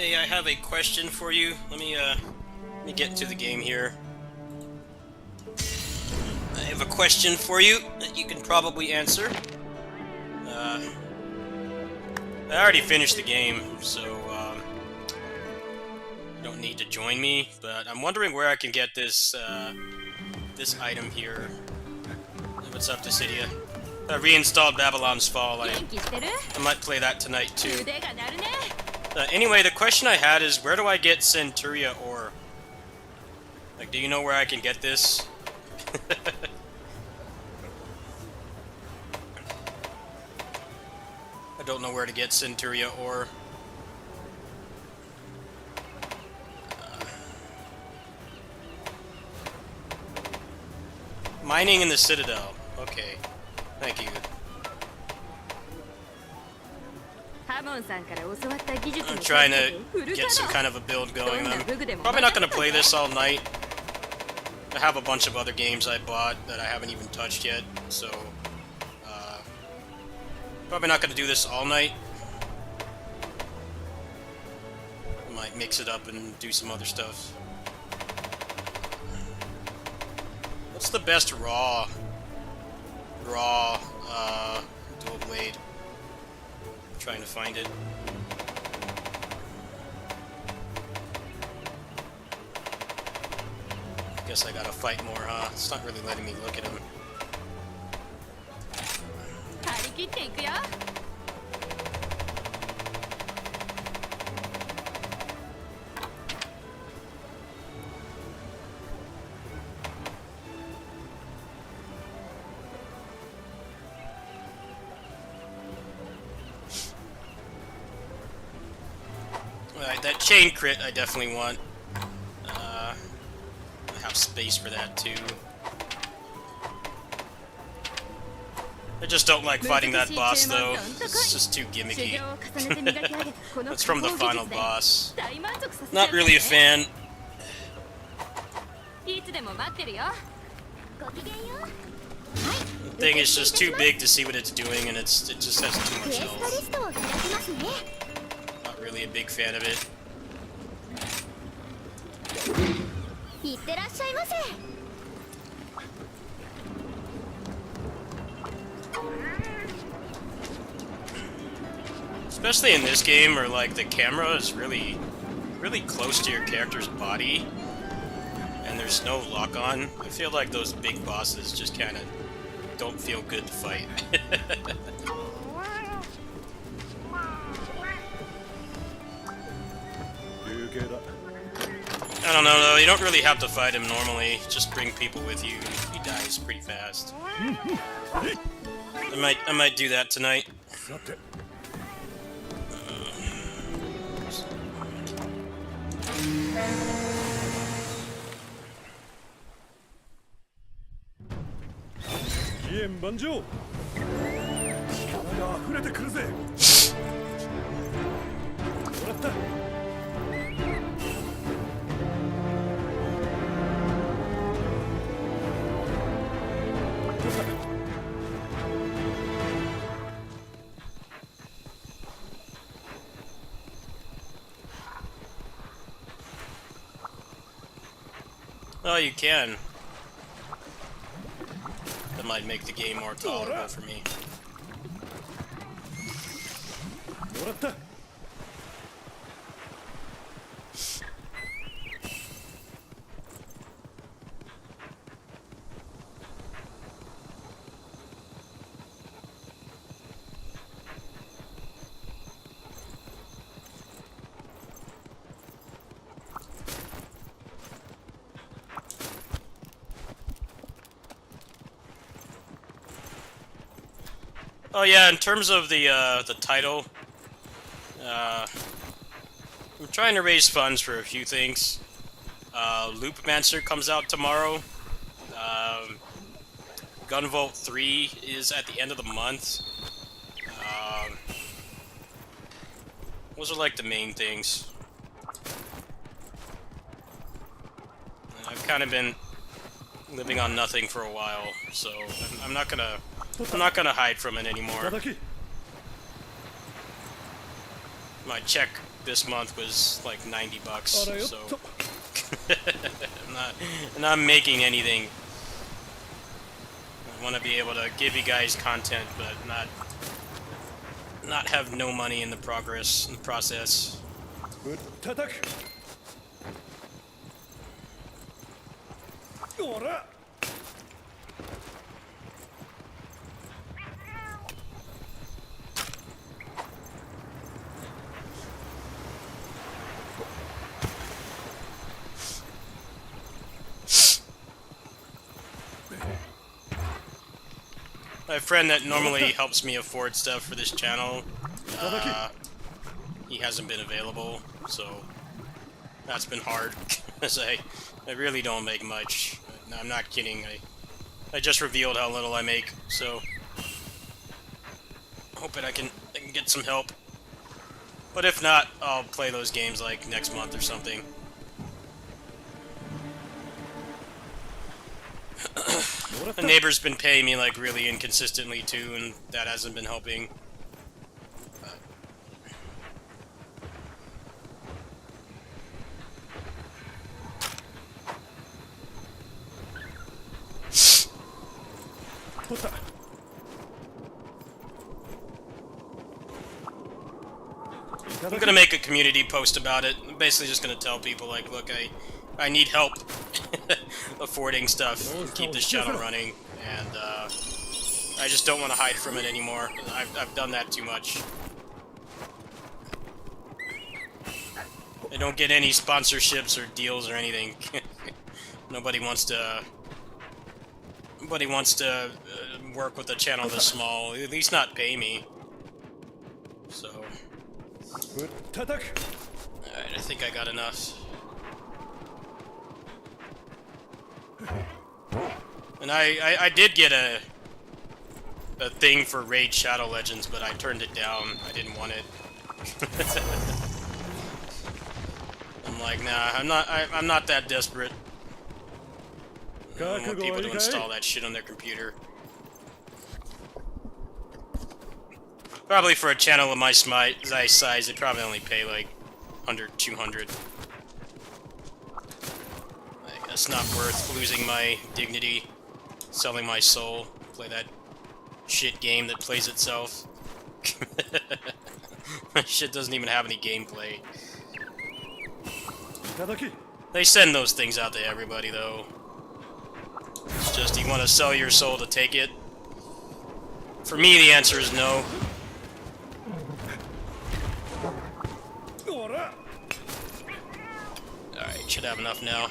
Hey, I have a question for you. Let me get to the game here. I have a question for you that you can probably answer. I already finished the game, so you don't need to join me. But I'm wondering where I can get this this item here. What's up, Dissidia? I reinstalled Babylon's Fall. I might play that tonight too. Anyway, the question I had is, where do I get Centuria ore? Like, do you know where I can get this? I don't know where to get Centuria ore. Mining in the Citadel. Okay. Thank you. I'm trying to get some kind of a build going. I'm probably not going to play this all night. I have a bunch of other games I bought that I haven't even touched yet, so probably not going to do this all night. I might mix it up and do some other stuff. What's the best raw dual blade? I'm trying to find it. Guess I gotta fight more, huh? It's not really letting me look at him. Alright, that chain crit I definitely want. I have space for that too. I just don't like fighting that boss though. It's just too gimmicky. That's from the final boss. Not really a fan. The thing is just too big to see what it's doing, and it just has too much health. Not really a big fan of it. Especially in this game, where like the camera is really close to your character's body, and there's no lock-on. I feel like those big bosses just kind of don't feel good to fight. I don't know though, you don't really have to fight him normally, just bring people with you, he dies pretty fast. I might do that tonight. Oh, you can. That might make the game more tolerable for me. Oh yeah, in terms of the title, I'm trying to raise funds for a few things. Loopmancer comes out tomorrow. Gunvolt 3 is at the end of the month. Those are like the main things. I've kind of been living on nothing for a while, so I'm not gonna hide from it anymore. My check this month was like 90 bucks, so I'm not making anything. I want to be able to give you guys content, but not have no money in the process. My friend that normally helps me afford stuff for this channel, he hasn't been available, so that's been hard. As I really don't make much. No, I'm not kidding. I just revealed how little I make, so hoping I can get some help. But if not, I'll play those games like next month or something. The neighbor's been paying me like really inconsistently too, and that hasn't been helping. I'm gonna make a community post about it. I'm basically just gonna tell people like, look, I need help affording stuff to keep this channel running, and I just don't want to hide from it anymore. I've done that too much. I don't get any sponsorships or deals or anything. Nobody wants to work with a channel this small. At least not pay me. So. Alright, I think I got enough. And I did get a thing for Raid Shadow Legends, but I turned it down. I didn't want it. I'm like, nah, I'm not that desperate. I don't want people to install that shit on their computer. Probably for a channel of my size, they probably only pay like 100, 200. Like, that's not worth losing my dignity, selling my soul, play that shit game that plays itself. That shit doesn't even have any gameplay. They send those things out to everybody, though. It's just, you want to sell your soul to take it? For me, the answer is no. Alright, should have enough now.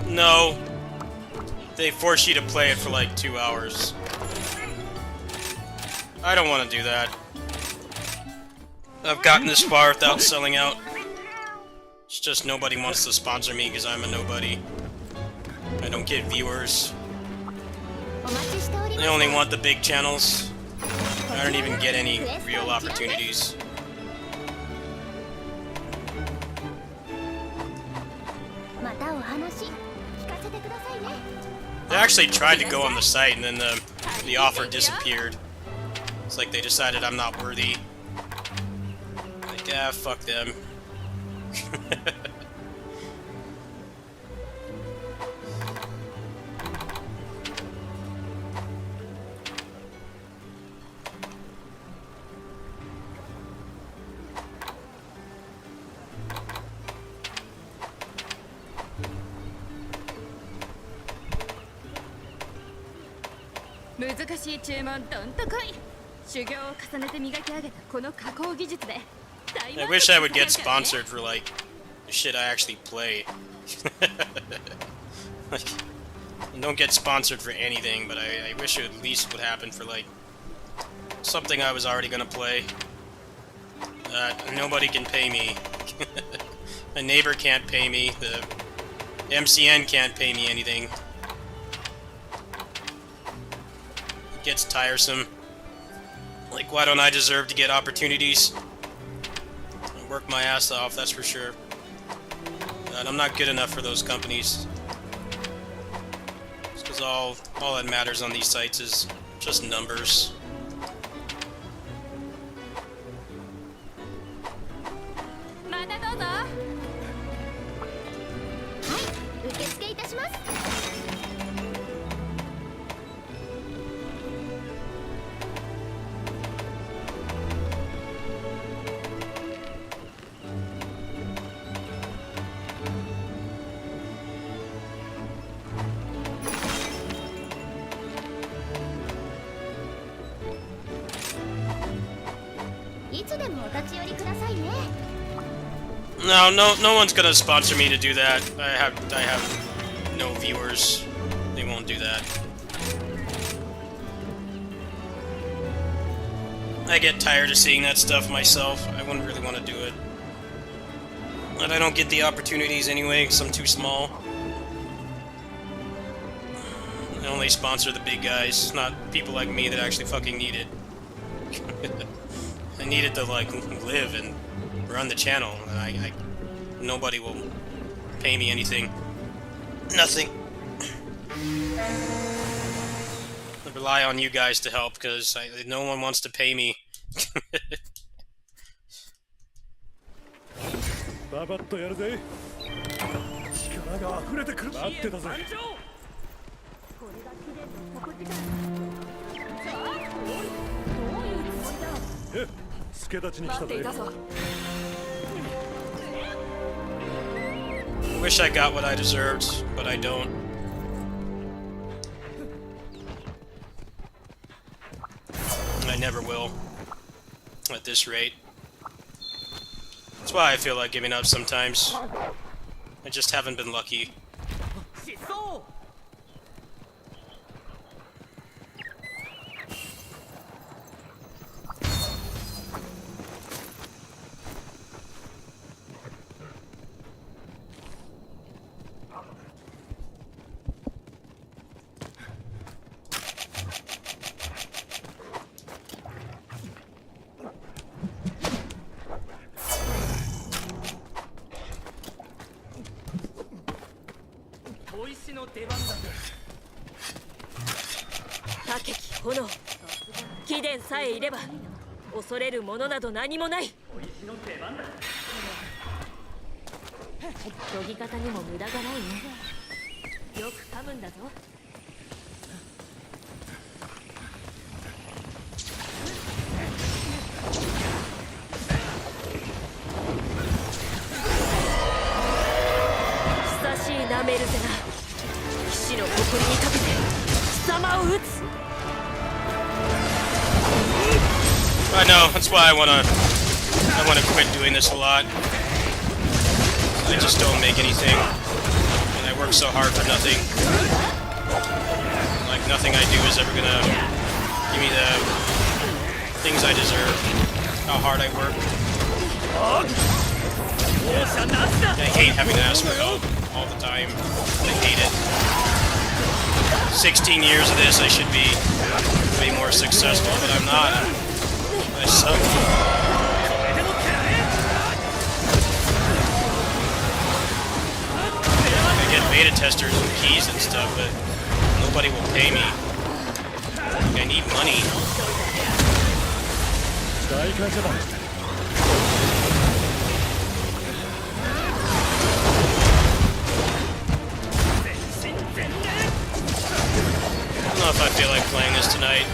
No. They force you to play it for like 2 hours. I don't want to do that. I've gotten this far without selling out. It's just nobody wants to sponsor me because I'm a nobody. I don't get viewers. They only want the big channels. I don't even get any real opportunities. They actually tried to go on the site and then the offer disappeared. It's like they decided I'm not worthy. Like, ah, fuck them. 難しい注文どんと来い。修行を重ねて磨き上げたこの加工技術で。I wish I would get sponsored for like the shit I actually play. Like, I don't get sponsored for anything, but I wish it at least would happen for like something I was already gonna play. Nobody can pay me. My neighbor can't pay me. The MCN can't pay me anything. It gets tiresome. Like, why don't I deserve to get opportunities? I work my ass off, that's for sure. And I'm not good enough for those companies. It's because all that matters on these sites is just numbers. またどうぞ。はい、受付いたします。No one's gonna sponsor me to do that. I have no viewers. They won't do that. I get tired of seeing that stuff myself. I wouldn't really want to do it. And I don't get the opportunities anyway, because I'm too small. I only sponsor the big guys, not people like me that actually fucking need it. I need it to, like, live and run the channel. Nobody will pay me anything. Nothing. I rely on you guys to help, because no one wants to pay me. I wish I got what I deserved, but I don't. I never will. At this rate. That's why I feel like giving up sometimes. I just haven't been lucky. Hono, 貴殿さえいれば恐れるものなど何もない。研ぎ方にも無駄がないね。よく噛むんだぞ。久しいナメルゼが騎士の誇りにかけて貴様を撃つ。I know, that's why I wanna quit doing this a lot. I just don't make anything. And I work so hard for nothing. Like, nothing I do is ever gonna give me the things I deserve. How hard I work. I hate having to ask for help all the time. I hate it. 16 years of this, I should be way more successful, but I'm not. I suck. I get beta testers and keys and stuff, but nobody will pay me. I need money. I don't know if I feel like playing this tonight.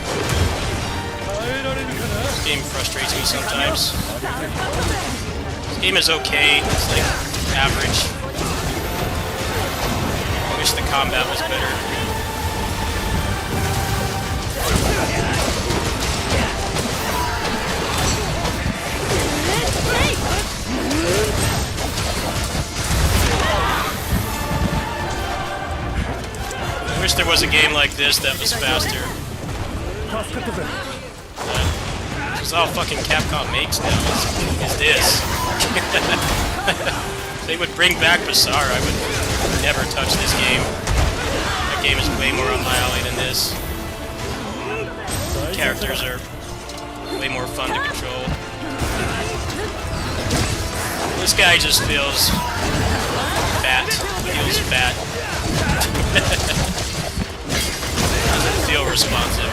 This game frustrates me sometimes. This game is okay, it's like average. I wish the combat was better. I wish there was a game like this that was faster. That's all fucking Capcom makes now, is this. If they would bring back Bazaar, I would never touch this game. That game is way more up my alley than this. Characters are way more fun to control. This guy just feels fat. Feels fat. Doesn't feel responsive.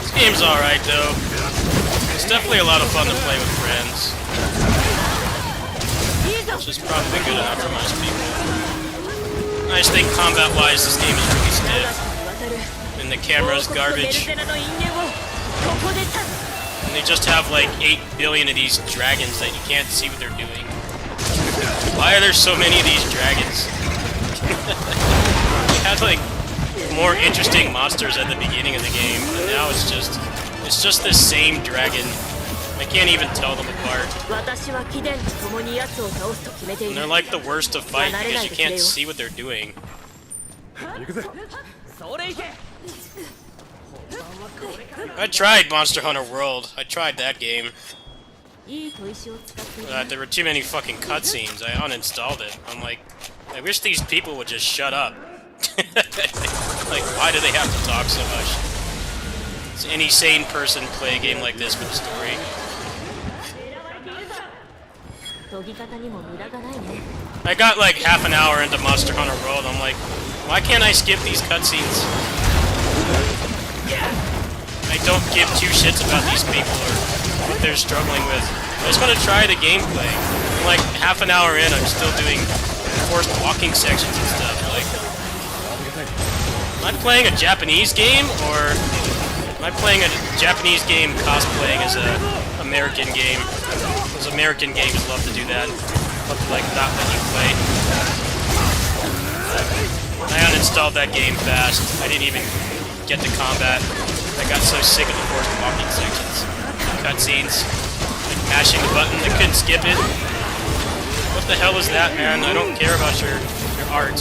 This game's alright though. It's definitely a lot of fun to play with friends. Which is probably good enough for most people. I just think combat-wise this game is really stiff. And the camera's garbage. And they just have like 8 billion of these dragons that you can't see what they're doing. Why are there so many of these dragons? We had like more interesting monsters at the beginning of the game, but now it's just the same dragon. I can't even tell them apart. And they're like the worst to fight because you can't see what they're doing. I tried Monster Hunter World. I tried that game. There were too many fucking cutscenes. I uninstalled it. I'm like, I wish these people would just shut up. Like, why do they have to talk so much? Does any sane person play a game like this with a story? I got like half an hour into Monster Hunter World. I'm like, why can't I skip these cutscenes? I don't give two shits about these people or what they're struggling with. I just want to try the gameplay. And like half an hour in, I'm still doing forced walking sections and stuff. Like, am I playing a Japanese game or am I playing a Japanese game cosplaying as a American game? Because American games love to do that. Love to like not let you play. I uninstalled that game fast. I didn't even get to combat. I got so sick of the forced walking sections. Cutscenes. Like mashing the button, I couldn't skip it. What the hell is that, man? I don't care about your art.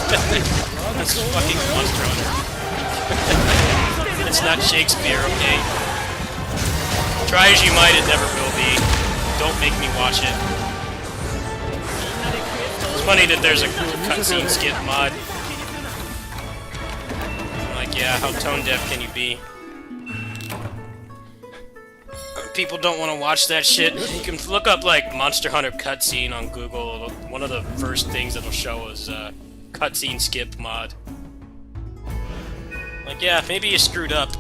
That's fucking Monster Hunter. It's not Shakespeare, okay? Try as you might, it never will be. Don't make me watch it. It's funny that there's a cutscene skip mod. Like, yeah, how tone deaf can you be? People don't want to watch that shit. You can look up, like, Monster Hunter cutscene on Google. One of the first things that'll show is cutscene skip mod. Like, yeah, maybe you screwed up.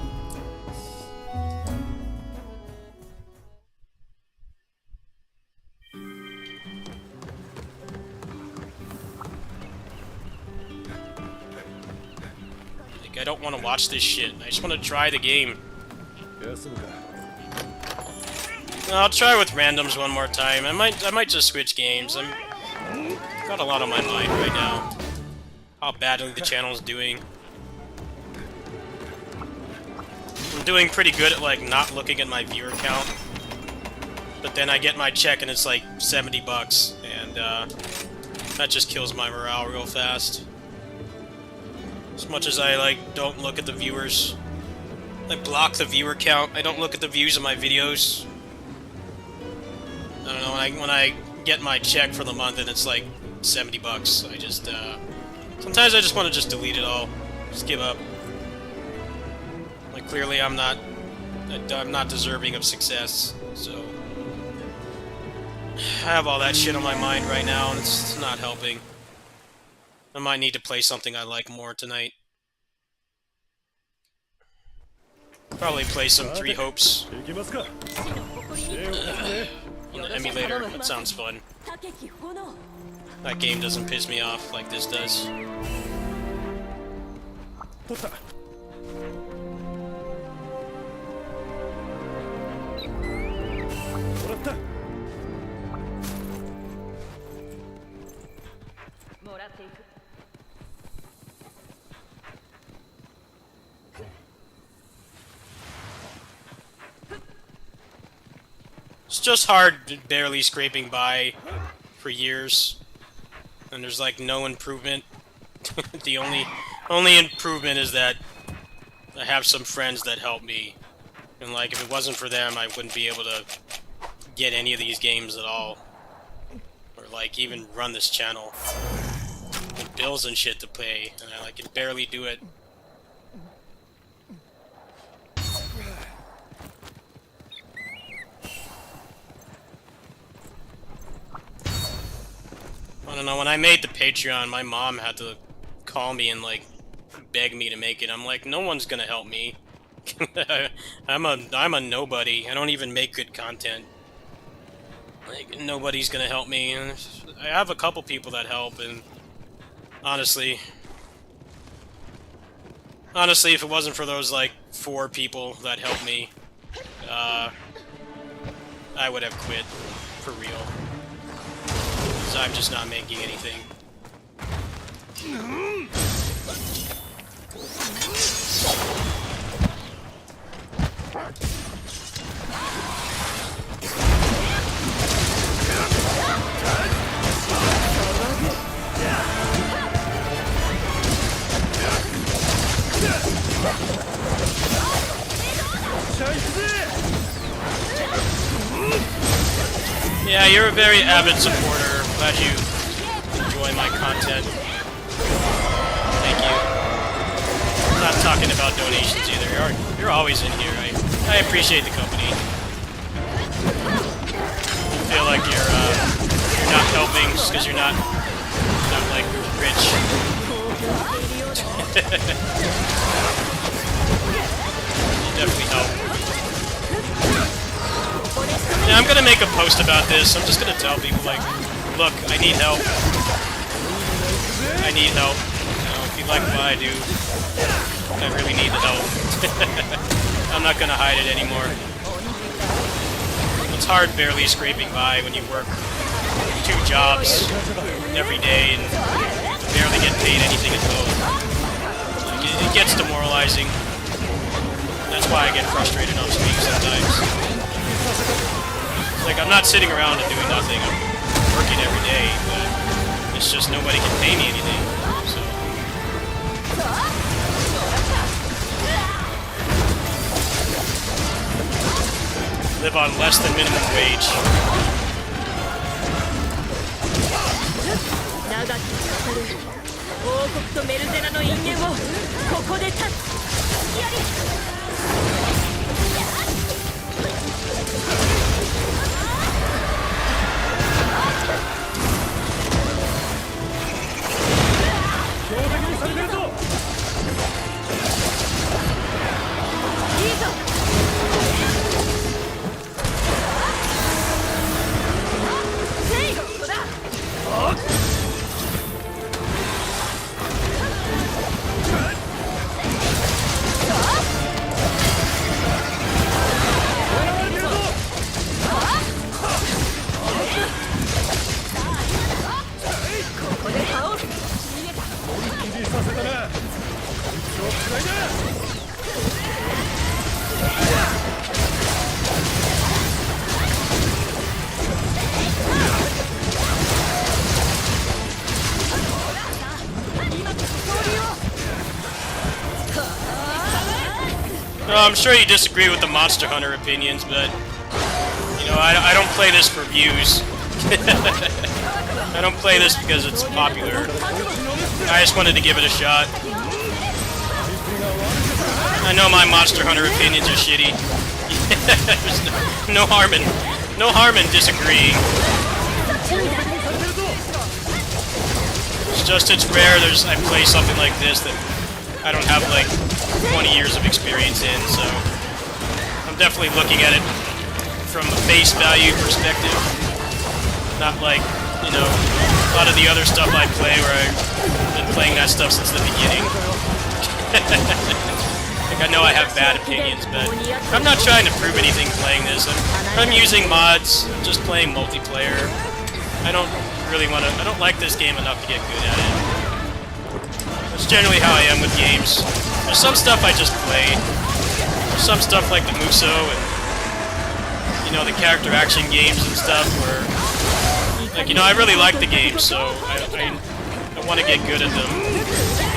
Like, I don't want to watch this shit. I just want to try the game. I'll try with randoms one more time. I might just switch games. I've got a lot on my mind right now. How badly the channel's doing. I'm doing pretty good at like not looking at my viewer count. But then I get my check and it's like 70 bucks, and that just kills my morale real fast. As much as I like don't look at the viewers. I block the viewer count. I don't look at the views of my videos. I don't know, when I get my check for the month and it's like $70, I just, sometimes I just want to just delete it all. Just give up. Like, clearly I'm not deserving of success, so... I have all that shit on my mind right now, and it's not helping. I might need to play something I like more tonight. Probably play some Three Hopes on the emulator. That sounds fun. That game doesn't piss me off like this does. It's just hard barely scraping by for years, and there's like no improvement. The only improvement is that I have some friends that help me, and like if it wasn't for them, I wouldn't be able to get any of these games at all, or like even run this channel. With bills and shit to pay, and I can barely do it. I don't know, when I made the Patreon, my mom had to call me and, like, beg me to make it. I'm like, no one's gonna help me. I'm a nobody. I don't even make good content. Like, nobody's gonna help me. And I have a couple people that help, and honestly, if it wasn't for those, like, 4 people that helped me, I would have quit, for real. So I'm just not making anything. Yeah, you're a very avid supporter. Glad you enjoy my content. Thank you. I'm not talking about donations either. You're always in here. I appreciate the company. I feel like you're not helping just because you're not like rich. You definitely help. Yeah, I'm gonna make a post about this. I'm just gonna tell people, like, look, I need help. I need help. You know, if you like what I do, I really need the help. I'm not gonna hide it anymore. It's hard barely scraping by when you work 2 jobs every day and barely get paid anything at both. Like, it gets demoralizing. That's why I get frustrated on stream sometimes. Like, I'm not sitting around and doing nothing. I'm working every day, but it's just nobody can pay me anything, so... Live on less than minimum wage. sure you disagree with the Monster Hunter opinions, but you know, I don't play this for views. I don't play this because it's popular. I just wanted to give it a shot. I know my Monster Hunter opinions are shitty. There's no harm in disagreeing. It's just it's rare I play something like this that I don't have like 20 years of experience in, so I'm definitely looking at it from a face value perspective. Not like, you know, a lot of the other stuff I play where I've been playing that stuff since the beginning. Like, I know I have bad opinions, but I'm not trying to prove anything playing this. I'm using mods, I'm just playing multiplayer. I don't really want to, I don't like this game enough to get good at it. That's generally how I am with games. There's some stuff I just play. There's some stuff like the Muso and, you know, the character action games and stuff where, like, you know, I really like the games, so I want to get good at them,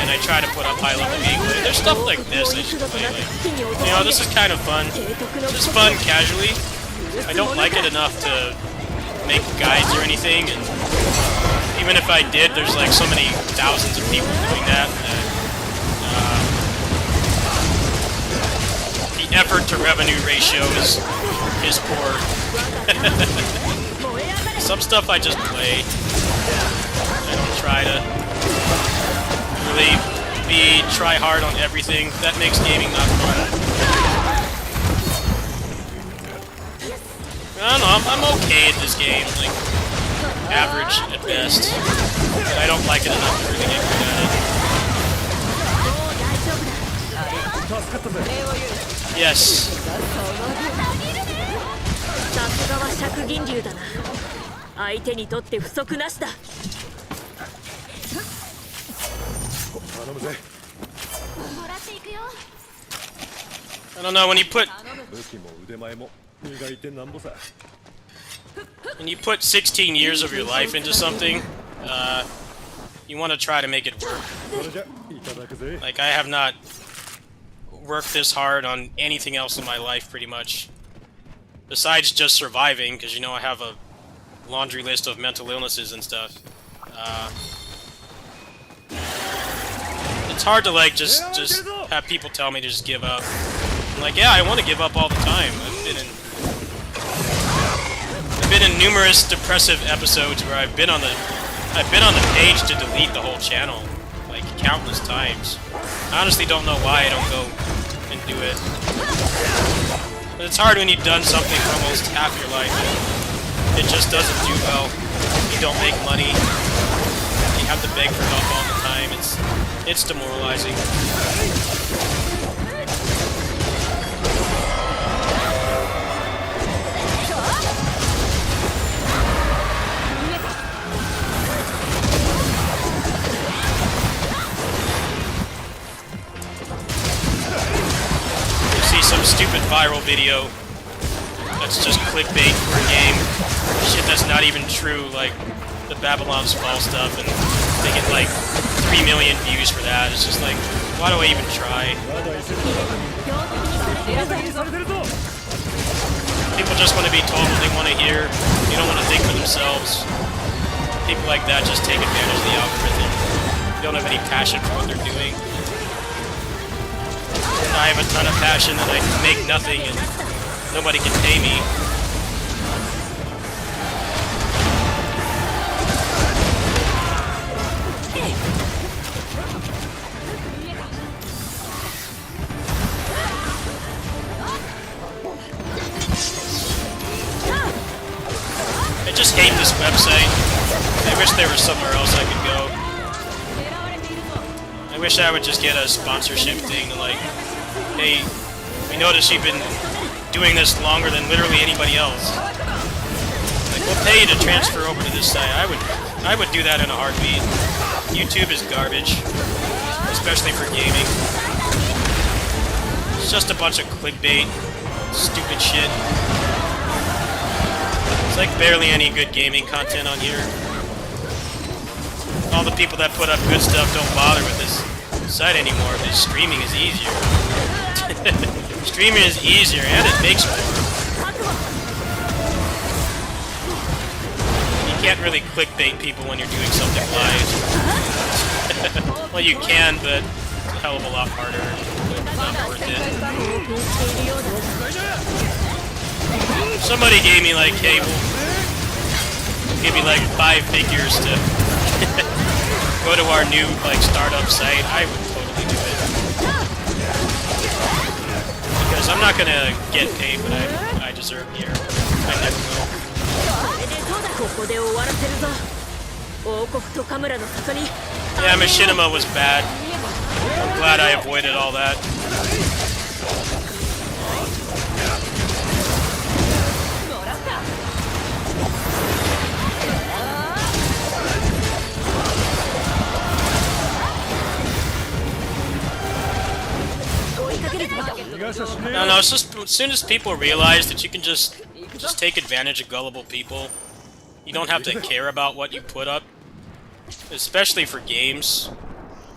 and I try to put up high-level gameplay. There's stuff like this I should play, like, you know, this is kind of fun. Just fun, casually. I don't like it enough to make guides or anything, and even if I did, there's like so many thousands of people doing that, the effort to revenue ratio is poor. Some stuff I just play. I don't try to really try hard on everything. That makes gaming not fun. I don't know, I'm okay at this game, like, average at best. But I don't like it enough to really get good at it. Yes. さすがは釈銀流だな。相手にとって不足なしだ。頼むぜ。 I don't know, when you put 武器も腕前も磨いてなんぼさ。 16 years of your life into something, you want to try to make it work. それじゃいただくぜ。 Like, I have not worked this hard on anything else in my life, pretty much. Besides just surviving, because, you know, I have a laundry list of mental illnesses and stuff. It's hard to, like, just have people tell me to just give up. I'm like, yeah, I want to give up all the time. I've been in numerous depressive episodes where I've been on the page to delete the whole channel, like, countless times. I honestly don't know why I don't go and do it. But it's hard when you've done something for almost half your life and it just doesn't do well. You don't make money. You have to beg for help all the time. It's demoralizing. Some stupid viral video that's just clickbait for a game. Shit that's not even true, like the Babylon's Fall stuff, and they get like 3 million views for that. It's just like, why do I even try? People just want to be told what they want to hear. They don't want to think for themselves. People like that just take advantage of the algorithm. They don't have any passion for what they're doing. I have a ton of passion and I make nothing and nobody can pay me. I just hate this website. I wish there was somewhere else I could go. I wish I would just get a sponsorship thing to, like, hey, we noticed you've been doing this longer than literally anybody else. Like, we'll pay you to transfer over to this site. I would do that in a heartbeat. YouTube is garbage, especially for gaming. It's just a bunch of clickbait, stupid shit. It's like barely any good gaming content on here. All the people that put up good stuff don't bother with this site anymore because streaming is easier. Streaming is easier and it makes more. You can't really clickbait people when you're doing something live. Well, you can, but it's a hell of a lot harder. Not worth it. Somebody gave me like, hey, well, give me like 5 figures to go to our new like startup site. I would totally do it. Because I'm not gonna get paid what I deserve here. I never will. Yeah, Machinima was bad. I'm glad I avoided all that. No, it's just as soon as people realize that you can just take advantage of gullible people, you don't have to care about what you put up, especially for games.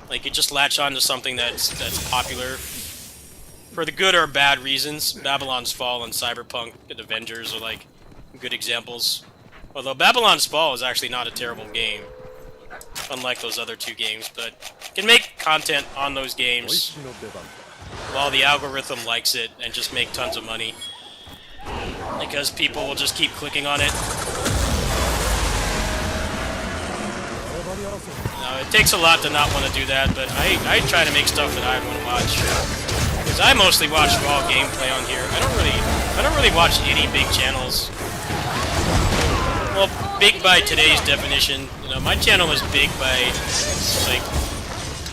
Like, you just latch on to something that's popular for the good or bad reasons. Babylon's Fall and Cyberpunk and Avengers are like good examples. Although Babylon's Fall is actually not a terrible game, unlike those other 2 games, but you can make content on those games while the algorithm likes it and just make tons of money. Because people will just keep clicking on it. No, it takes a lot to not want to do that, but I try to make stuff that I want to watch. Because I mostly watch raw gameplay on here. I don't really watch any big channels. Well, big by today's definition. You know, my channel was big by like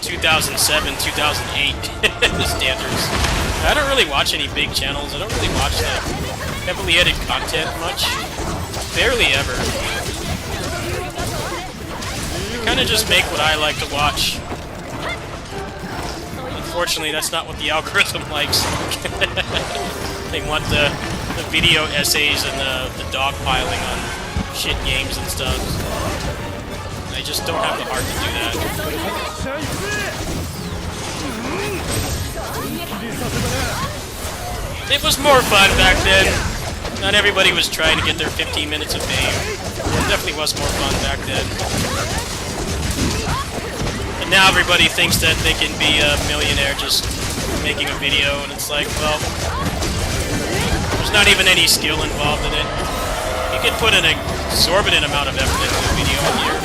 2007, 2008 standards. I don't really watch any big channels. I don't really watch like heavily edited content much. Barely ever. I kind of just make what I like to watch. Unfortunately, that's not what the algorithm likes. They want the video essays and the dogpiling on shit games and stuff. I just don't have the heart to do that. It was more fun back then. Not everybody was trying to get their 15 minutes of fame. It definitely was more fun back then. And now everybody thinks that they can be a millionaire just making a video, and it's like, well, there's not even any skill involved in it. You can put an exorbitant amount of effort into a video on here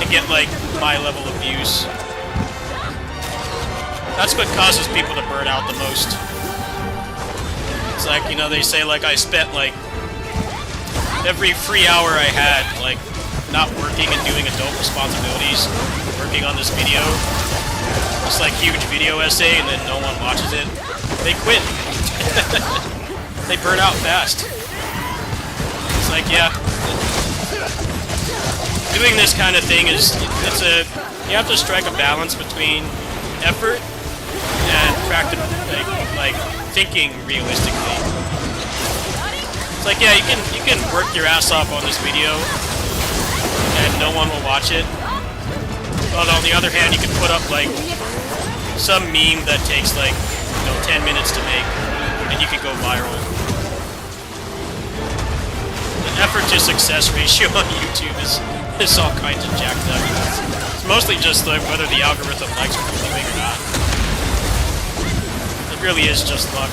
and get, like, my level of views. That's what causes people to burn out the most. It's like, you know, they say, like, I spent, like, every free hour I had, like, not working and doing adult responsibilities, working on this video. It's like huge video essay, and then no one watches it. They quit. They burn out fast. It's like, yeah. Doing this kind of thing is, you have to strike a balance between effort and practical, like thinking realistically. It's like, yeah, you can work your ass off on this video, and no one will watch it. But on the other hand, you can put up like some meme that takes like 10 minutes to make, and you can go viral. The effort to success ratio on YouTube is all kinds of jacked up. It's mostly just like whether the algorithm likes what you're doing or not. It really is just luck.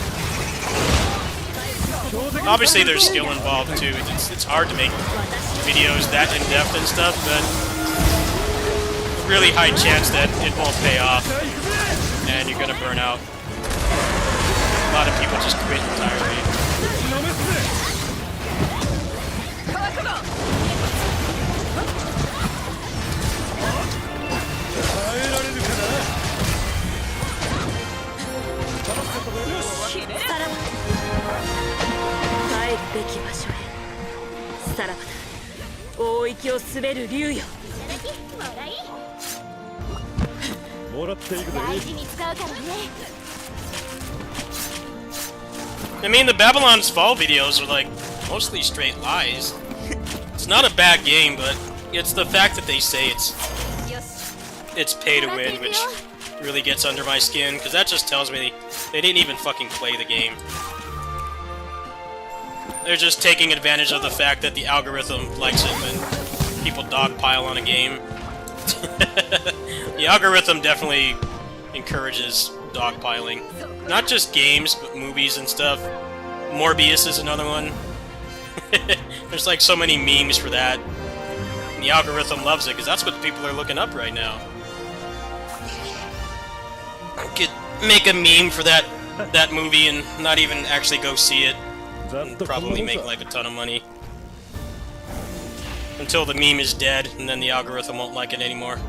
Obviously there's skill involved too. It's hard to make videos that in-depth and stuff, but really high chance that it won't pay off and you're gonna burn out. A lot of people just quit entirely. I mean, the Babylon's Fall videos are like mostly straight lies. It's not a bad game, but it's the fact that they say it's pay to win, which really gets under my skin, because that just tells me they didn't even fucking play the game. They're just taking advantage of the fact that the algorithm likes it when people dogpile on a game. The algorithm definitely encourages dogpiling. Not just games, but movies and stuff. Morbius is another one. There's like so many memes for that. And the algorithm loves it, because that's what people are looking up right now. I could make a meme for that movie and not even actually go see it. And probably make like a ton of money. Until the meme is dead, and then the algorithm won't like it anymore.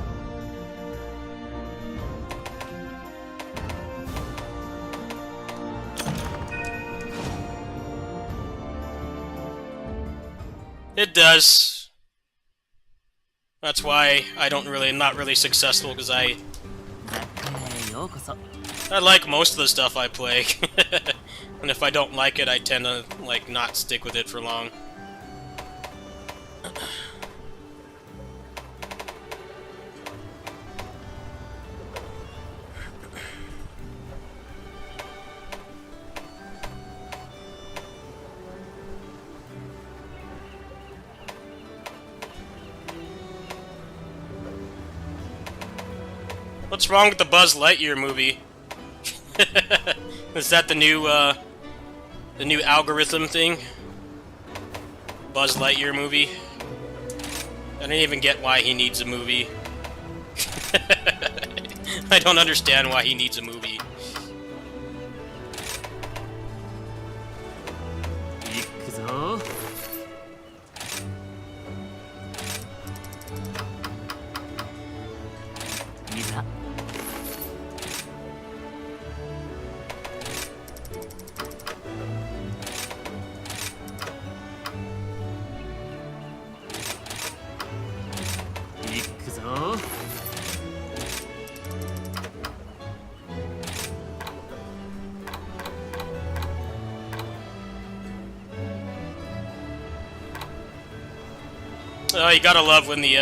It does. That's why I'm not really successful, because I like most of the stuff I play. And if I don't like it, I tend to, like, not stick with it for long. What's wrong with the Buzz Lightyear movie? Is that the new algorithm thing? Buzz Lightyear movie? I don't even get why he needs a movie. I don't understand why he needs a movie. Oh, you gotta love when the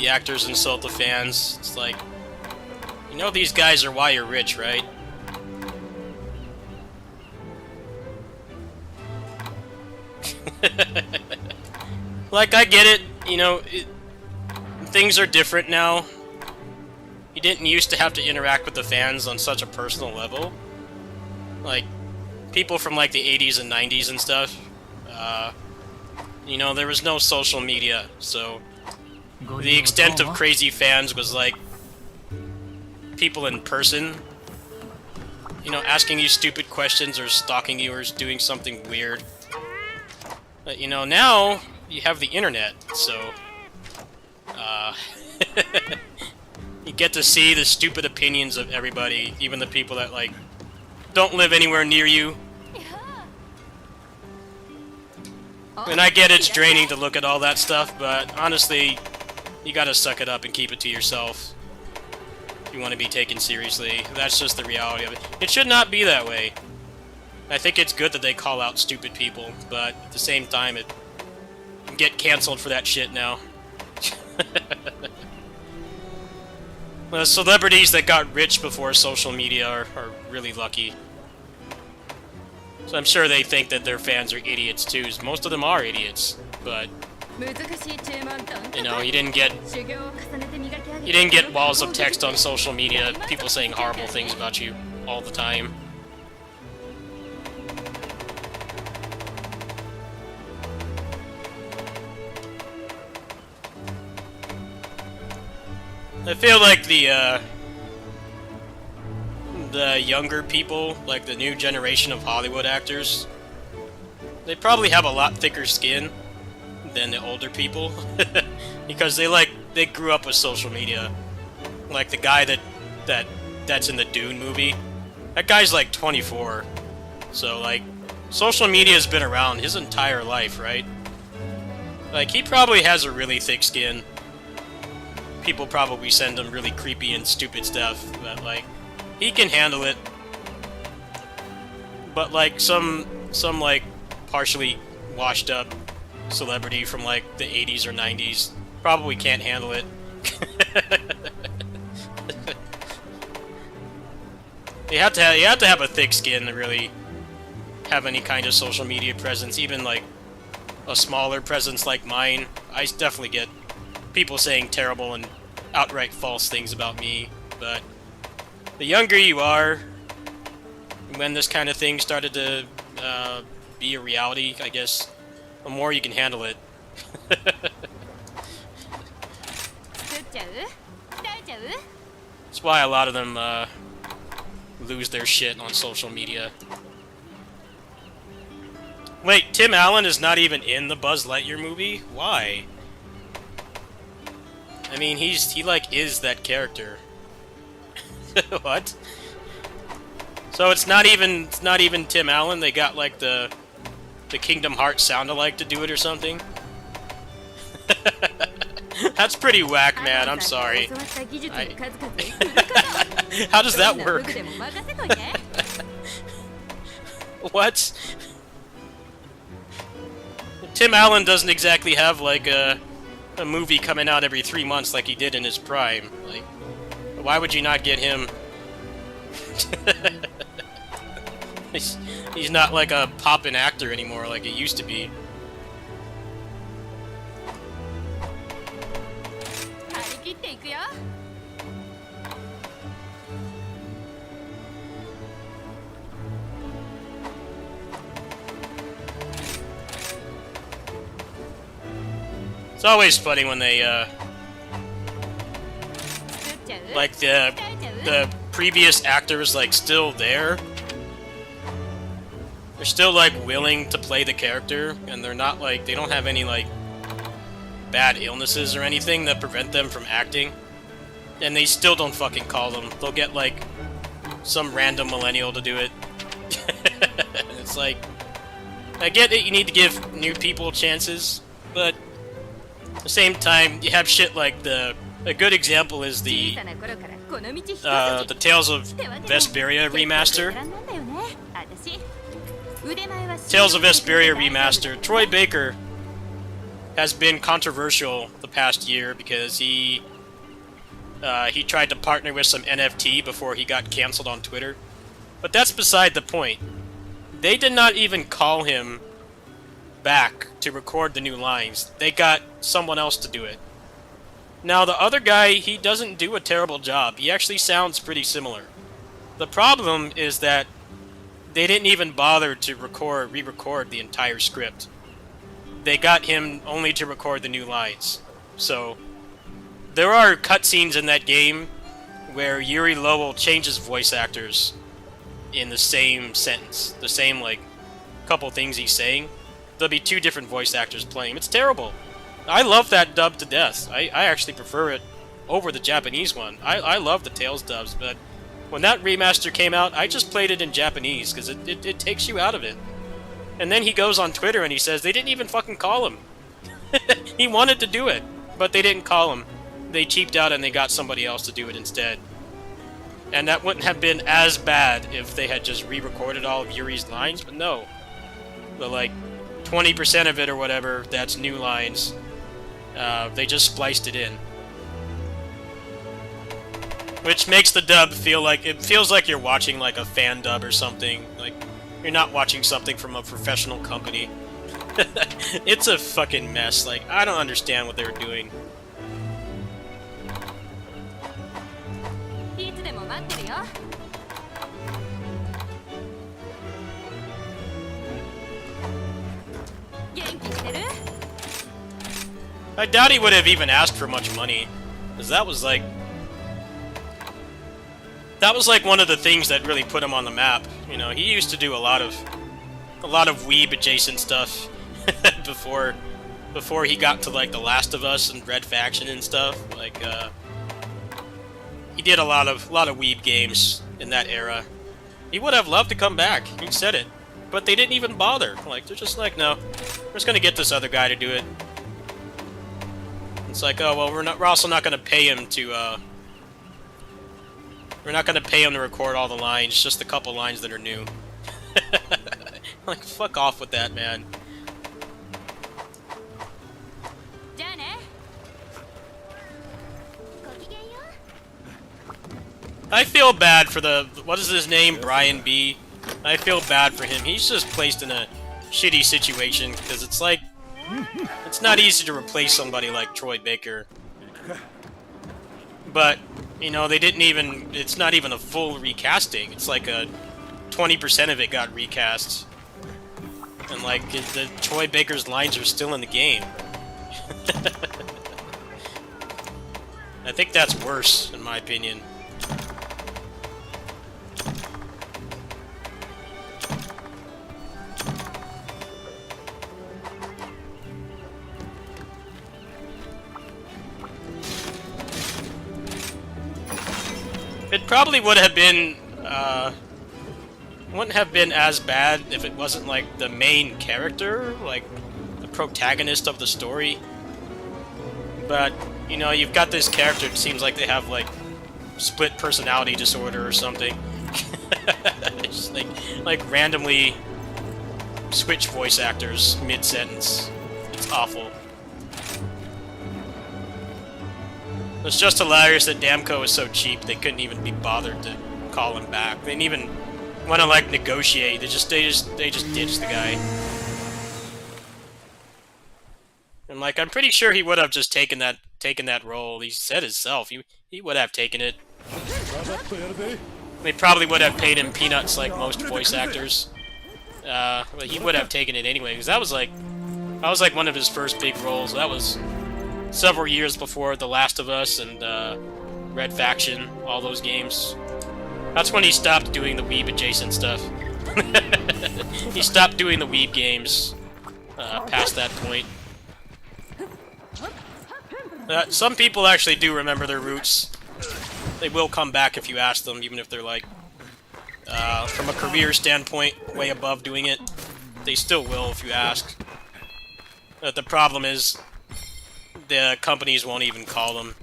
actors insult the fans. It's like, you know these guys are why you're rich, right? Like, I get it, you know, things are different now. You didn't used to have to interact with the fans on such a personal level. Like, people from, like, the 80s and 90s and stuff. You know, there was no social media, so the extent of crazy fans was, like, people in person, you know, asking you stupid questions or stalking you or doing something weird. But, you know, now you have the internet, so you get to see the stupid opinions of everybody, even the people that, like, don't live anywhere near you. And I get it's draining to look at all that stuff, but honestly, you gotta suck it up and keep it to yourself if you want to be taken seriously. That's just the reality of it. It should not be that way. I think it's good that they call out stupid people, but at the same time, it can get canceled for that shit now. The celebrities that got rich before social media are really lucky. So I'm sure they think that their fans are idiots too. Most of them are idiots, but you know, you didn't get walls of text on social media, people saying horrible things about you all the time. I feel like the younger people, like the new generation of Hollywood actors, they probably have a lot thicker skin than the older people because they grew up with social media. Like the guy that's in the Dune movie, that guy's like 24, so like social media has been around his entire life, right? Like he probably has a really thick skin. People probably send him really creepy and stupid stuff, but like he can handle it. But like some like partially washed up celebrity from like the 80s or 90s probably can't handle it. You have to have a thick skin to really have any kind of social media presence, even like a smaller presence like mine. I definitely get people saying terrible and outright false things about me, but the younger you are, when this kind of thing started to be a reality, I guess, the more you can handle it. 作っちゃう鍛えちゃう That's why a lot of them lose their shit on social media. Wait, Tim Allen is not even in the Buzz Lightyear movie? Why? I mean, he like is that character. What? So it's not even Tim Allen. They got like the Kingdom Hearts sound-alike to do it or something. That's pretty whack, man. I'm sorry. How does that work? What? Tim Allen doesn't exactly have like a movie coming out every 3 months like he did in his prime. Like, why would you not get him? He's not like a poppin' actor anymore like he used to be. It's always funny when they like the previous actors like still there. They're still like willing to play the character, and they're not like, they don't have any like bad illnesses or anything that prevent them from acting, and they still don't fucking call them. They'll get like some random millennial to do it. And it's like, I get it, you need to give new people chances, but at the same time, you have shit like a good example is the Tales of Vesperia remaster. Tales of Vesperia remaster. Troy Baker has been controversial the past year because he tried to partner with some NFT before he got canceled on Twitter. But that's beside the point. They did not even call him back to record the new lines. They got someone else to do it. Now, the other guy, he doesn't do a terrible job. He actually sounds pretty similar. The problem is that they didn't even bother to re-record the entire script. They got him only to record the new lines. So, there are cutscenes in that game where Yuri Lowell changes voice actors in the same sentence. The same, like, couple things he's saying. There'll be two different voice actors playing. It's terrible. I love that dub to death. I actually prefer it over the Japanese one. I love the Tales dubs, but when that remaster came out, I just played it in Japanese, because it takes you out of it. And then he goes on Twitter and he says they didn't even fucking call him. He wanted to do it, but they didn't call him. They cheaped out and they got somebody else to do it instead. And that wouldn't have been as bad if they had just re-recorded all of Yuri's lines, but no. But like, 20% of it or whatever, that's new lines. They just spliced it in. Which makes the dub feel like, it feels like you're watching like a fan dub or something. Like, you're not watching something from a professional company. It's a fucking mess. Like, I don't understand what they were doing. I doubt he would have even asked for much money, because that was like one of the things that really put him on the map. You know, he used to do a lot of weeb adjacent stuff before he got to like The Last of Us and Red Faction and stuff. Like he did a lot of weeb games in that era. He would have loved to come back. He said it, but they didn't even bother. Like, they're just like, no, we're just gonna get this other guy to do it. It's like, oh well, we're also not gonna pay him to we're not gonna pay him to record all the lines, just a couple lines that are new. Like, fuck off with that, man. I feel bad for the... What is his name? Brian B. I feel bad for him. He's just placed in a shitty situation, because it's like... It's not easy to replace somebody like Troy Baker. But, you know, they didn't even... It's not even a full recasting. It's like a 20% of it got recast. And, like, the Troy Baker's lines are still in the game. I think that's worse, in my opinion. It probably would have been, wouldn't have been as bad if it wasn't, like, the main character, like, the protagonist of the story. But, you know, you've got this character, it seems like they have, like, split personality disorder or something. Just, like, randomly switch voice actors mid-sentence. It's awful. It's just hilarious that Namco is so cheap they couldn't even be bothered to call him back. They didn't even want to like negotiate. They just ditched the guy. And like I'm pretty sure he would have just taken that role. He said himself he would have taken it. They probably would have paid him peanuts like most voice actors. But he would have taken it anyway because that was like one of his first big roles. That was several years before The Last of Us and Red Faction, all those games. That's when he stopped doing the Weeb adjacent stuff. He stopped doing the Weeb games past that point. Some people actually do remember their roots. They will come back if you ask them, even if they're like, from a career standpoint, way above doing it. They still will if you ask. The problem is, the companies won't even call them.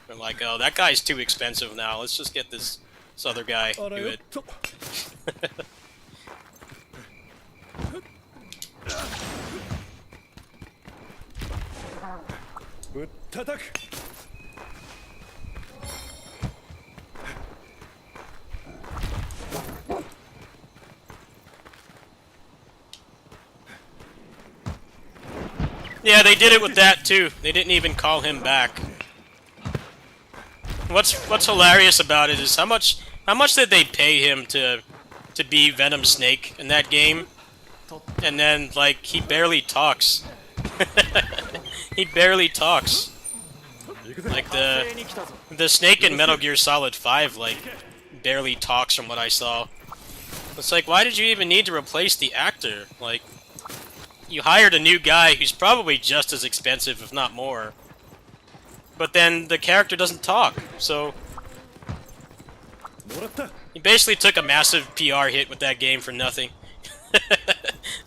They're like, oh, that guy's too expensive now. Let's just get this other guy do it. Yeah, they did it with that too. They didn't even call him back. What's hilarious about it is how much did they pay him to be Venom Snake in that game? And then like he barely talks. He barely talks. Like the Snake in Metal Gear Solid 5 like barely talks from what I saw. It's like, why did you even need to replace the actor? Like, you hired a new guy who's probably just as expensive, if not more. But then the character doesn't talk, so... You basically took a massive PR hit with that game for nothing.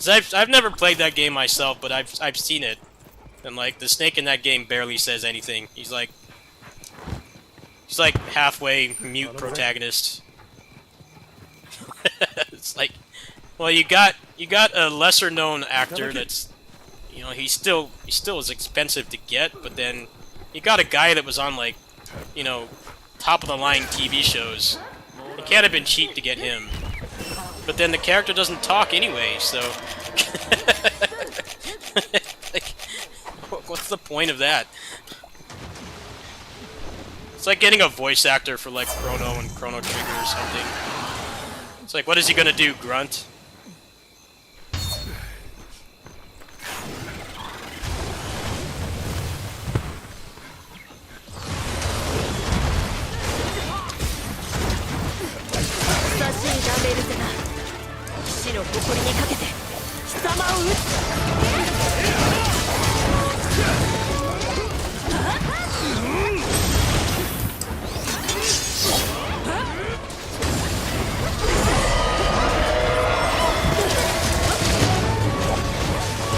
I've never played that game myself, but I've seen it. And like, the Snake in that game barely says anything. He's like halfway mute protagonist. It's like, well, you got a lesser known actor that's, you know, he's still as expensive to get, but then you got a guy that was on like, you know, top of the line TV shows. It can't have been cheap to get him. But then the character doesn't talk anyway, so like, what's the point of that? It's like getting a voice actor for like Chrono and Chrono Trigger or something. It's like, what is he gonna do, grunt?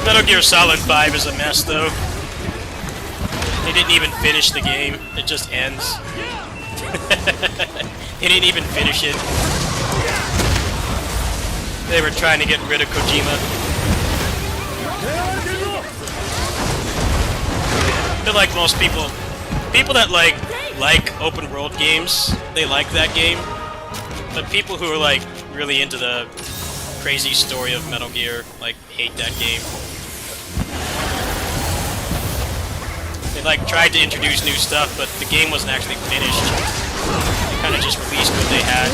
Metal Gear Solid 5 is a mess, though. They didn't even finish the game. It just ends. They didn't even finish it. They were trying to get rid of Kojima. I feel like most people that like like open world games, they like that game. But people who are like really into the crazy story of Metal Gear, like, hate that game. They like tried to introduce new stuff, but the game wasn't actually finished. They kind of just released what they had.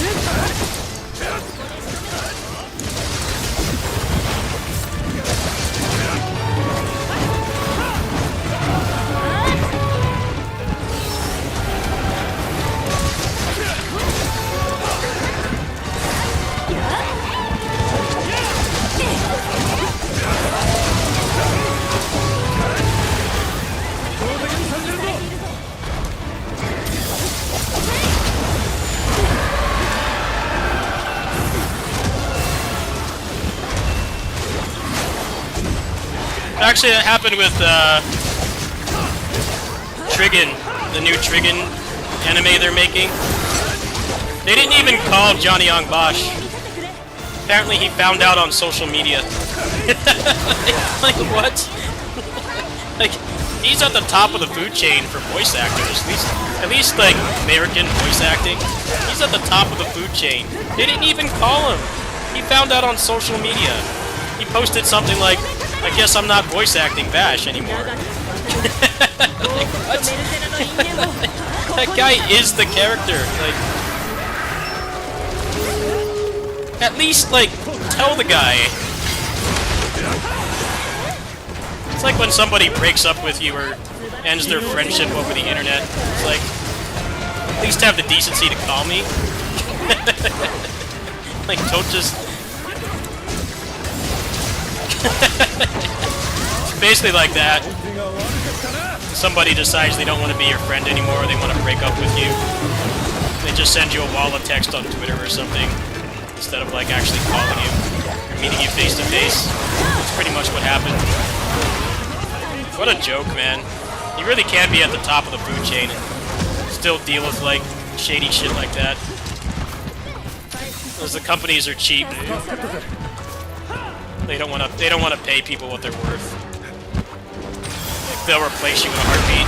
Actually, it happened with Trigun, the new Trigun anime they're making. They didn't even call Johnny Young Bosch. Apparently, he found out on social media. Like what? Like, he's at the top of the food chain for voice actors. At least like American voice acting. He's at the top of the food chain. They didn't even call him. He found out on social media. He posted something like, "I guess I'm not voice acting Bash anymore." Like, what? That guy is the character. Like, at least, like, tell the guy. It's like when somebody breaks up with you or ends their friendship over the internet. It's like, at least have the decency to call me. Like, don't just... It's basically like that. Somebody decides they don't want to be your friend anymore, they want to break up with you. They just send you a wall of text on Twitter or something, instead of like actually calling you, or meeting you face to face. That's pretty much what happened. What a joke, man. You really can be at the top of the food chain and still deal with like shady shit like that. Because the companies are cheap. They don't want to pay people what they're worth. Like, they'll replace you in a heartbeat.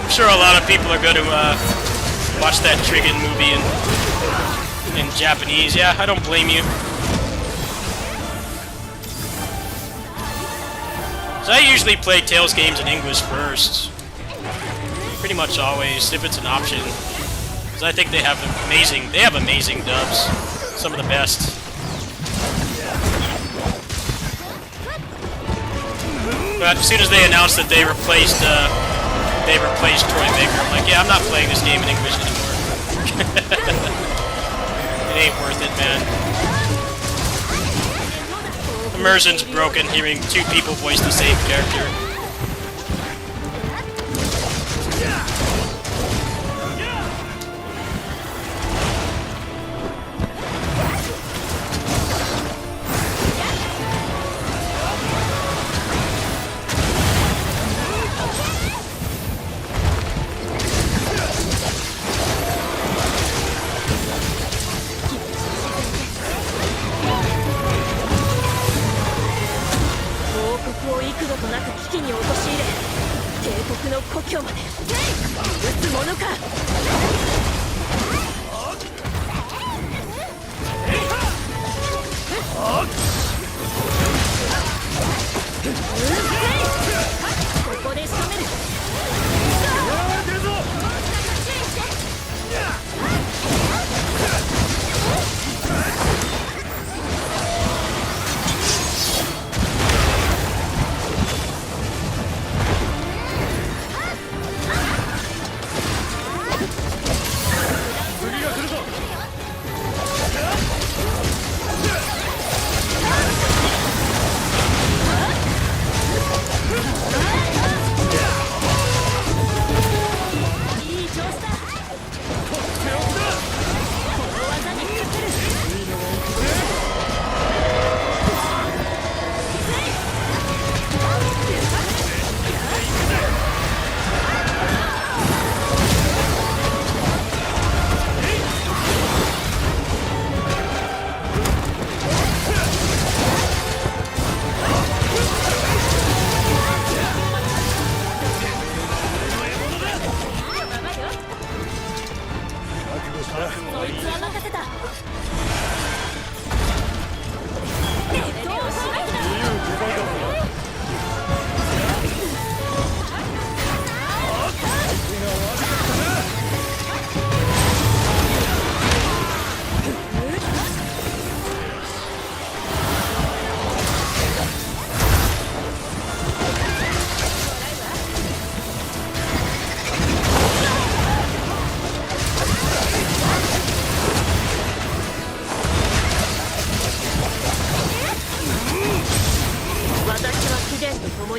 I'm sure a lot of people are going to watch that Trigun movie in Japanese. Yeah, I don't blame you. So I usually play Tales games in English first. Pretty much always, if it's an option. Because I think they have amazing dubs. Some of the best. But as soon as they announced that they replaced Troy Baker, I'm like, yeah, I'm not playing this game in English anymore. It ain't worth it, man. Immersion's broken hearing two people voice the same character.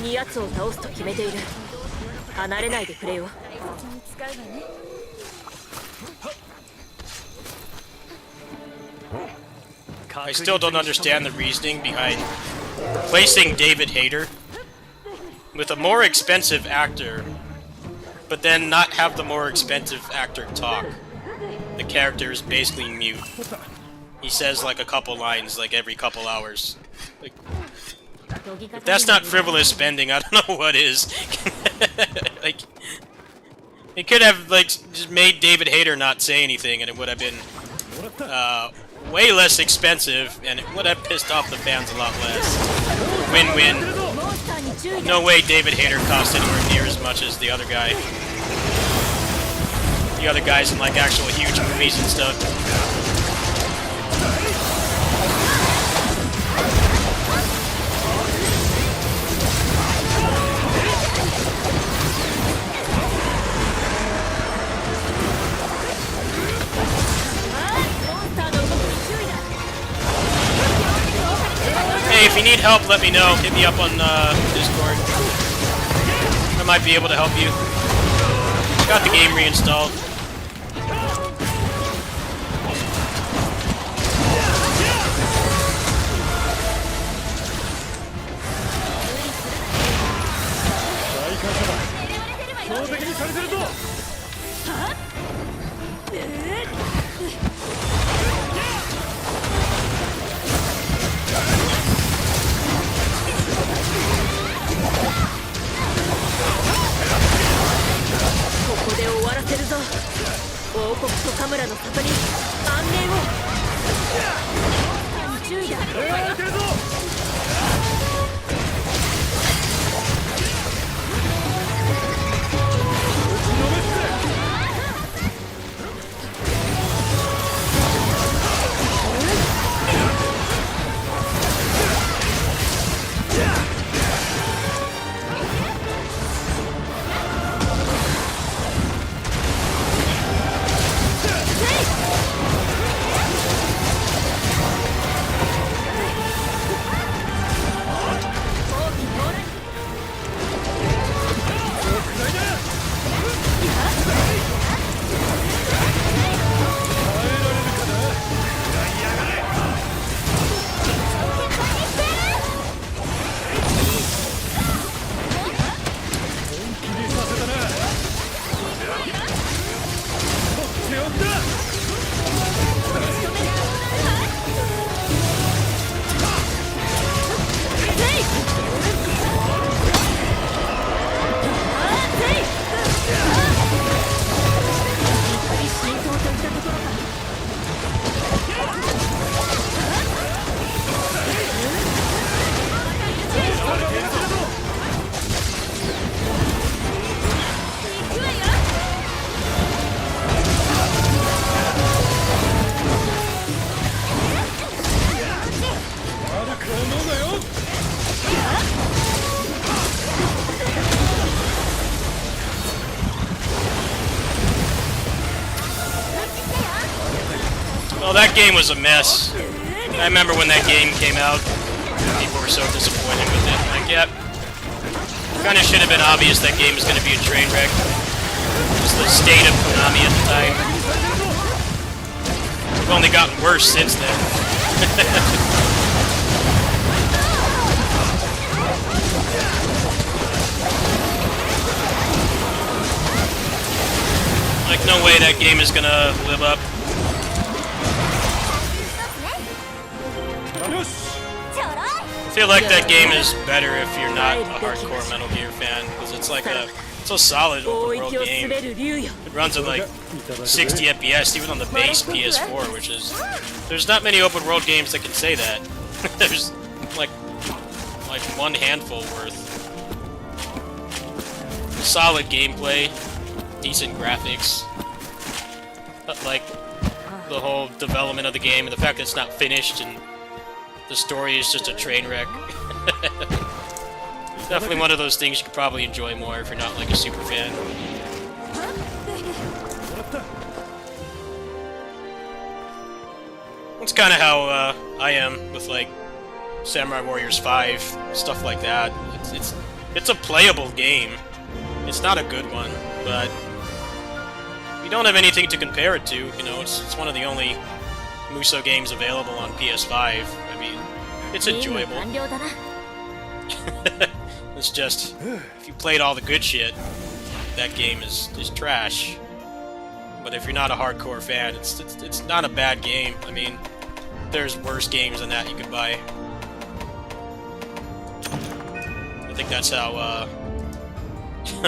に奴を倒すと決めている。離れないでくれよ。 I still don't understand the reasoning behind placing David Hayter with a more expensive actor, but then not have the more expensive actor talk. The character is basically mute. He says like a couple lines like every couple hours. Like, if that's not frivolous spending, I don't know what is. Like, it could have like just made David Hayter not say anything, and it would have been way less expensive, and it would have pissed off the fans a lot less. Win-win. No way David Hayter cost anywhere near as much as the other guy. The other guys in like actual huge movies and stuff. Hey, if you need help, let me know. Hit me up on Discord. I might be able to help you. Got the game reinstalled. Well, that game was a mess. I remember when that game came out, people were so disappointed with it. Like, yep. Kinda should have been obvious that game was gonna be a train wreck. Just the state of Konami at the time. It's only gotten worse since then. Like, no way that game is gonna live up. I feel like that game is better if you're not a hardcore Metal Gear fan, because it's like a so solid open world game. It runs at like 60 FPS even on the base PS4, which is there's not many open world games that can say that. There's like one handful worth. Solid gameplay, decent graphics, but like the whole development of the game and the fact that it's not finished and the story is just a train wreck. Definitely one of those things you could probably enjoy more if you're not like a super fan. That's kind of how I am with like Samurai Warriors 5, stuff like that. It's a playable game. It's not a good one, but we don't have anything to compare it to. You know, it's one of the only Musou games available on PS5. I mean, it's enjoyable. It's just, if you played all the good shit, that game is trash. But if you're not a hardcore fan, it's not a bad game. I mean, there's worse games than that you could buy. I think that's how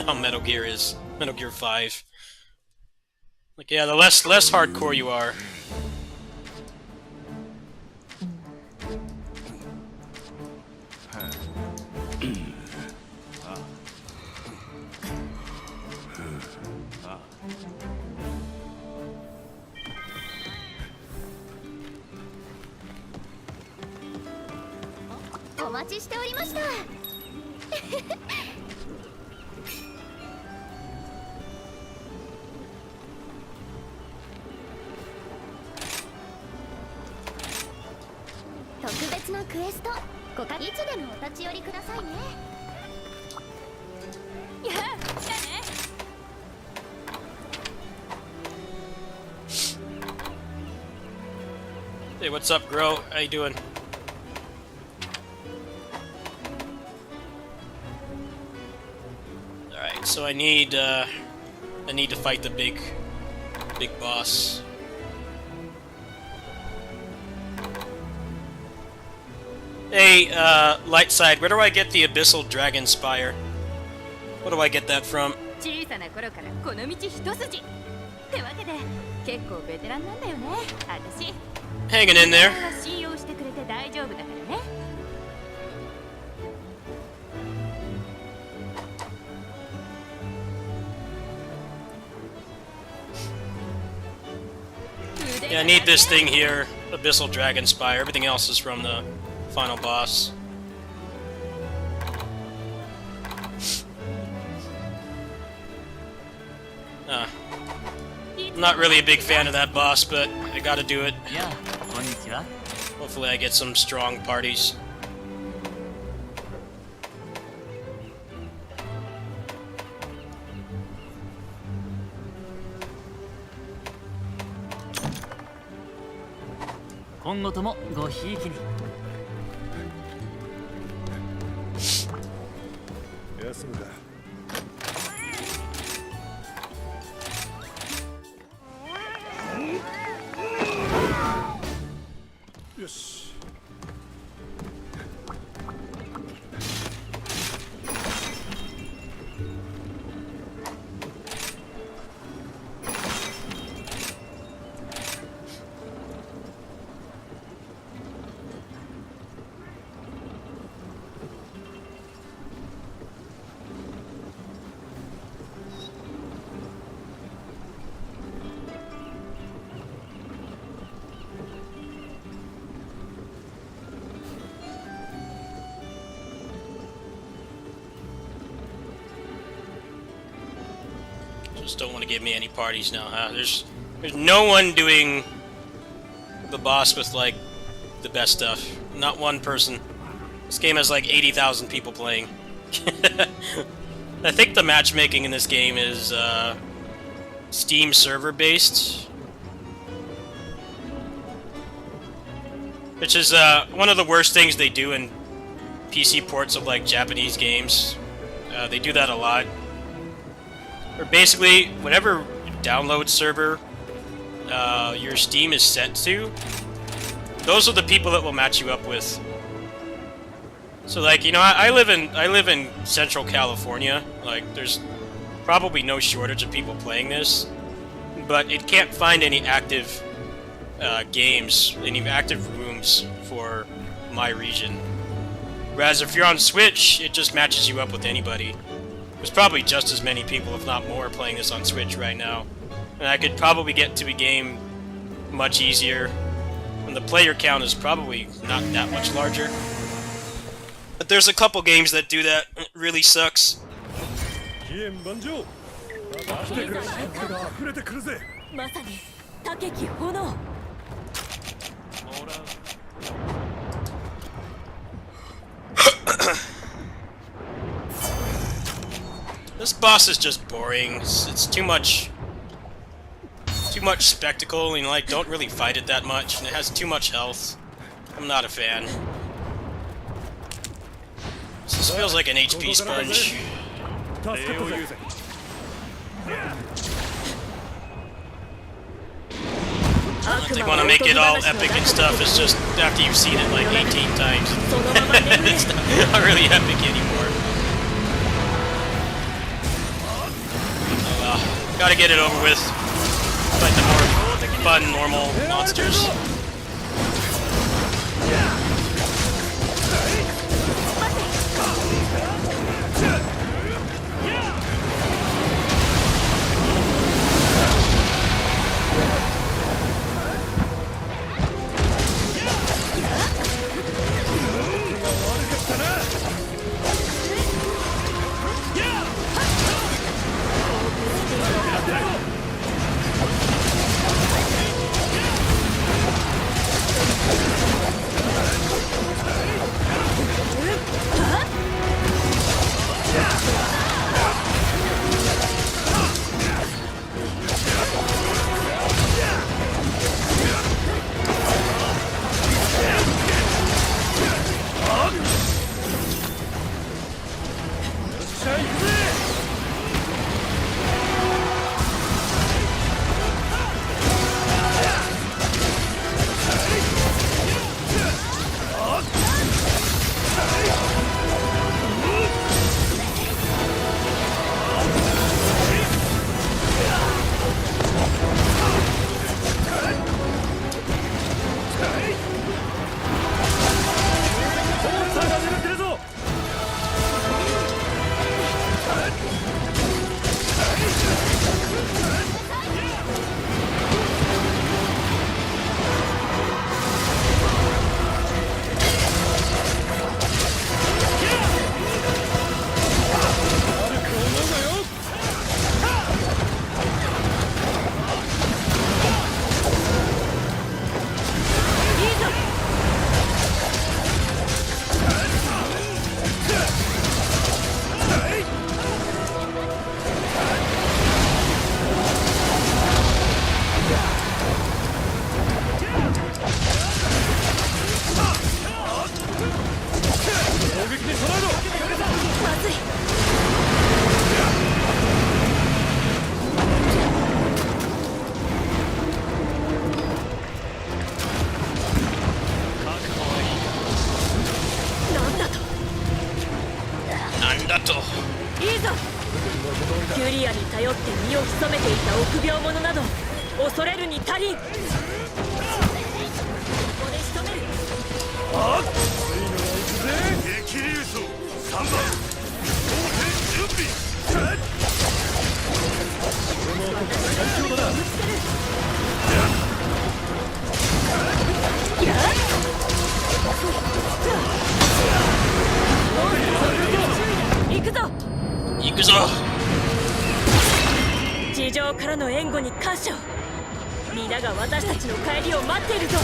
how Metal Gear is. Metal Gear 5. Like, yeah, the less hardcore you are. Hey, what's up, Gro? How you doing? Alright, so I need to fight the big boss. Hey, Lightside, where do I get the Abyssal Dragon Spire? Where do I get that from? 小さな頃からこの道一筋ってわけで結構ベテランなんだよね私 Hanging in there. 信用してくれて大丈夫だからね Yeah, I need this thing here, Abyssal Dragon Spire. Everything else is from the final boss. I'm not really a big fan of that boss, but I gotta do it. Yeah, konnichiwa. Hopefully I get some strong parties. Yes. Just don't want to give me any parties now, huh? There's no one doing the boss with, like, the best stuff. Not one person. This game has, like, 80,000 people playing. I think the matchmaking in this game is, Steam server-based. Which is, one of the worst things they do in PC ports of, like, Japanese games. They do that a lot. Or basically, whatever download server your Steam is set to, those are the people that will match you up with. So, like, you know, I live in Central California. Like, there's probably no shortage of people playing this, but it can't find any active games, any active rooms for my region. Whereas if you're on Switch, it just matches you up with anybody. There's probably just as many people, if not more, playing this on Switch right now. And I could probably get to a game much easier. And the player count is probably not that much larger. But there's a couple games that do that. It really sucks. まさに高き炎 Hold up. This boss is just boring. It's too much spectacle, and like don't really fight it that much, and it has too much health. I'm not a fan. This feels like an HP sponge. 助かったぜ If they want to make it all epic and stuff, it's just after you've seen it like 18 times. It's not really epic anymore. Gotta get it over with. Like the more fun, normal monsters. Nandato. いいぞキュリアに頼って身を潜めていた臆病者など恐れるに足りんここで仕留める激流層3番準備この男最強だな行くぞ行くぞ。地上からの援護に感謝を皆が私たちの帰りを待っているぞ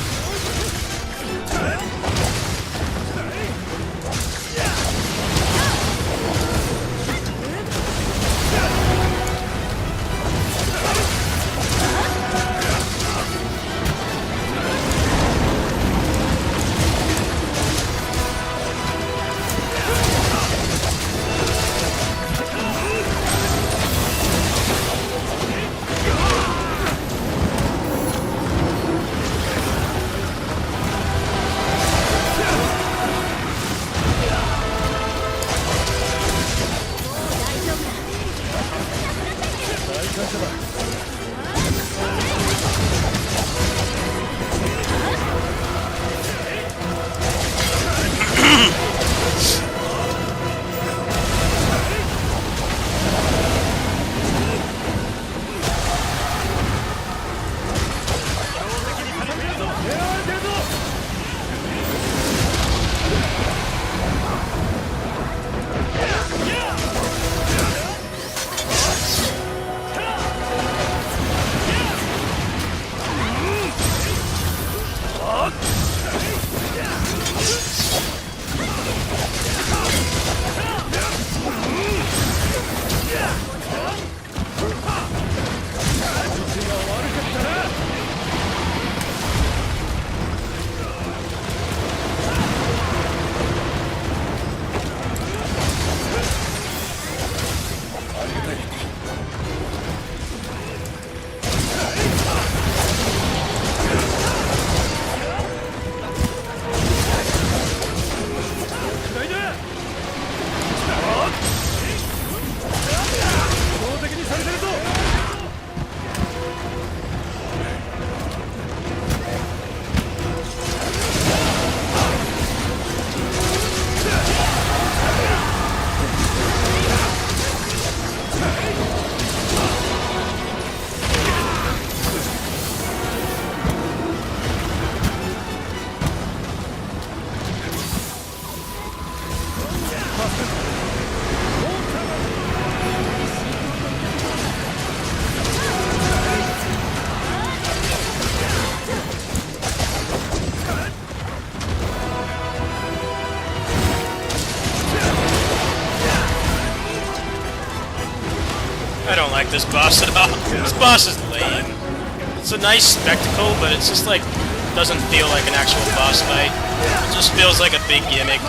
like this boss at all. This boss is lame. It's a nice spectacle, but it's just like doesn't feel like an actual boss fight. It just feels like a big gimmick.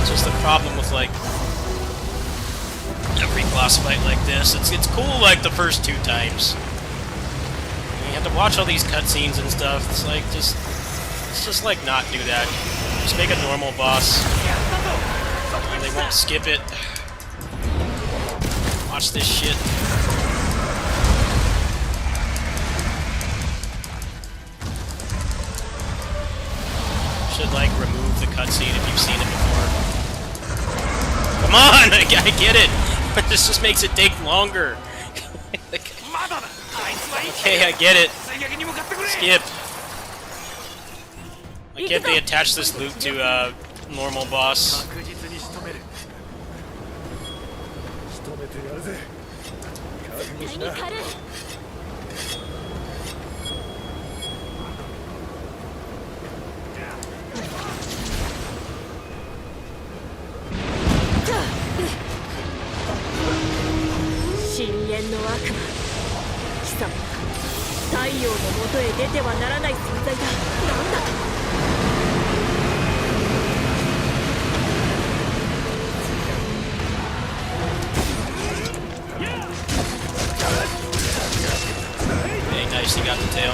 It's just the problem with like every boss fight like this. It's cool like the first 2 times. You have to watch all these cutscenes and stuff. It's like let's just like not do that. Just make a normal boss. And they won't skip it. Watch this shit. Should like remove the cutscene if you've seen it before. Come on, I get it, but this just makes it take longer. Like, okay, I get it. Skip. Why can't they attach this loop to a normal boss? 確実に仕留める仕留めてやるぜ覚悟しな深淵の悪魔貴様太陽のもとへ出てはならない存在だ。なんだとHey, nice, you got the tail.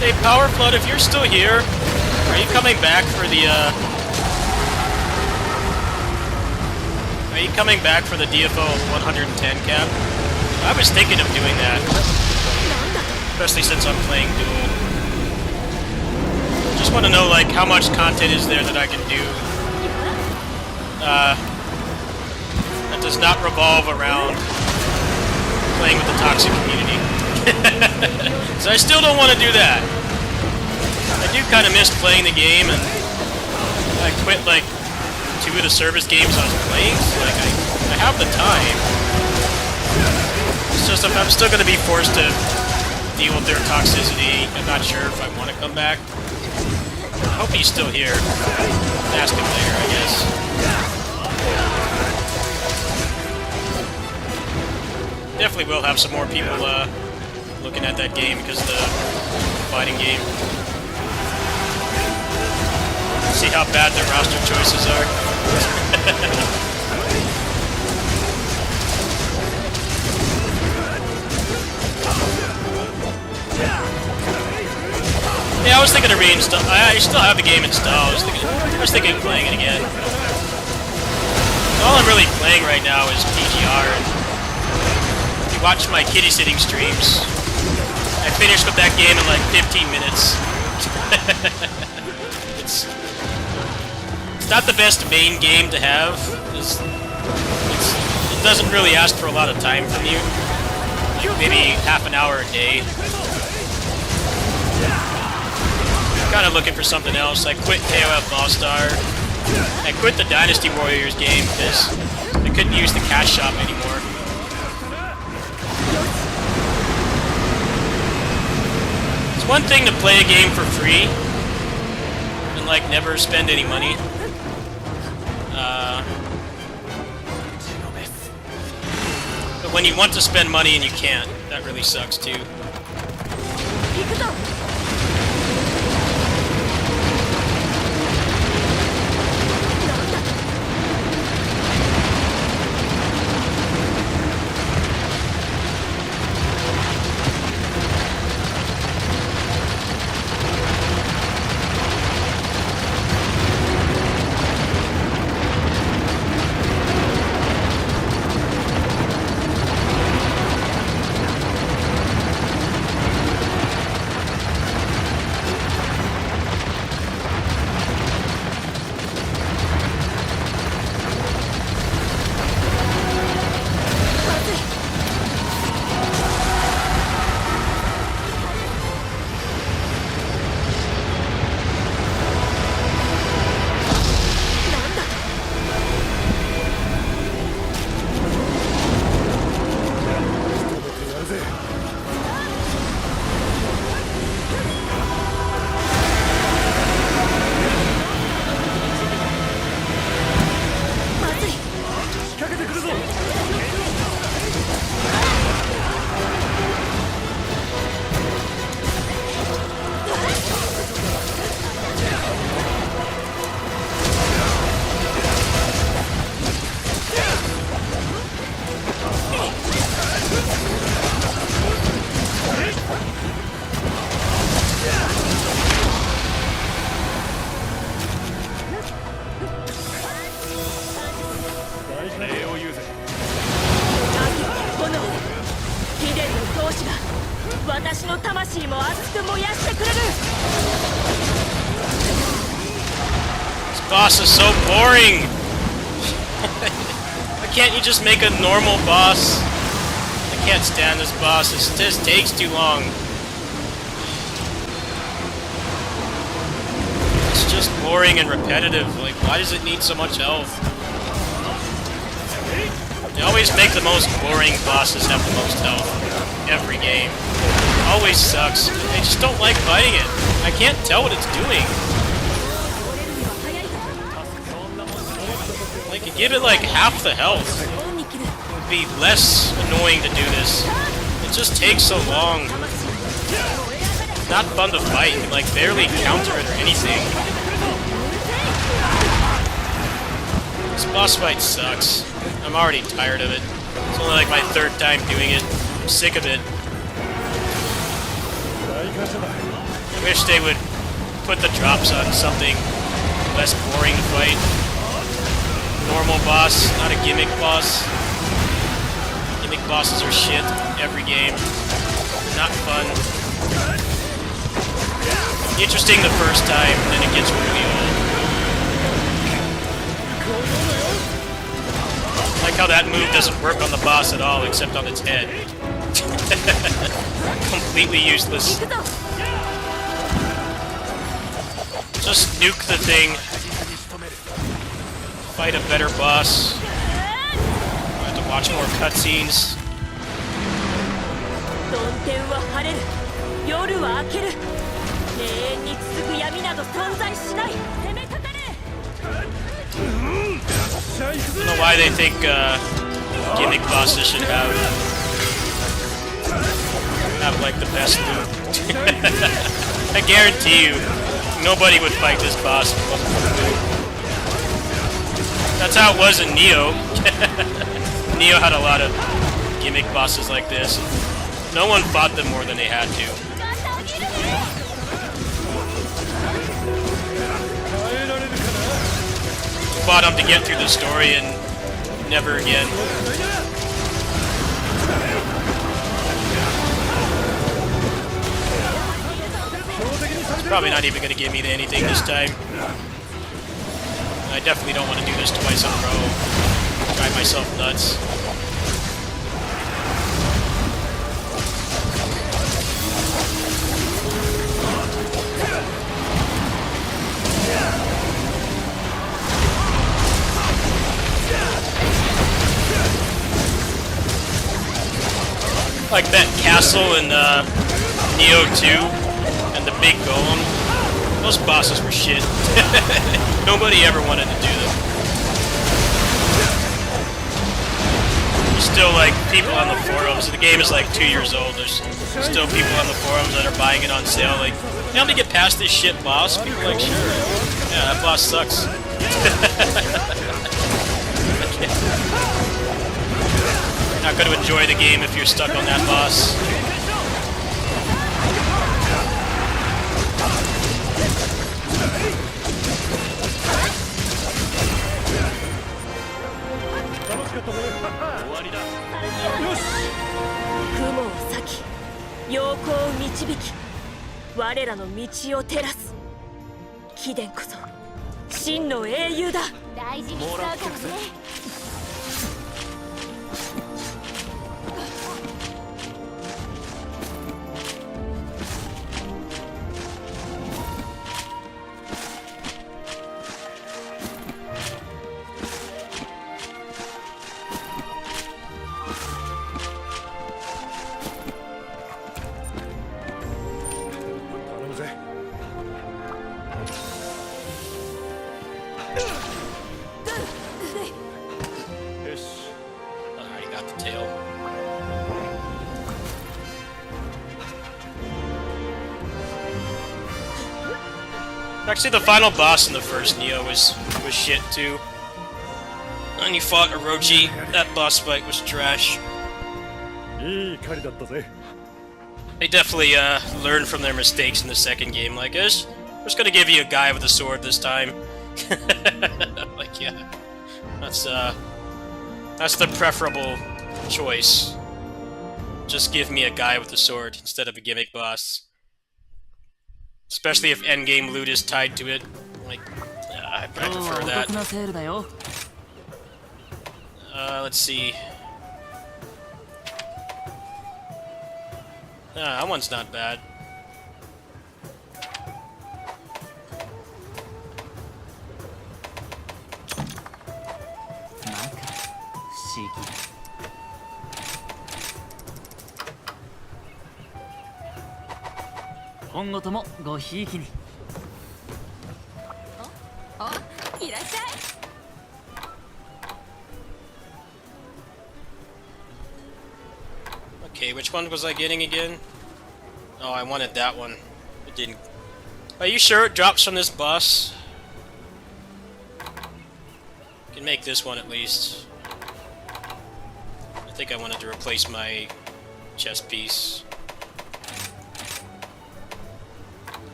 Hey, Power Flood, if you're still here, are you coming back for the, Are you coming back for the DFO 110 cap? I was thinking of doing that. Especially since I'm playing Duel. Just want to know, like, how much content is there that I can do, that does not revolve around playing with the toxic community. So I still don't want to do that. I do kind of miss playing the game, and I quit like 2 of the service games I was playing, so like I have the time. It's just if I'm still going to be forced to deal with their toxicity, I'm not sure if I want to come back. I hope he's still here. Ask him later, I guess. Definitely will have some more people looking at that game because the fighting game. See how bad their roster choices are. Yeah, I was thinking of reinstall. I still have the game installed. I was thinking of playing it again. All I'm really playing right now is PGR. And if you watch my kitty sitting streams, I finished with that game in like 15 minutes. It's not the best main game to have. It doesn't really ask for a lot of time from you. Like maybe half an hour a day. Kind of looking for something else. I quit KOF All-Star. I quit the Dynasty Warriors game because I couldn't use the cash shop anymore. It's one thing to play a game for free and like never spend any money. But when you want to spend money and you can't, that really sucks too. Boss is so boring! Why can't you just make a normal boss? I can't stand this boss, it just takes too long. It's just boring and repetitive, like why does it need so much health? They always make the most boring bosses have the most health. Every game. It always sucks. I just don't like fighting it. I can't tell what it's doing. Like, give it like half the health. It would be less annoying to do this. It just takes so long. It's not fun to fight. You can like barely counter it or anything. This boss fight sucks. I'm already tired of it. It's only like my third time doing it. I'm sick of it. I wish they would put the drops on something less boring to fight. Normal boss, not a gimmick boss. Gimmick bosses are shit every game. Not fun. Interesting the first time, then it gets really old. I like how that move doesn't work on the boss at all, except on its head. Completely useless. Just nuke the thing. Fight a better boss. I have to watch more cutscenes. I don't know why they think gimmick bosses should have like the best move. I guarantee you, nobody would fight this boss. That's how it was in Neo. Neo had a lot of gimmick bosses like this. No one fought them more than they had to. Fought them to get through the story and never again. Probably not even gonna give me anything this time. I definitely don't want to do this twice in a row. Drive myself nuts. Like that castle in Neo 2 and the big golem. Those bosses were shit. Nobody ever wanted to do them. There's still like people on the forums. The game is like 2 years old. There's still people on the forums that are buying it on sale. Like, you help me get past this shit boss? People are like, sure. Yeah, that boss sucks. Not going to enjoy the game if you're stuck on that boss. Alright, got the tail. Actually, the final boss in the first Neo was shit too. And you fought Orochi. That boss fight was trash. They definitely learned from their mistakes in the second game. Like, we're just gonna give you a guy with a sword this time. Like, yeah, that's the preferable choice. Just give me a guy with a sword instead of a gimmick boss. Especially if endgame loot is tied to it. Like, I prefer that. Let's see. That one's not bad. Okay, which one was I getting again? Oh, I wanted that one. It didn't. Are you sure it drops from this boss? Can make this one at least. I think I wanted to replace my chest piece.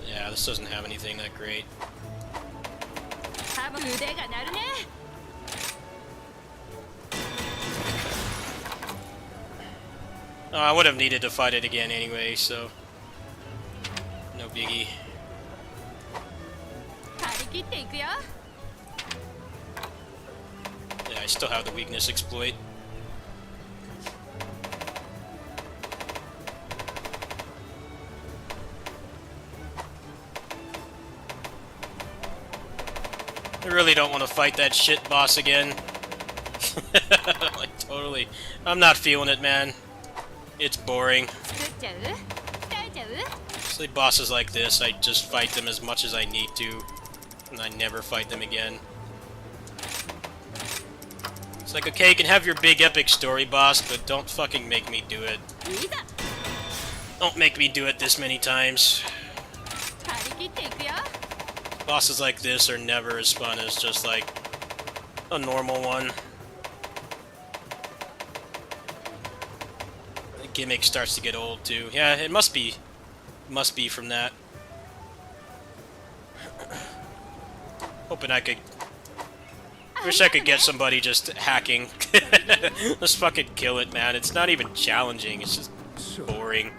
Yeah, this doesn't have anything that great. Oh, I would have needed to fight it again anyway, so no biggie. Yeah, I still have the weakness exploit. I really don't want to fight that shit boss again. Like, totally. I'm not feeling it, man. It's boring. Especially bosses like this, I just fight them as much as I need to, and I never fight them again. It's like, okay, you can have your big epic story, boss, but don't fucking make me do it. Don't make me do it this many times. Bosses like this are never as fun as just, like, a normal one. The gimmick starts to get old, too. Yeah, it must be from that. Hoping I could... Wish I could get somebody just hacking. Just fucking kill it, man. It's not even challenging, it's just boring.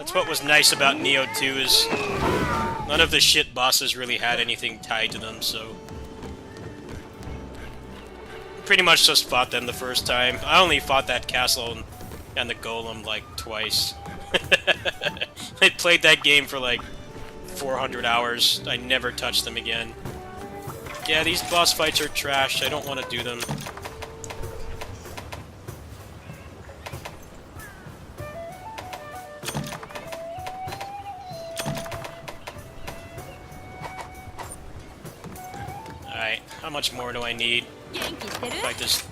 That's what was nice about Nioh 2 is none of the shit bosses really had anything tied to them, so pretty much just fought them the first time. I only fought that castle and the golem like twice. I played that game for like 400 hours. I never touched them again. Yeah, these boss fights are trash. I don't want to do them. Alright, how much more do I need? Fight this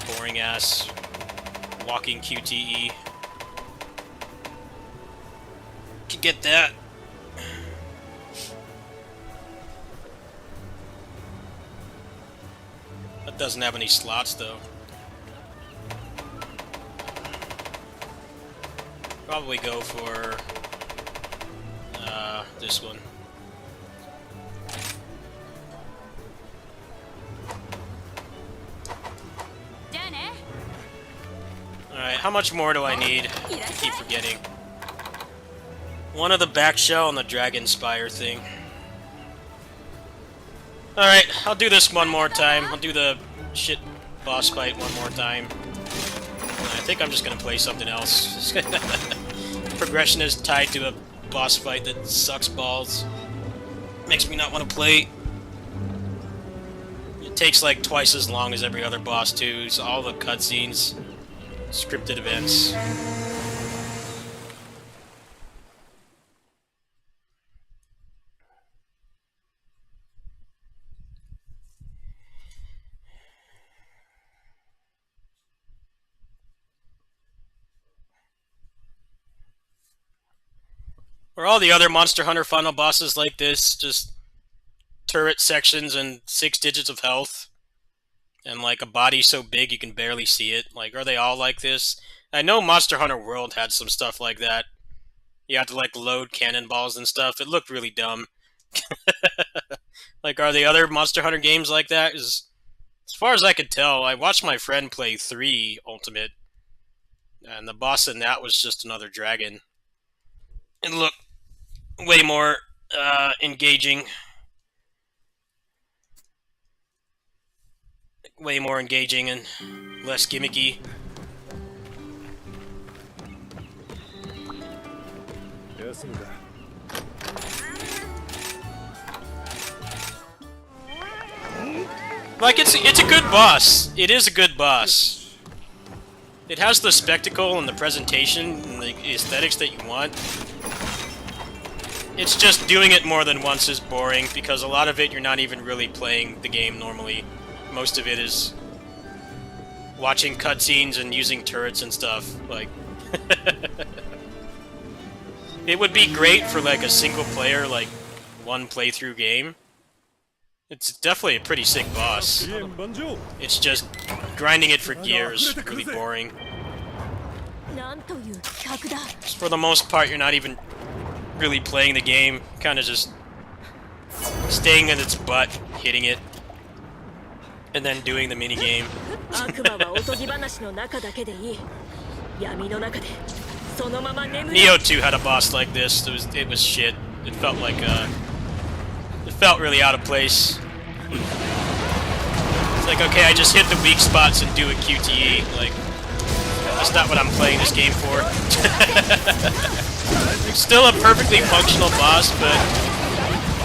boring ass walking QTE. Can get that. That doesn't have any slots though. Probably go for this one. Alright, how much more do I need? I keep forgetting. One of the back shell and the Dragon Spire thing. Alright, I'll do this one more time. I'll do the shit boss fight one more time. I think I'm just gonna play something else. Progression is tied to a boss fight that sucks balls. Makes me not want to play. It takes like twice as long as every other boss too. So all the cutscenes, scripted events. Or all the other Monster Hunter final bosses like this, just turret sections and 6 digits of health. And like a body so big you can barely see it. Like, are they all like this? I know Monster Hunter World had some stuff like that. You had to like load cannonballs and stuff. It looked really dumb. Like, are the other Monster Hunter games like that? As far as I could tell, I watched my friend play 3 Ultimate. And the boss in that was just another dragon. It looked way more engaging. Way more engaging and less gimmicky. Like, it's a good boss. It is a good boss. It has the spectacle and the presentation and the aesthetics that you want. It's just doing it more than once is boring, because a lot of it you're not even really playing the game normally. Most of it is watching cutscenes and using turrets and stuff. Like, it would be great for like a single player, like one playthrough game. It's definitely a pretty sick boss. It's just grinding it for gear is really boring. For the most part, you're not even really playing the game, kind of just staying in its butt, hitting it, and then doing the mini game. Nioh 2 had a boss like this. It was shit. It felt like it felt really out of place. It's like, okay, I just hit the weak spots and do a QTE. Like, that's not what I'm playing this game for. Still a perfectly functional boss, but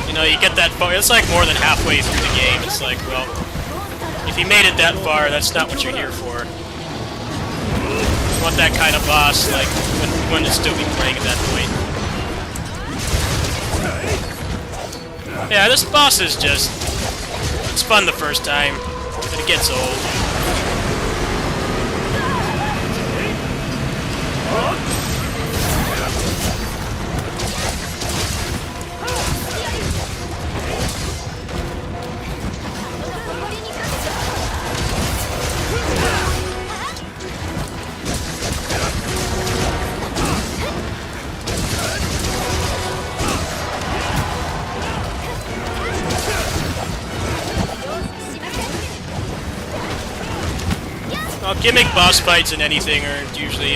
you know, you get that far. It's like more than halfway through the game. It's like, well, if you made it that far, that's not what you're here for. You want that kind of boss, like, you want to still be playing at that point. Yeah, this boss is just... it's fun the first time, but it gets old. Well, gimmick boss fights and anything are usually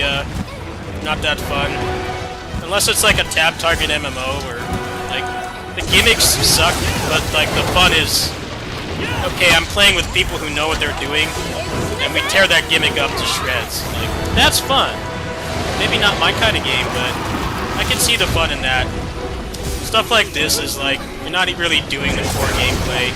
not that fun. Unless it's like a tap target MMO where, like, the gimmicks suck, but, like, the fun is, okay, I'm playing with people who know what they're doing, and we tear that gimmick up to shreds. Like, that's fun. Maybe not my kind of game, but I can see the fun in that. Stuff like this is like, you're not really doing the core gameplay.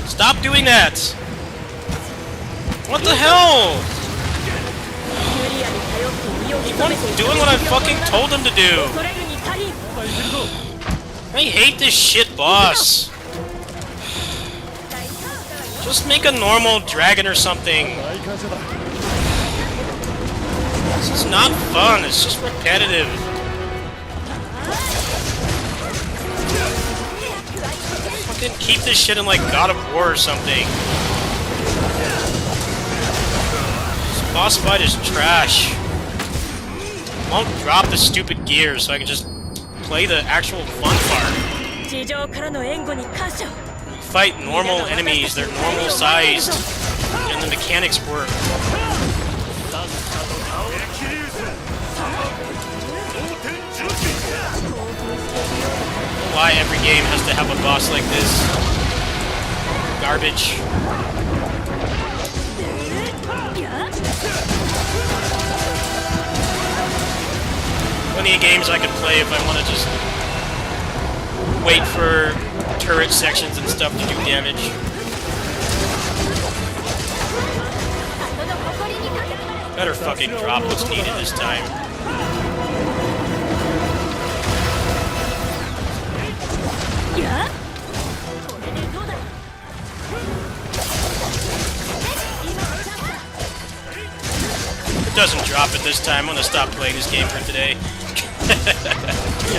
Stop doing that! What the hell? He wasn't doing what I fucking told him to do! I hate this shit boss! Just make a normal dragon or something! This is not fun, it's just repetitive. Fucking keep this shit in like God of War or something. This boss fight is trash. Won't drop the stupid gears so I can just play the actual fun part. Fight normal enemies, they're normal sized, and the mechanics work. Why every game has to have a boss like this? Garbage. Plenty of games I could play if I want to just wait for turret sections and stuff to do damage. Better fucking drop what's needed this time. If it doesn't drop it this time, I'm gonna stop playing this game for today.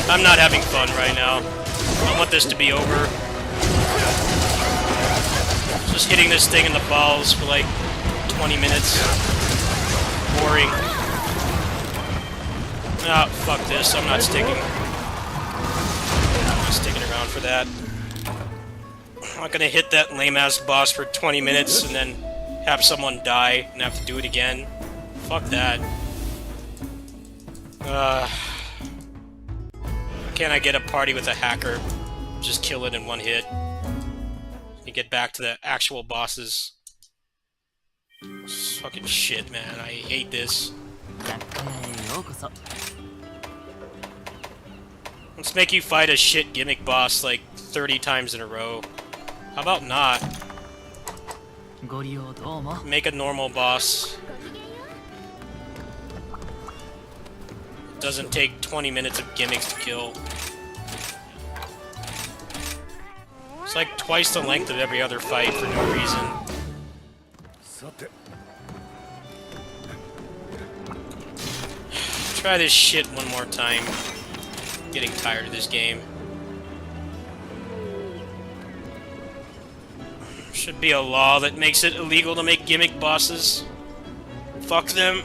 I'm not having fun right now. I want this to be over. Just hitting this thing in the balls for like 20 minutes. Boring. Ah, fuck this. I'm not sticking. I'm not sticking around for that. I'm not gonna hit that lame-ass boss for 20 minutes and then have someone die and have to do it again. Fuck that. Can I get a party with a hacker? Just kill it in one hit. And get back to the actual bosses. It's fucking shit, man. I hate this. Let's make you fight a shit gimmick boss like 30 times in a row. How about not? Make a normal boss. Doesn't take 20 minutes of gimmicks to kill. It's like twice the length of every other fight for no reason. Try this shit one more time. I'm getting tired of this game. Should be a law that makes it illegal to make gimmick bosses. Fuck them.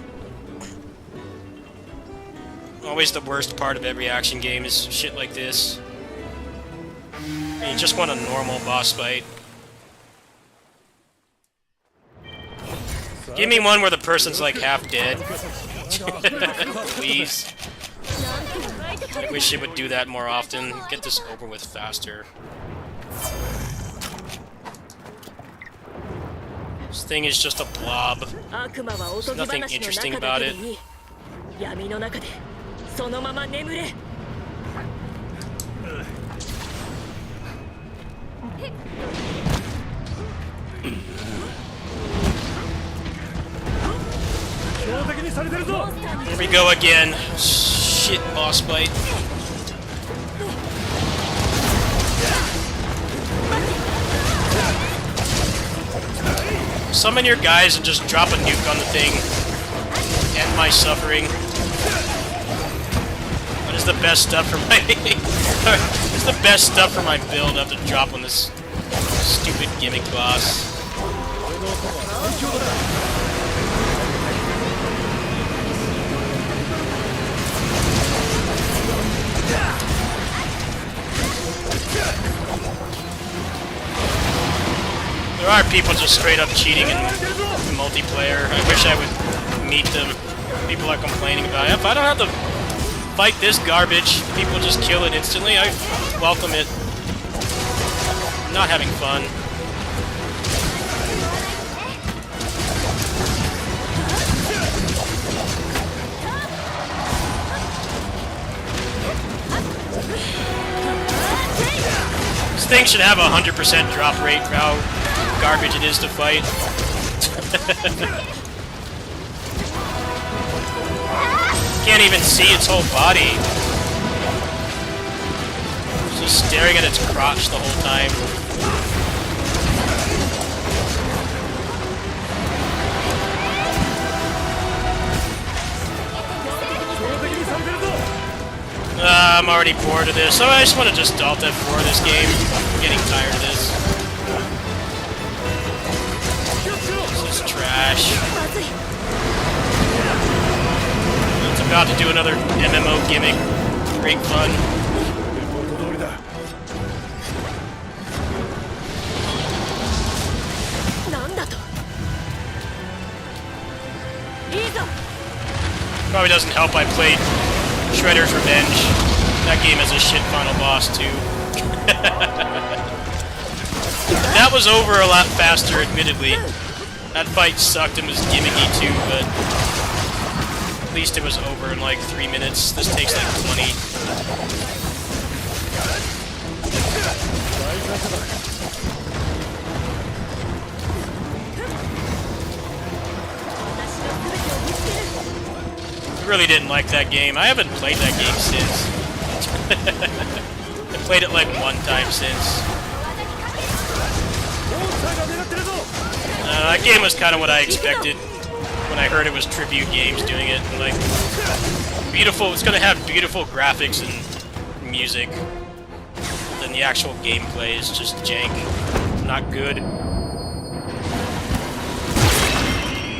Always the worst part of every action game is shit like this. You just want a normal boss fight. Give me one where the person's like half dead. Please. I wish it would do that more often. Get this over with faster. This thing is just a blob. 悪魔はおとぎ話の中だけでいい。闇の中でそのまま眠れ。標的にされてるぞ。 Here we go again. Shit, boss fight. Summon your guys and just drop a nuke on the thing. End my suffering. What is the best stuff for my... What is the best stuff for my build I have to drop on this stupid gimmick boss? There are people just straight up cheating in multiplayer. I wish I would meet them. People are complaining about it. If I don't have to fight this garbage, people just kill it instantly, I welcome it. I'm not having fun. This thing should have a 100% drop rate for how garbage it is to fight. Can't even see its whole body. It's just staring at its crotch the whole time. I'm already bored of this, so I just want to just Alt F4 this game. I'm getting tired of this. This is trash. It's about to do another MMO gimmick. Great fun. 通りだ。なんだと。いいぞ。 Probably doesn't help I played Shredder's Revenge. That game has a shit final boss too. That was over a lot faster, admittedly. That fight sucked and was gimmicky too, but at least it was over in like 3 minutes. This takes like 20. I really didn't like that game. I haven't played that game since. I played it like one time since. That game was kind of what I expected when I heard it was Tribute Games doing it. And like, beautiful. It's gonna have beautiful graphics and music. Then the actual gameplay is just jank, not good.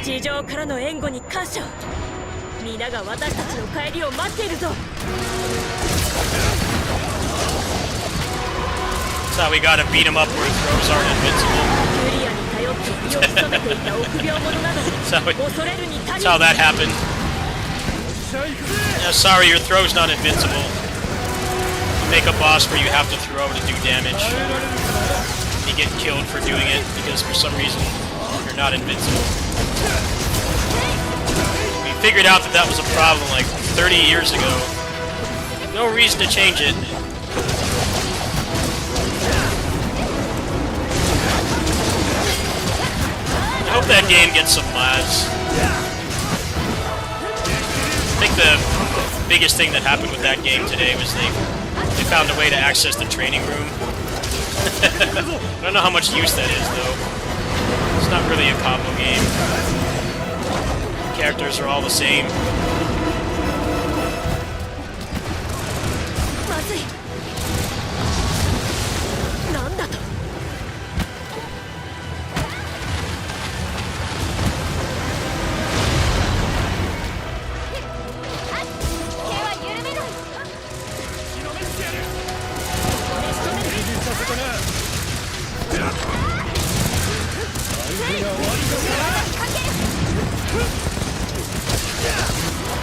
地上からの援護に感謝。皆が私たちの帰りを待っているぞ。 That's how we gotta beat him up where throws aren't invincible. ユリアに頼って身を潜めていた臆病者など恐れるに足り That's how that happened. Yeah, sorry, your throw's not invincible. You make a boss where you have to throw to do damage. You get killed for doing it because for some reason you're not invincible. We figured out that that was a problem like 30 years ago. No reason to change it. I hope that game gets some mods. I think the biggest thing that happened with that game today was they found a way to access the training room. I don't know how much use that is, though. It's not really a combo game. Characters are all the same. まずい。なんだと。 こ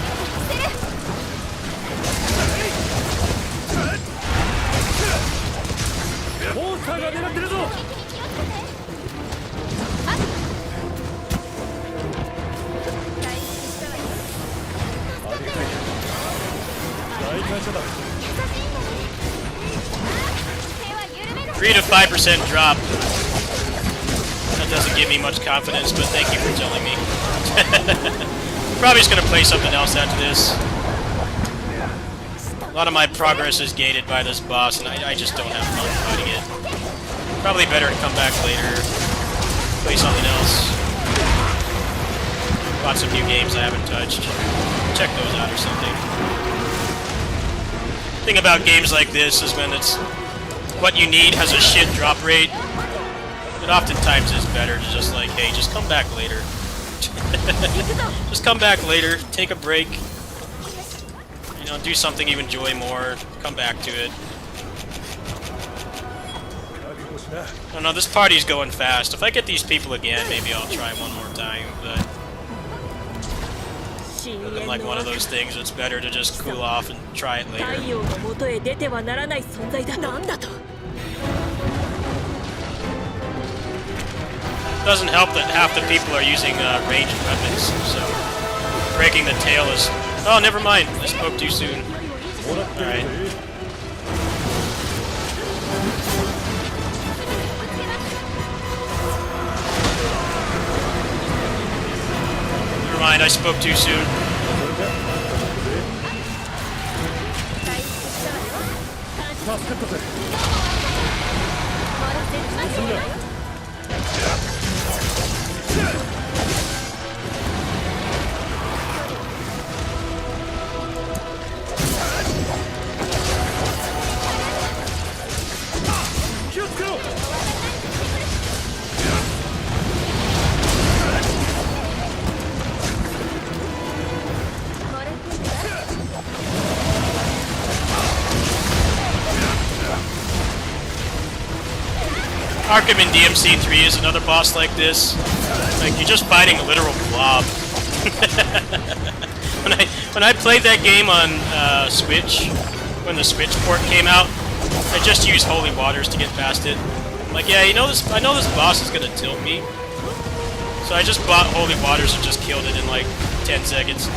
だ。 3 to 5% drop. That doesn't give me much confidence, but thank you for telling me. Probably just gonna play something else after this. A lot of my progress is gated by this boss, and I just don't have fun fighting it. Probably better to come back later, play something else. Bought some new games I haven't touched. Check those out or something. The thing about games like this is when it's what you need has a shit drop rate. It oftentimes is better to just like, hey, just come back later. Just come back later, take a break. You know, do something you enjoy more, come back to it. I don't know, this party's going fast. If I get these people again, maybe I'll try one more time, but... It's like one of those things, it's better to just cool off and try it later. 太陽の元へ出てはならない存在だ。なんだと。 Doesn't help that half the people are using ranged weapons, so breaking the tail is... Oh, never mind, I spoke too soon. Alright. Never mind, I spoke too soon. Arkham in DMC3 is another boss like this. Like, you're just fighting a literal blob. when I played that game on Switch, when the Switch port came out, I just used Holy Waters to get past it. I'm like, yeah, I know this boss is gonna tilt me. So I just bought Holy Waters and just killed it in like 10 seconds.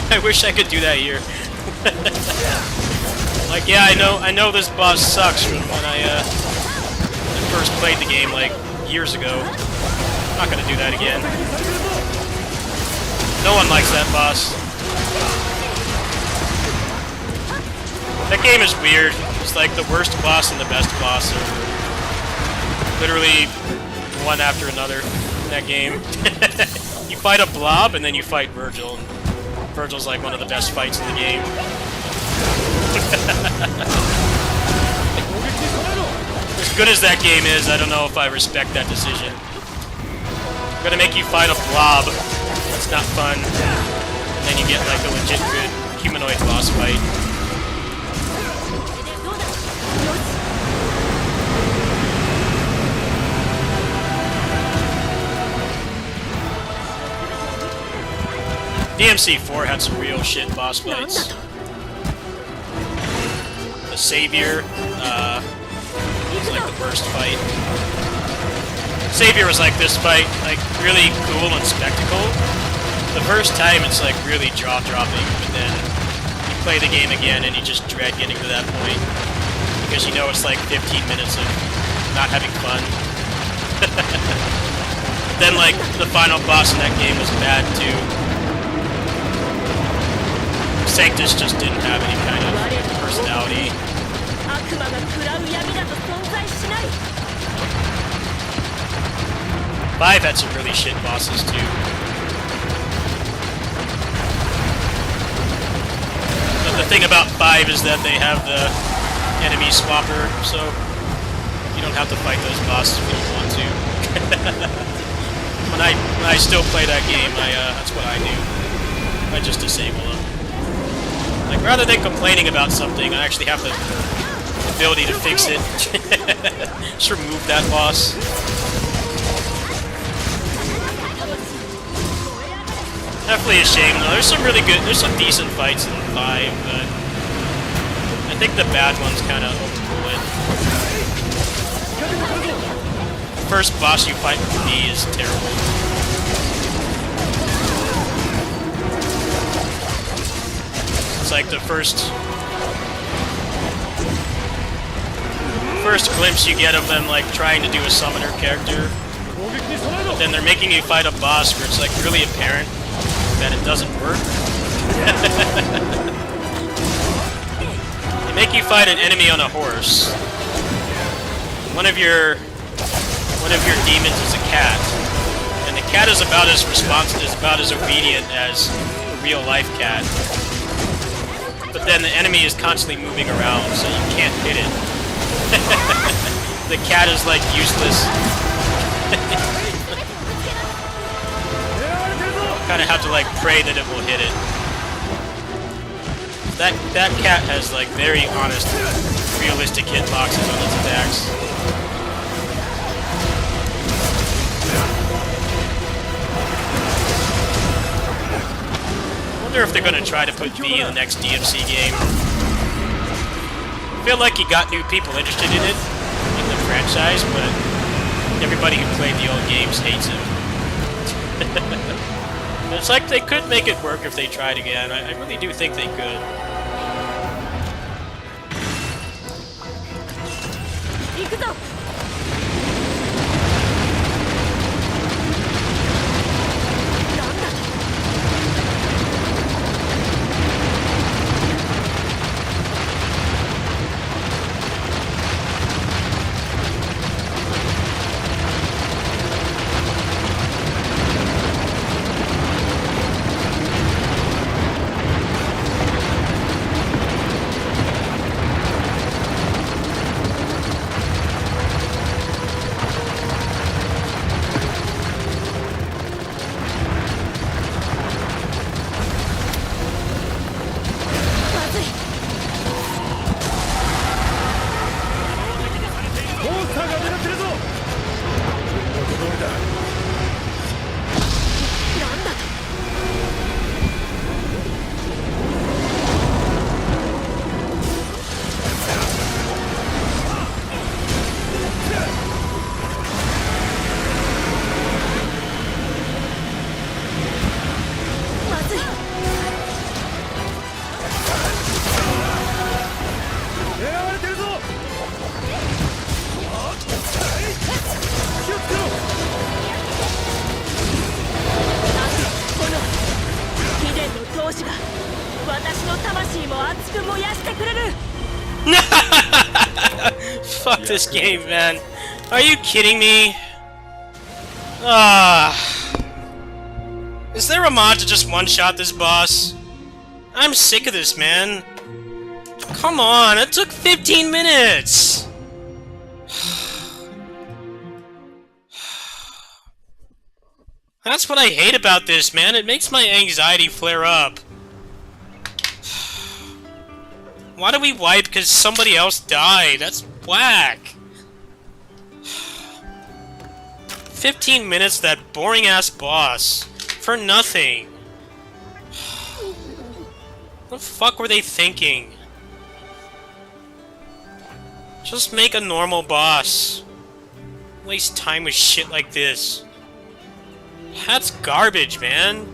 I wish I could do that here. Like, yeah, I know this boss sucks from when I first played the game like years ago. I'm not gonna do that again. No one likes that boss. That game is weird. It's like the worst boss and the best boss are literally one after another in that game. You fight a blob and then you fight Virgil. And Virgil's like one of the best fights in the game. As good as that game is, I don't know if I respect that decision. I'm gonna make you fight a blob. That's not fun. And then you get like a legit good humanoid boss fight. DMC4 had some real shit boss fights. The Savior, was like the worst fight. Savior was like this fight, like really cool and spectacle. The first time it's like really jaw-dropping, but then you play the game again and you just dread getting to that point. Because you know it's like 15 minutes of not having fun. Then like the final boss in that game was bad too. Sanctus just didn't have any kind of personality. 悪魔が食らう闇など存在しない。 5 had some really shit bosses too. But the thing about 5 is that they have the enemy swapper, so you don't have to fight those bosses if you don't want to. when I still play that game, that's what I do. I just disable them. Like, rather than complaining about something, I actually have the ability to fix it. Just remove that boss. Definitely a shame though. There's some decent fights in 5, but I think the bad ones kind of overrule it. The first boss you fight with me is terrible. It's like the first first glimpse you get of them like trying to do a summoner character, but then they're making you fight a boss where it's like really apparent that it doesn't work. They make you fight an enemy on a horse. One of your demons is a cat, and the cat is about as obedient as a real life cat. But then the enemy is constantly moving around, so you can't hit it. The cat is like useless. Kind of have to like pray that it will hit it. That cat has like very honest, realistic hitboxes on its attacks. I wonder if they're gonna try to put V in the next DMC game. I feel like you got new people interested in it, in the franchise, but everybody who played the old games hates it. It's like they could make it work if they tried again. I really do think they could. 行くぞ。なんだ。まずい。モンスターが狙ってるぞ。元通りだ。なんだと。まずい。狙われてるぞ。気をつけろ。炎。秘伝の闘志が私の魂も熱く燃やしてくれる。 Fuck this game, man. Are you kidding me? Ah. Is there a mod to just one-shot this boss? I'm sick of this, man. Come on, it took 15 minutes! That's what I hate about this, man. It makes my anxiety flare up. Why do we wipe because somebody else died? That's whack. 15 minutes, that boring-ass boss. For nothing. What the fuck were they thinking? Just make a normal boss. Waste time with shit like this. That's garbage, man.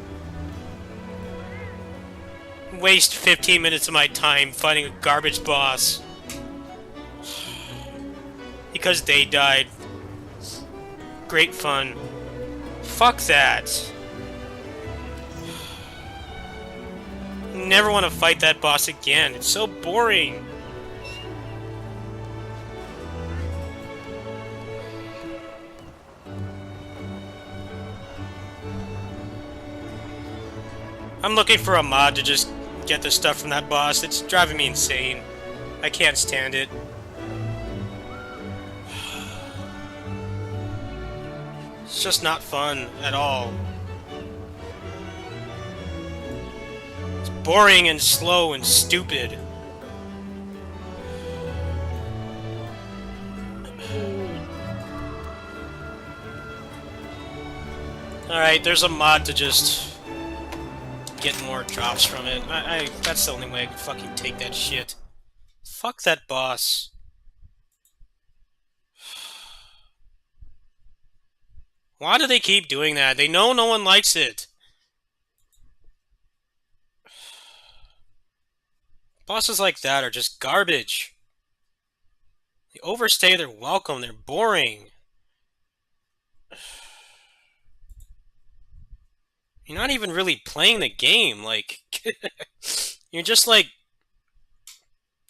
Waste 15 minutes of my time fighting a garbage boss. Because they died. Great fun. Fuck that. Never want to fight that boss again. It's so boring. I'm looking for a mod to just get the stuff from that boss. It's driving me insane. I can't stand it. It's just not fun at all. It's boring and slow and stupid. Alright, there's a mod to just get more drops from it. That's the only way I can fucking take that shit. Fuck that boss. Why do they keep doing that? They know no one likes it. Bosses like that are just garbage. They overstay their welcome. They're boring. You're not even really playing the game. Like, you're just like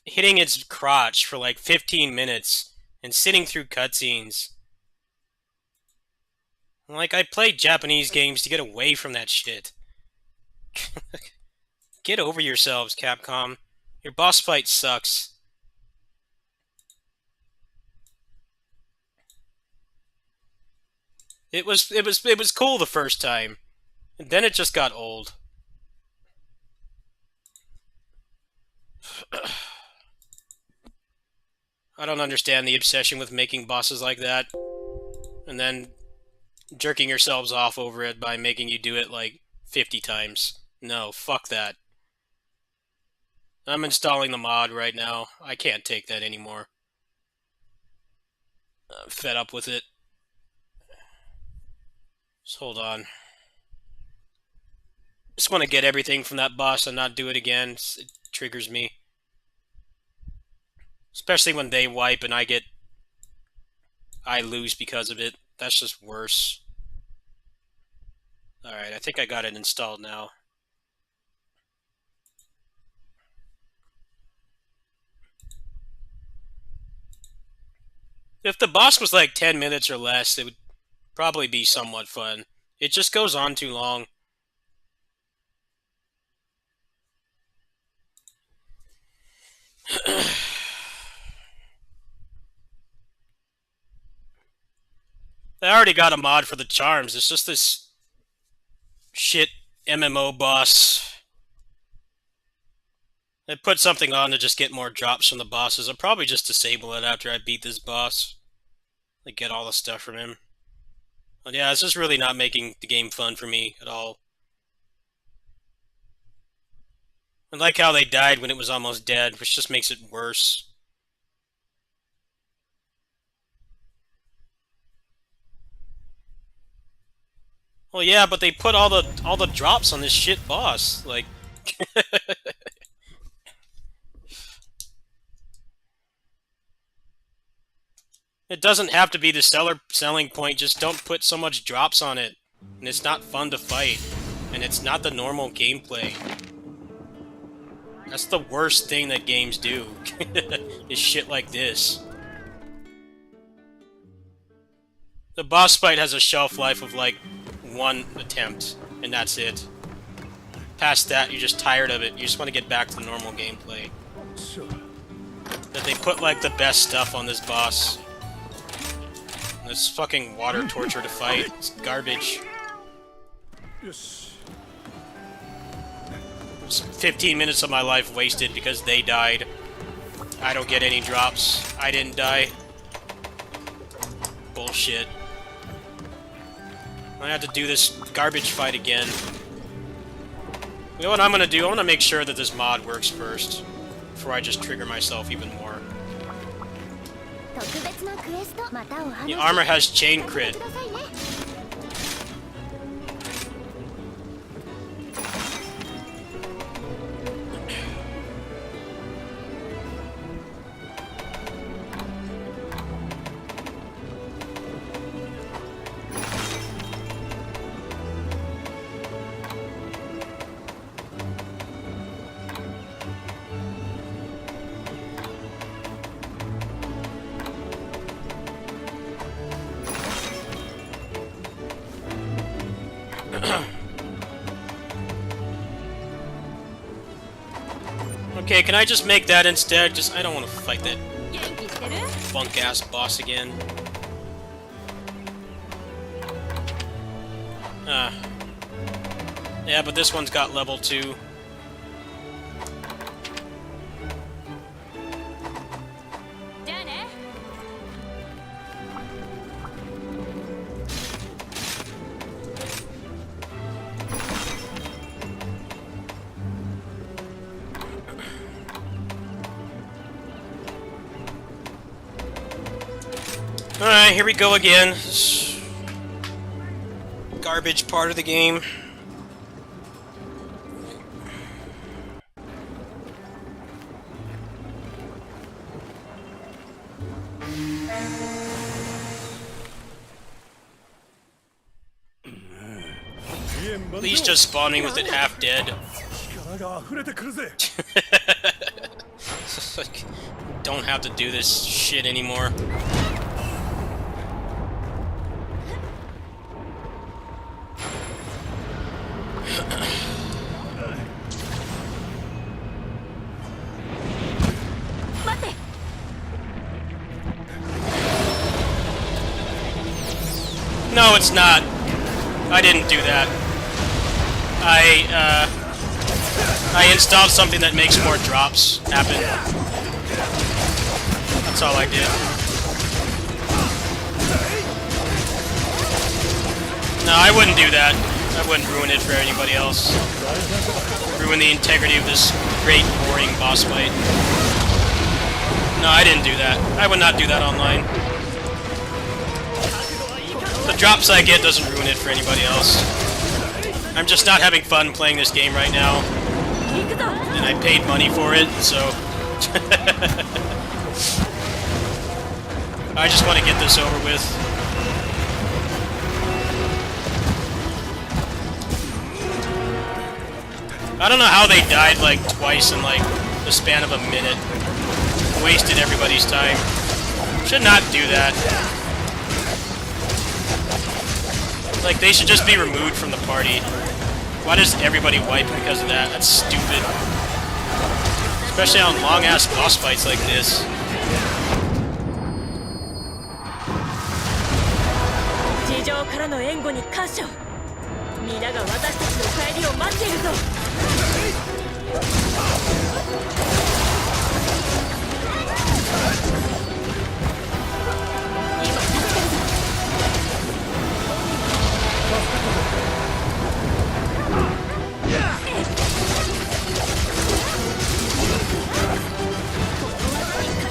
hitting its crotch for like 15 minutes and sitting through cutscenes. Like, I play Japanese games to get away from that shit. Get over yourselves, Capcom. Your boss fight sucks. It was cool the first time, and then it just got old. I don't understand the obsession with making bosses like that, and then jerking yourselves off over it by making you do it like 50 times. No, fuck that. I'm installing the mod right now. I can't take that anymore. I'm fed up with it. Just hold on. Just want to get everything from that boss and not do it again. It triggers me. Especially when they wipe and I lose because of it. That's just worse. Alright, I think I got it installed now. If the boss was like 10 minutes or less, it would probably be somewhat fun. It just goes on too long. I already got a mod for the charms. It's just this shit MMO boss. I put something on to just get more drops from the bosses. I'll probably just disable it after I beat this boss. Like, get all the stuff from him. But yeah, it's just really not making the game fun for me at all. I like how they died when it was almost dead, which just makes it worse. Well, yeah, but they put all the drops on this shit boss. Like, it doesn't have to be the selling point. Just don't put so much drops on it, and it's not fun to fight, and it's not the normal gameplay. That's the worst thing that games do. Is shit like this. The boss fight has a shelf life of like 1 attempt, and that's it. Past that, you're just tired of it. You just want to get back to normal gameplay. That they put like the best stuff on this boss. It's fucking water torture to fight. It's garbage. Yes. It's 15 minutes of my life wasted because they died. I don't get any drops. I didn't die. Bullshit. I have to do this garbage fight again. You know what I'm gonna do? I'm gonna make sure that this mod works first, before I just trigger myself even more. The armor has chain crit. Okay, can I just make that instead? I don't want to fight that funk-ass boss again. Yeah, but this one's got level 2. Alright, here we go again. Garbage part of the game. least just spawn me with it half dead. 力が溢れてくるぜ It's like, don't have to do this shit anymore. No, it's not. I didn't do that. I installed something that makes more drops happen. That's all I did. No, I wouldn't do that. I wouldn't ruin it for anybody else. Ruin the integrity of this great, boring boss fight. No, I didn't do that. I would not do that online. The drops I get doesn't ruin it for anybody else. I'm just not having fun playing this game right now. And I paid money for it, so... I just want to get this over with. I don't know how they died like twice in like the span of a minute. Wasted everybody's time. Should not do that. Like, they should just be removed from the party. Why does everybody wipe because of that? That's stupid. Especially on long-ass boss fights like this.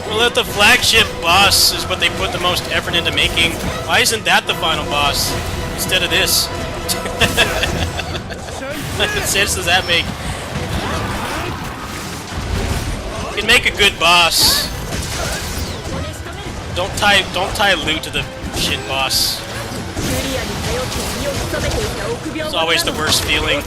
Well, if the flagship boss is what they put the most effort into making, why isn't that the final boss instead of this? What sense does that make? You can make a good boss. Don't tie loot to the shit boss. It's always the worst feeling.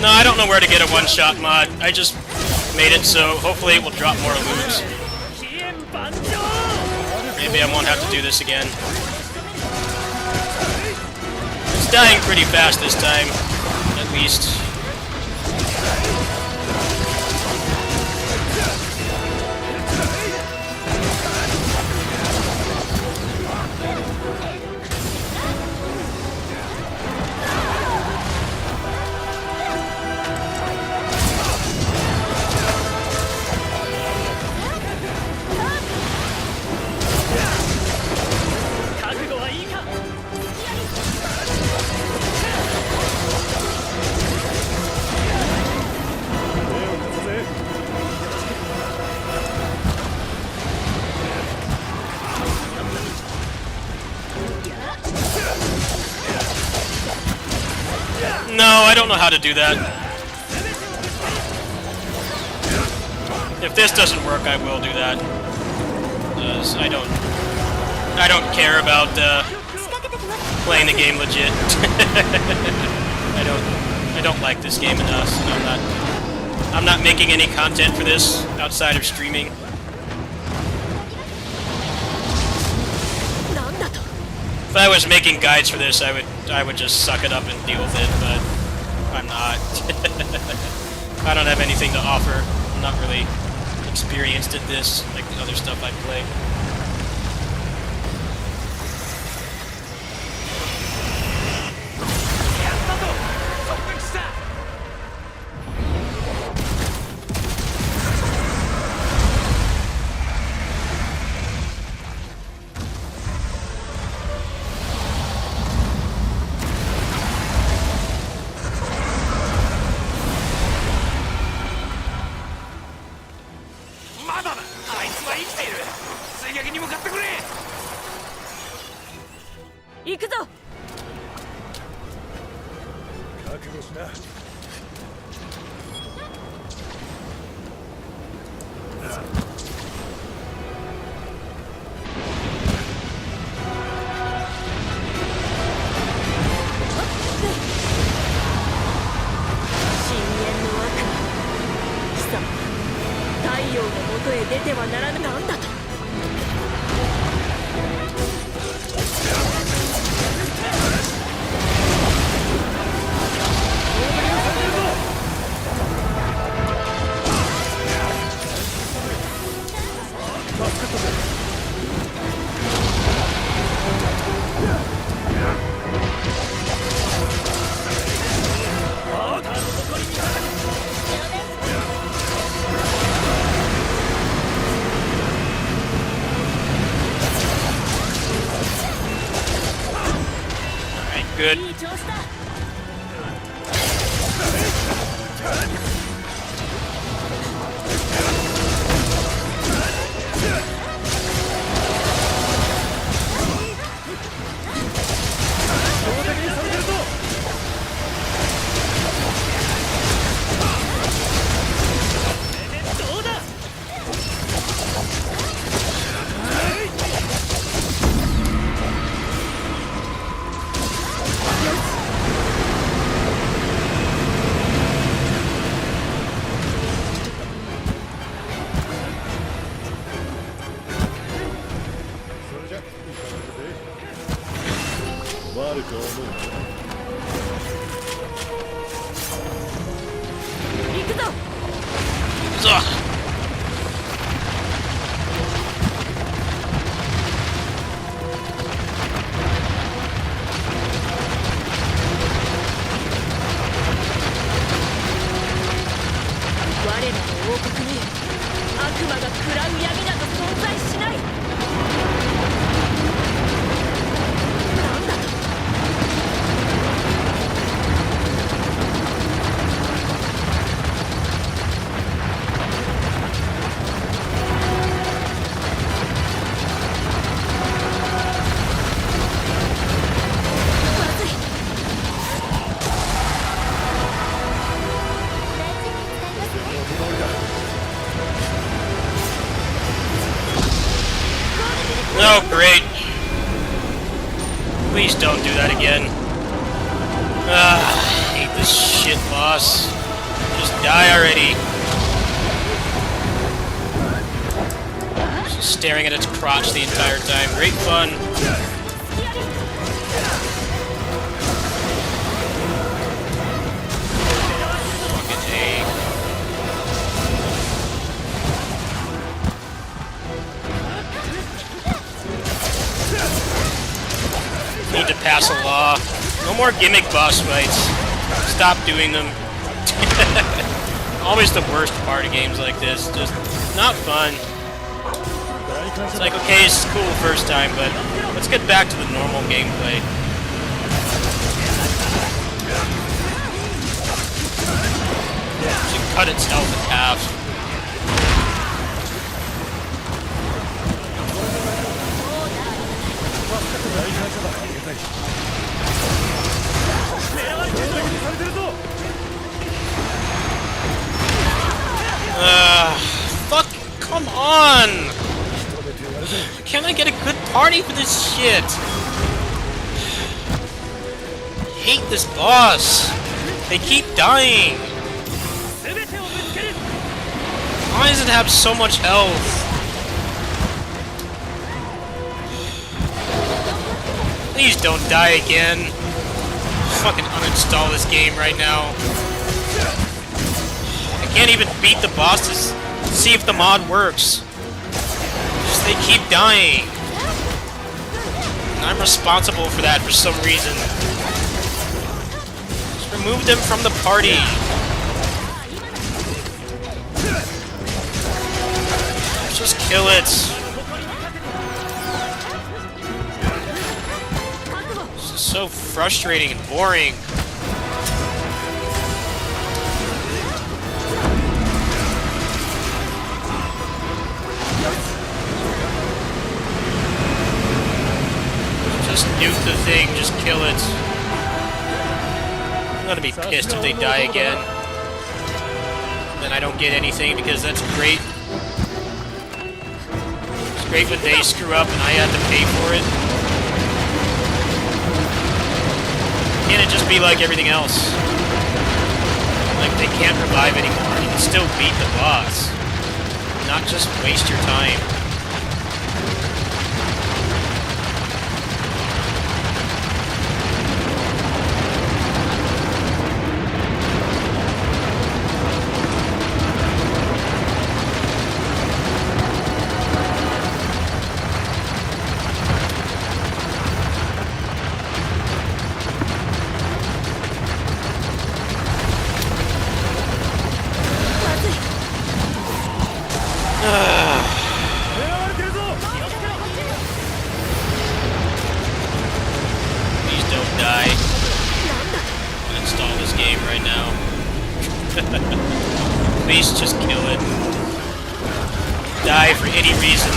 No, I don't know where to get a one-shot mod. I just made it so hopefully it will drop more loot. Maybe I won't have to do this again. It's dying pretty fast this time, at least. No, I don't know how to do that. If this doesn't work, I will do that. Because I don't care about playing the game legit. I don't like this game enough, and I'm not making any content for this outside of streaming. If I was making guides for this, I would just suck it up and deal with it, but I'm not. I don't have anything to offer. I'm not really experienced at this, like the other stuff I play. Good. Oh, great. Please don't do that again. I hate this shit, boss. Just die already. Just staring at its crotch the entire time. Great fun. Fucking A. Need to pass a law. No more gimmick boss fights. Stop doing them. Always the worst part of games like this. Just not fun. It's like, okay, it's cool first time, but let's get back to the normal gameplay. It should cut its health in half. Fuck, come on! Can I get a good party for this shit? Hate this boss. They keep dying. Why does it have so much health? Please don't die again. Fucking uninstall this game right now. I can't even beat the bosses. See if the mod works. Just they keep dying. And I'm responsible for that for some reason. Just remove them from the party. Just kill it. This is so frustrating and boring. Just nuke the thing, just kill it. I'm gonna be pissed if they die again. Then I don't get anything because that's great. It's great when they screw up and I have to pay for it. Can't it just be like everything else? Like they can't revive anymore. You can still beat the boss. Not just waste your time. Please don't die. Uninstall this game right now. Please just kill it. Die for any reason.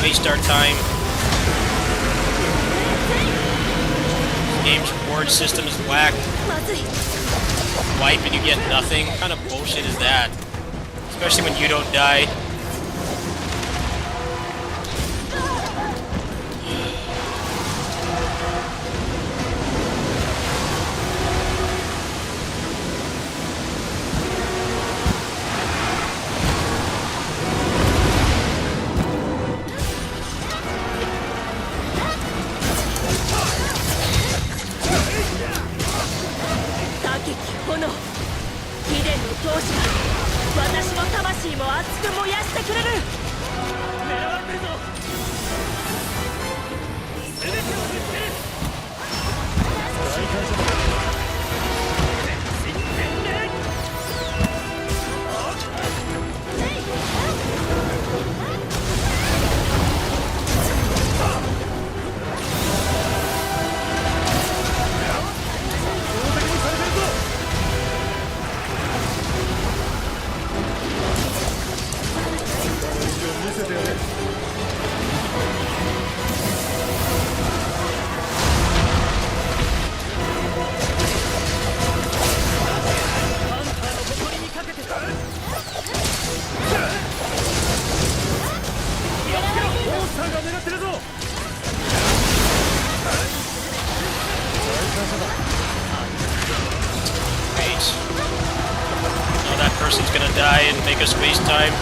Waste our time. This game's reward system is whack. Wipe and you get nothing. What kind of bullshit is that? Especially when you don't die. Person's gonna die and make us waste time.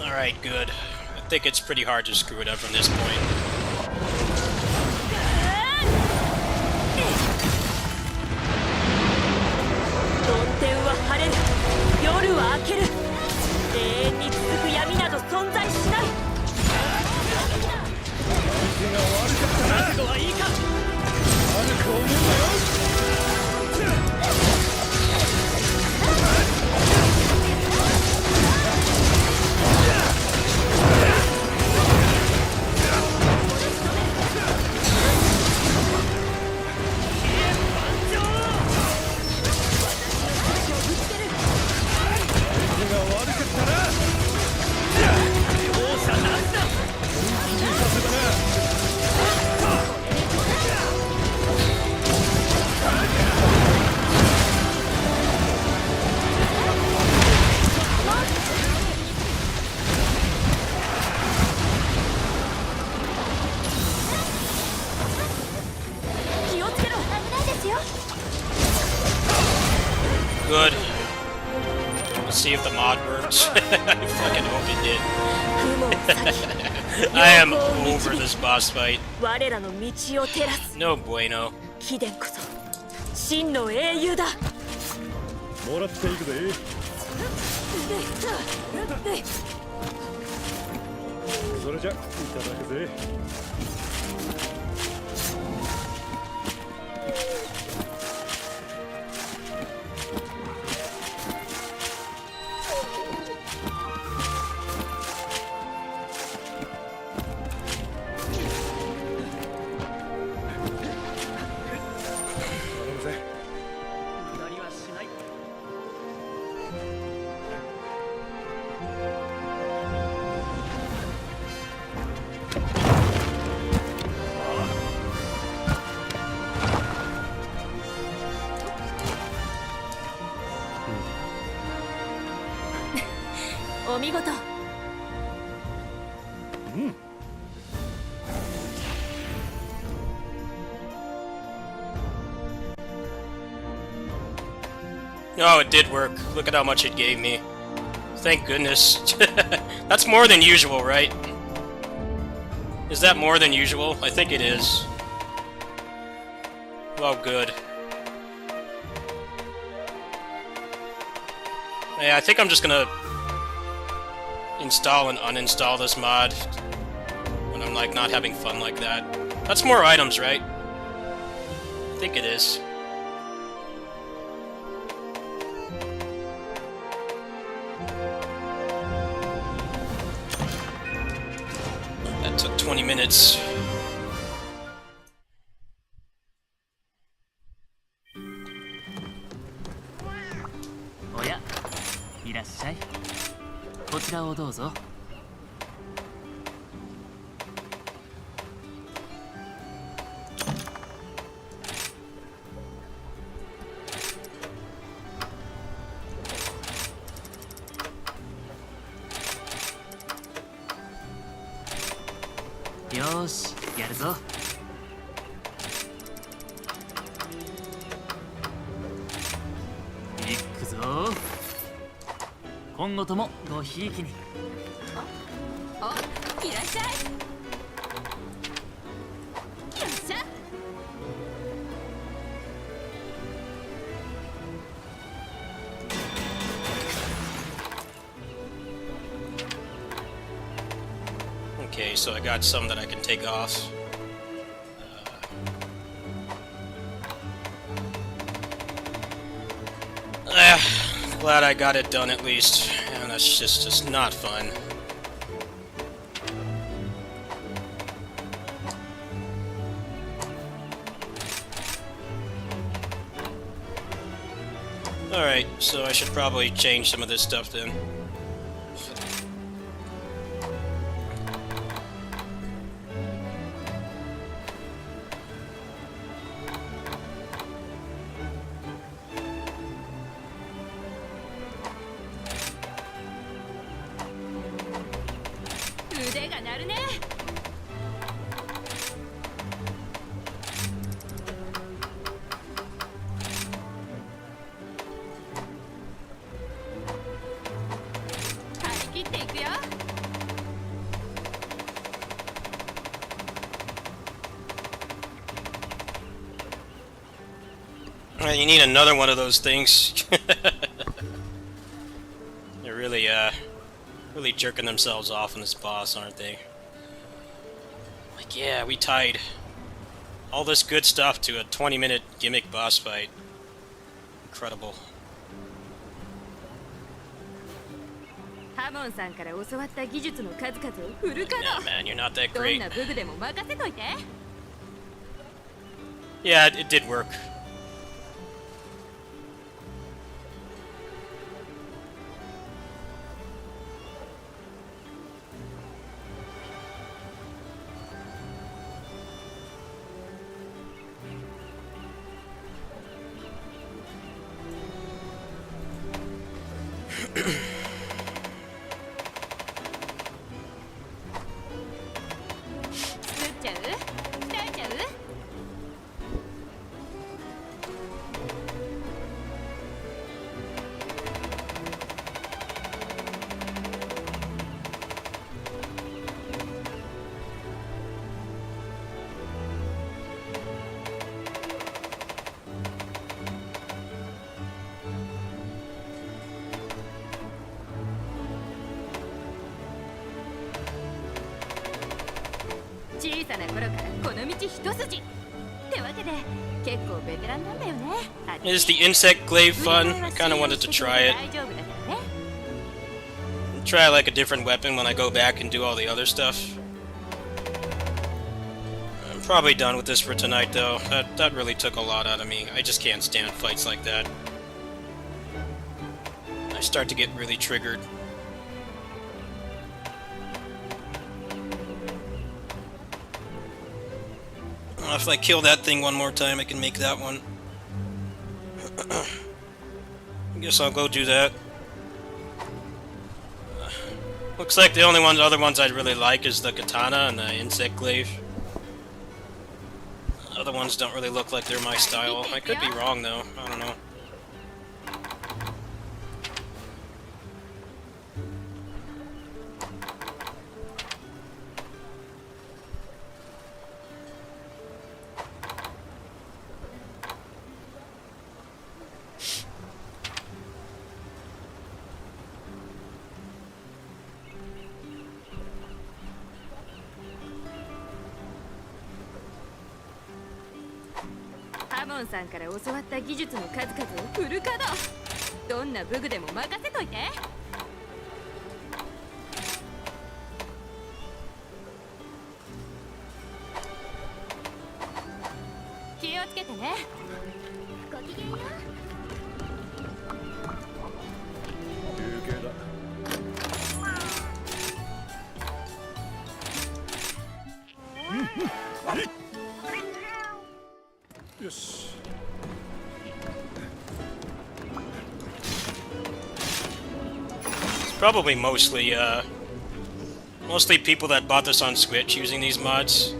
Alright, good. I think it's pretty hard to screw it up from this point. good. Let's see if the mod works. I fucking hope it did. 雲を裂き I am over this boss fight. 我らの道を照らす No bueno. 貴殿こそ真の英雄だ。もらっていくぜ。それじゃいただくぜ。頼むぜ。お見事。 Oh, it did work. Look at how much it gave me. Thank goodness. That's more than usual, right? Is that more than usual? I think it is. Well, good. Yeah, I think I'm just gonna install and uninstall this mod when I'm like not having fun like that. That's more items, right? I think it is. That took 20 minutes. おや、いらっしゃい。こちらをどうぞ。よーし、やるぞ。いくぞ。今後ともごひいきに。お、いらっしゃい。よっしゃ。 Okay, so I got some that I can take off. Glad I got it done at least. And that's just not fun. Alright, so I should probably change some of this stuff then. You need another one of those things. They're really, really jerking themselves off on this boss, aren't they? Like, yeah, we tied all this good stuff to a 20-minute gimmick boss fight. Incredible. ハモンさんから教わった技術の数々をフル稼 Nah, 働。 man, you're not that どん great. な武具でも任せといて。 Yeah, it did work. 一筋ってわけで結構ベテランなんだよね。 Is the insect glaive fun? I kind of wanted to try it. 大丈夫だからね。 Try like a different weapon when I go back and do all the other stuff. I'm probably done with this for tonight though. That really took a lot out of me. I just can't stand fights like that. I start to get really triggered. If I kill that thing one more time, I can make that one. I guess I'll go do that. Looks like the only other ones I'd really like is the katana and the insect glaive. Other ones don't really look like they're my style. I could be wrong though. I don't know. ハモンさんから教わった技術の数々をフル稼働。どんな武具でも任せといて。気をつけてね。ごきげんよう。休憩だ。よし。 It's probably mostly people that bought this on Switch using these mods.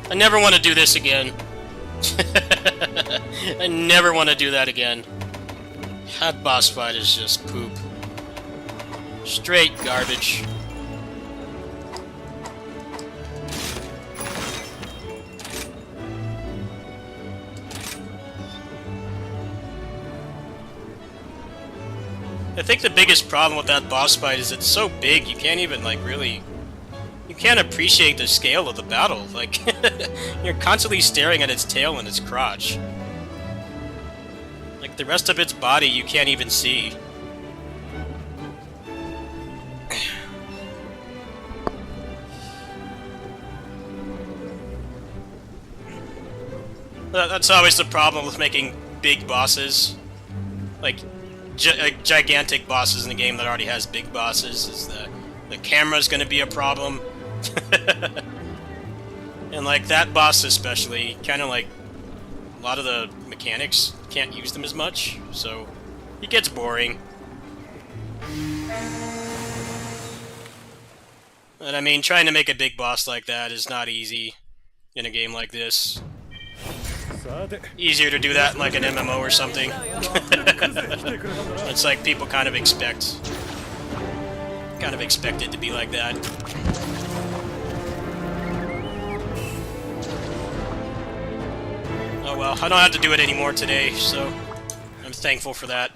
I never want to do this again. I never want to do that again. That boss fight is just poop. Straight garbage. I think the biggest problem with that boss fight is it's so big you can't even like really... You can't appreciate the scale of the battle. Like, you're constantly staring at its tail and its crotch. Like, the rest of its body you can't even see. That's always the problem with making big bosses. Like, gigantic bosses in a game that already has big bosses, is the camera's gonna be a problem. And like that boss especially, kind of like a lot of the mechanics, can't use them as much, so it gets boring. And I mean, trying to make a big boss like that is not easy in a game like this. Easier to do that in like an MMO or something. It's like people kind of expect it to be like that. Oh well, I don't have to do it anymore today, so I'm thankful for that.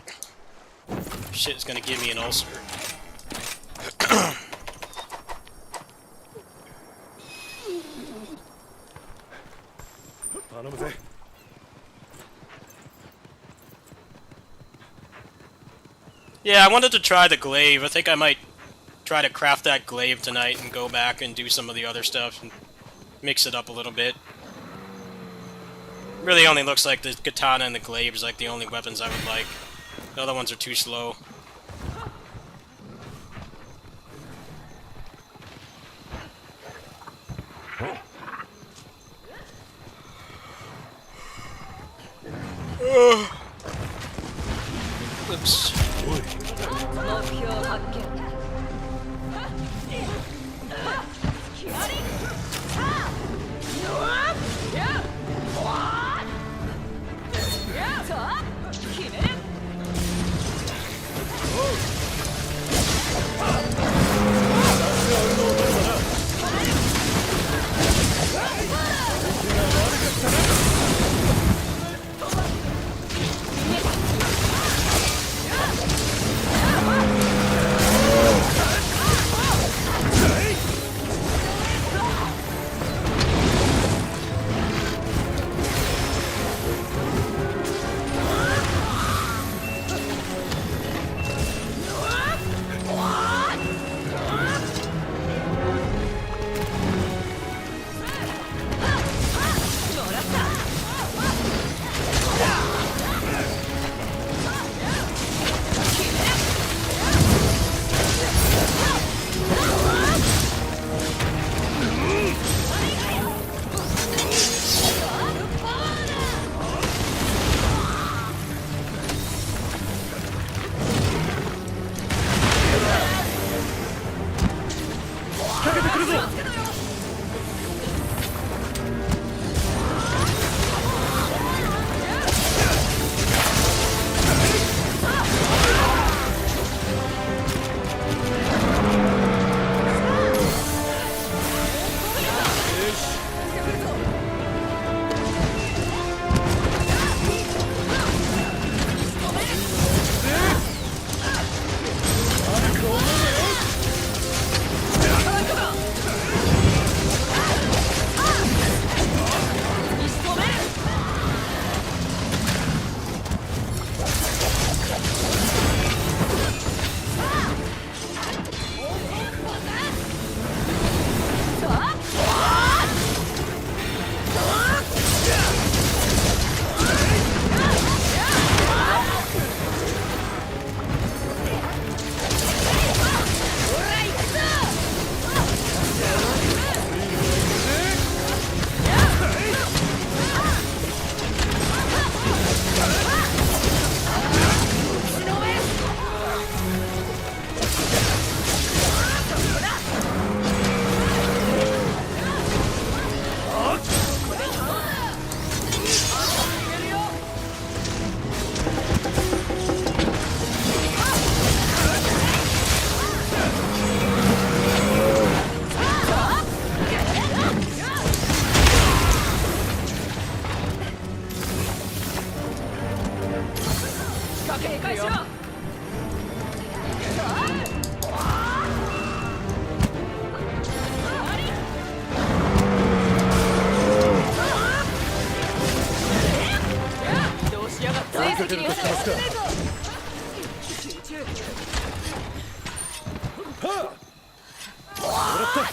Shit's gonna give me an ulcer. Yeah, I wanted to try the glaive. I think I might try to craft that glaive tonight and go back and do some of the other stuff and mix it up a little bit. Really only looks like the katana and the glaive is like the only weapons I would like. The other ones are too slow. Oops. 目標発見。かけるとしますか。はあ、もらった。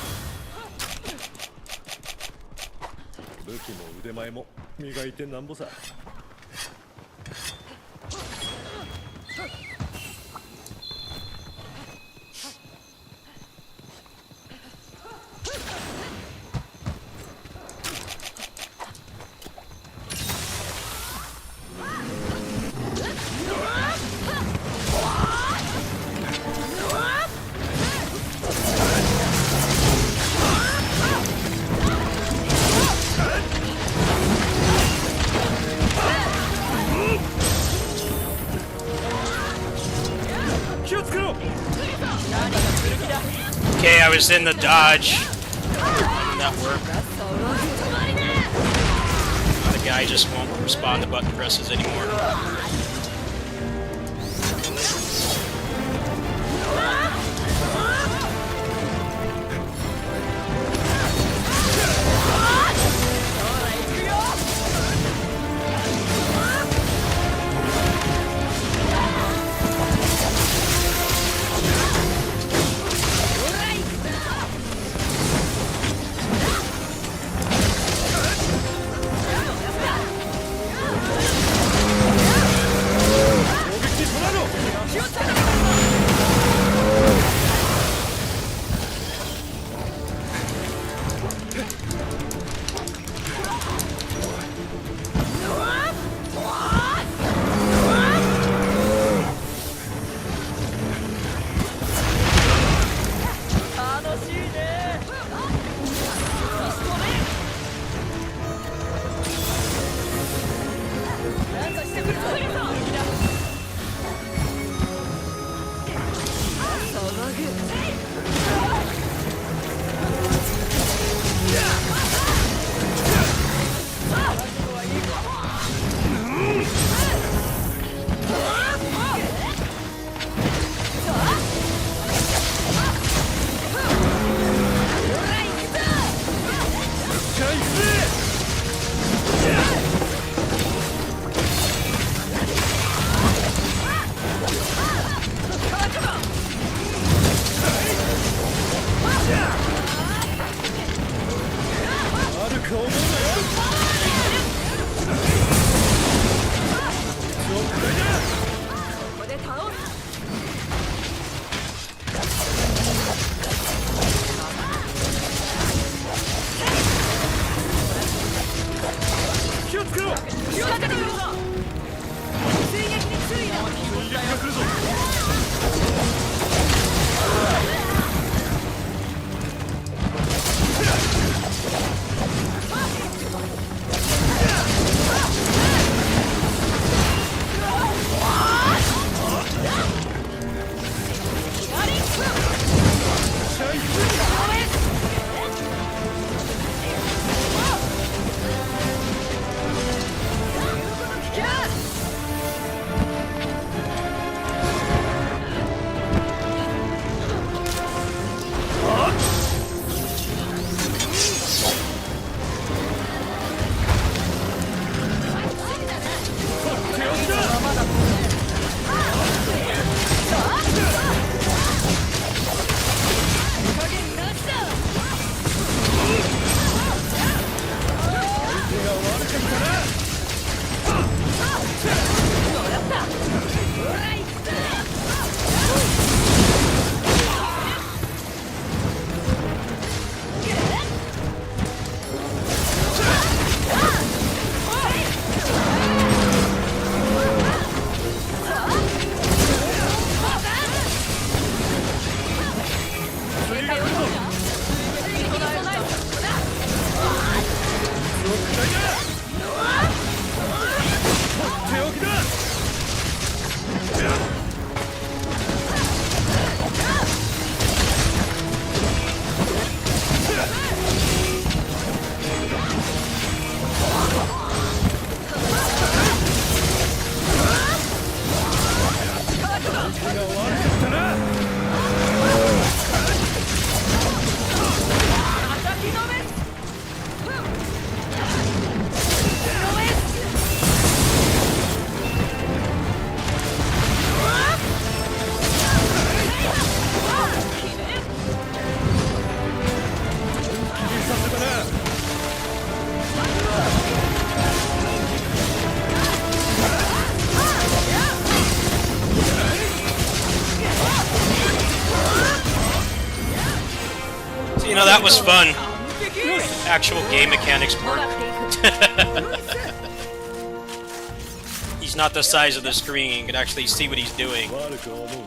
武器も腕前も磨いてなんぼさ。気をつけろ。 Okay, I was in the dodge. Didn't that work? The guy just won't respond to button presses anymore. that was fun. Actual game mechanics もら work. っていく He's not the size of the screen. You can actually see what he's doing. 悪く思うなよ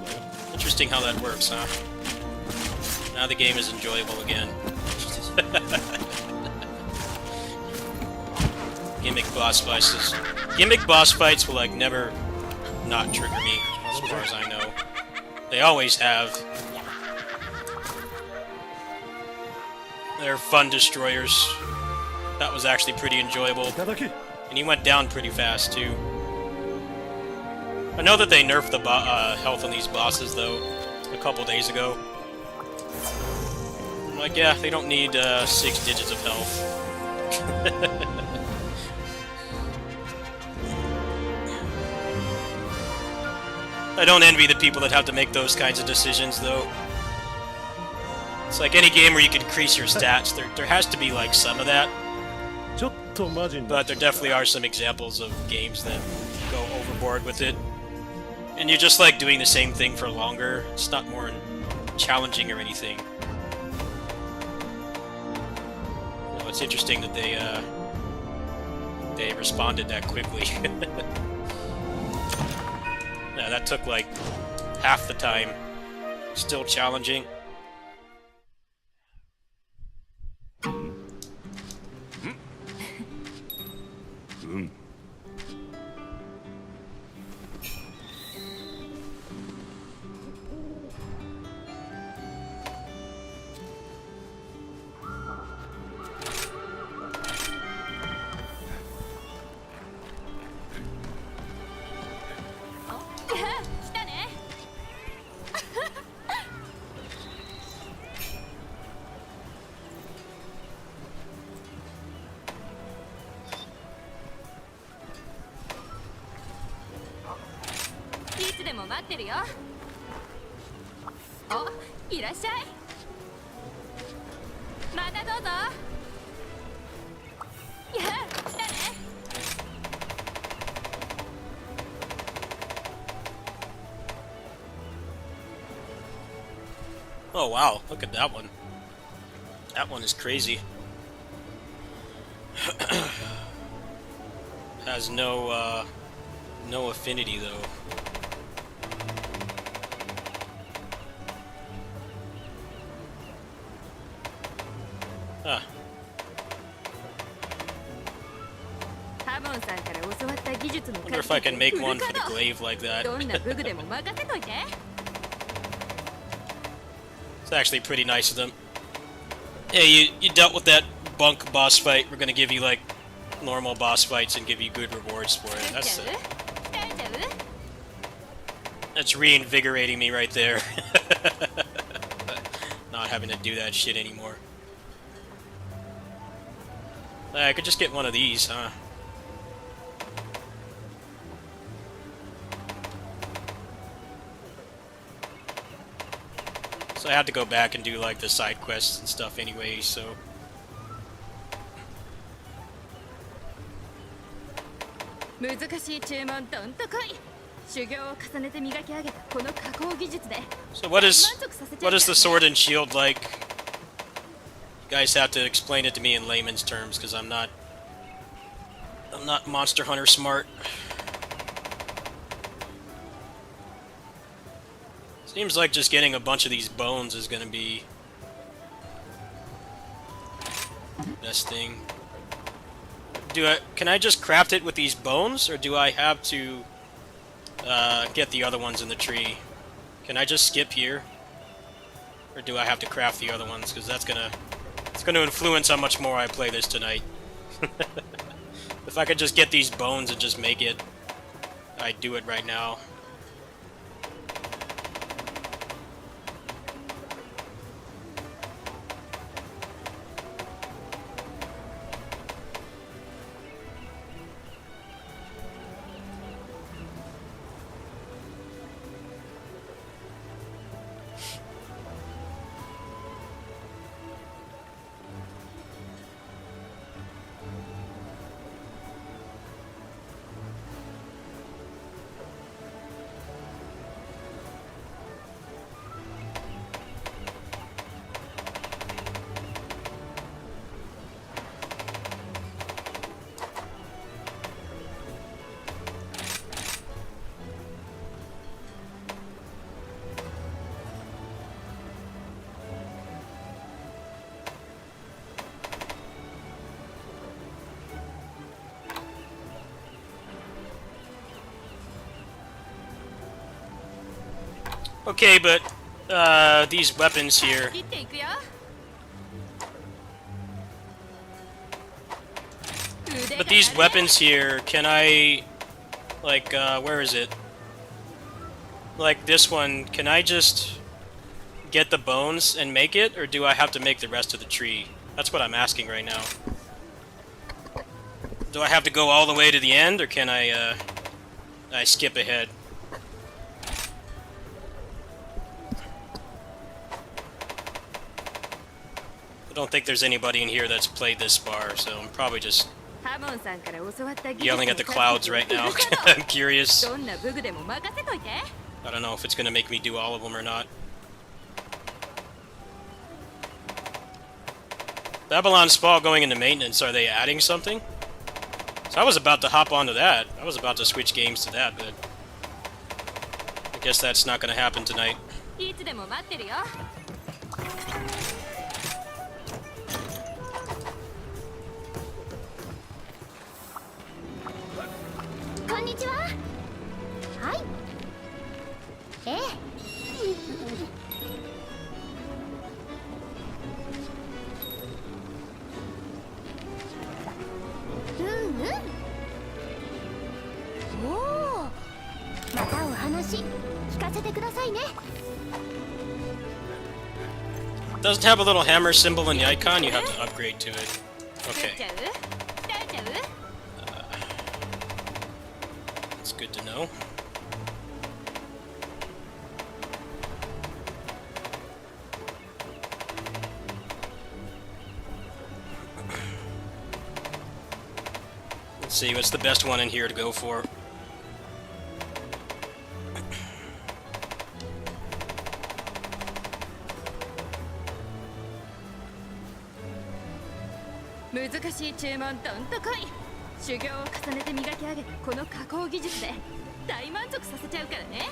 Interesting how that works, huh? Now the game is enjoyable again. Gimmick boss fights. Gimmick boss fights will like never not trigger me, as far as I know. They always have. They're fun destroyers. That was actually pretty enjoyable. いただき And he went down pretty fast, too. I know that they nerfed the health on these bosses, though, a couple days ago. I'm like, yeah, they don't need 6 digits of health. I don't envy the people that have to make those kinds of decisions, though. It's like any game where you can increase your stats. There has to be, like, some of that. ちょっとマジにな But っち there まった definitely are some examples of games that go overboard with it. And you're just like doing the same thing for longer. It's not more challenging or anything. You know, it's interesting that they responded that quickly. Yeah, that took like half the time. Still challenging. Oh wow, look at that one. That one is crazy. Has no affinity though. Huh. Wonder if I can make one for the glaive like that. It's actually pretty nice of them. Hey, you dealt with that bunk boss fight. We're gonna give you like normal boss fights and give you good rewards for it. That's reinvigorating me right there. Not having to do that shit anymore. I could just get one of these, huh? So I had to go back and do like the side quests and stuff anyway, so... So what is the sword and shield like? You guys have to explain it to me in layman's terms, because I'm not Monster Hunter smart. Seems like just getting a bunch of these bones is gonna be the best thing. Can I just craft it with these bones, or do I have to get the other ones in the tree? Can I just skip here, or do I have to craft the other ones? Because it's gonna influence how much more I play this tonight. If I could just get these bones and just make it, I'd do it right now. Okay, but these weapons here. 切っていくよ。腕が But these 鳴るね weapons here, can I, like, where is it? Like this one, can I just get the bones and make it, or do I have to make the rest of the tree? That's what I'm asking right now. Do I have to go all the way to the end, or can I skip ahead? I don't think there's anybody in here that's played this bar, so I'm probably just ハモンさんから教わった技術 yelling の at the 数 clouds 々 right now. フル稼働 I'm curious. どんな武具でも任せといて。 I don't know if it's gonna make me do all of them or not. Babylon's Fall going into maintenance, are they adding something? So I was about to hop onto that. I was about to switch games to that, but I guess that's not gonna happen tonight. いつでも待ってるよ。こんにちは。はい。ええ。うんうん。おお。またお話聞かせてくださいね。 Doesn't have a little hammer symbol in the icon, you have to upgrade to it. 作っち Okay, ゃう？鍛えちゃう？ it's good to know. Let's see, what's the best one in here to go for?「難しい注文どんとこい」「修行を重ねて磨き上げたこの加工技術で大満足させちゃうからね」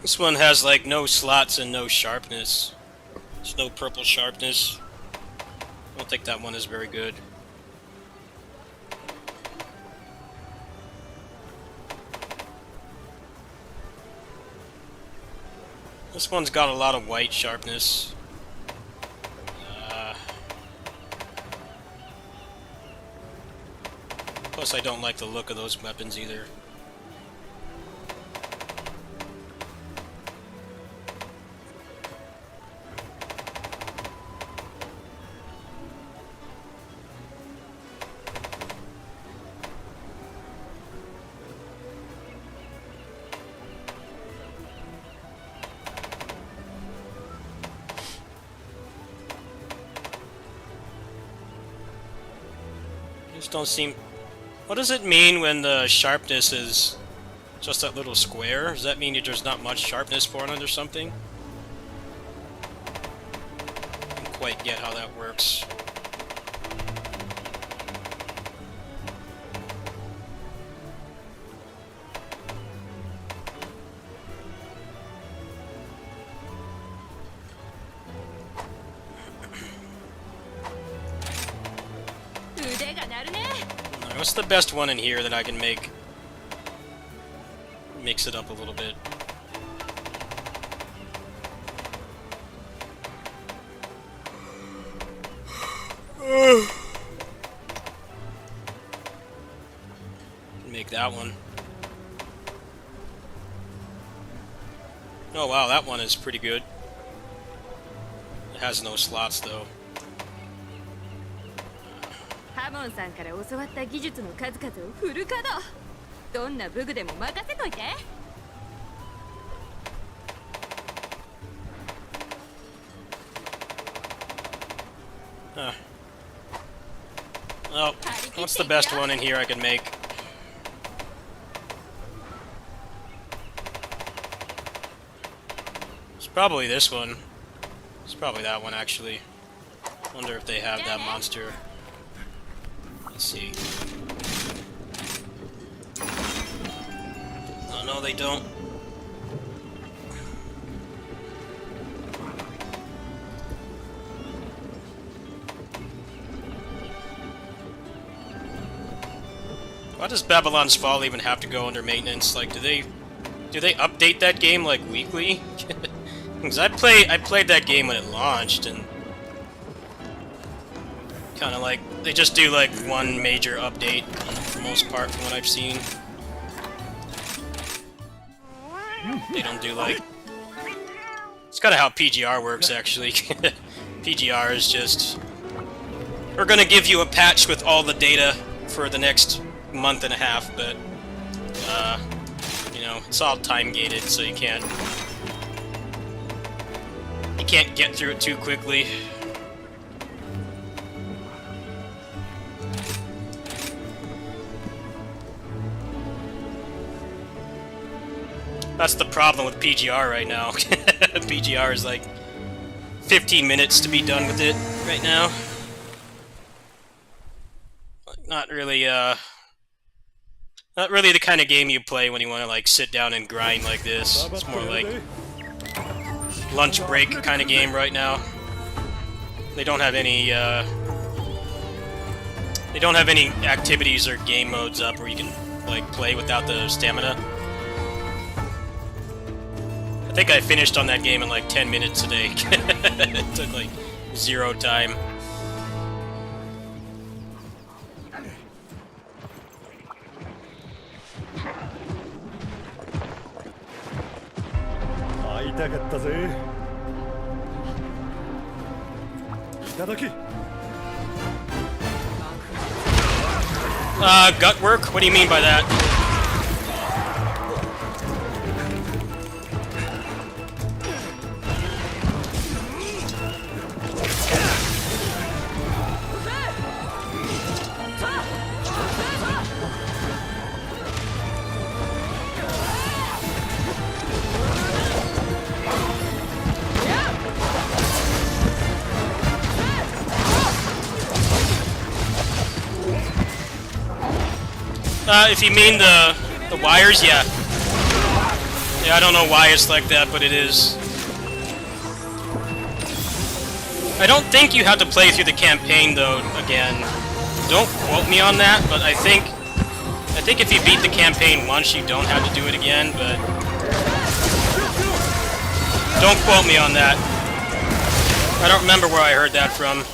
This one has like no slots and no sharpness. There's no purple sharpness. I don't think that one is very good. This one's got a lot of white sharpness. Plus I don't like the look of those weapons either. Just don't seem... What does it mean when the sharpness is just that little square? Does that mean that there's not much sharpness for it or something? I don't quite get how that works. What's the best one in here that I can make? Mix it up a little bit. Make that one. Oh wow, that one is pretty good. It has no slots though. ハモンさんから教わった技術の数々をフル稼働。どんな武具でも任せといて。Huh. Well, what's the best one in here I can make? It's probably this one. It's probably that one, actually. Wonder if they have that monster. Let's see. Oh, no, they don't. Why does Babylon's Fall even have to go under maintenance? Like, do they update that game like weekly? Because I played that game when it launched, and kind of like they just do like one major update for the most part, from what I've seen. They don't do like. It's kind of how PGR works, actually. PGR is just, we're gonna give you a patch with all the data for the next month and a half, but you know, it's all time gated, so you can't get through it too quickly. That's the problem with PGR right now. PGR is like 15 minutes to be done with it right now. Not really the kind of game you play when you want to like sit down and grind like this. It's more like lunch break kind of game right now. They don't have any activities or game modes up where you can like play without the stamina. I think I finished on that game in like 10 minutes today. It took like 0 time. Gut work? What do you mean by that? If you mean the wires, yeah. Yeah, I don't know why it's like that, but it is. I don't think you have to play through the campaign, though, again. Don't quote me on that, but I think if you beat the campaign once, you don't have to do it again, but don't quote me on that. I don't remember where I heard that from.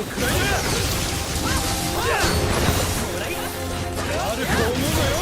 くらいだ。あると思うなよ。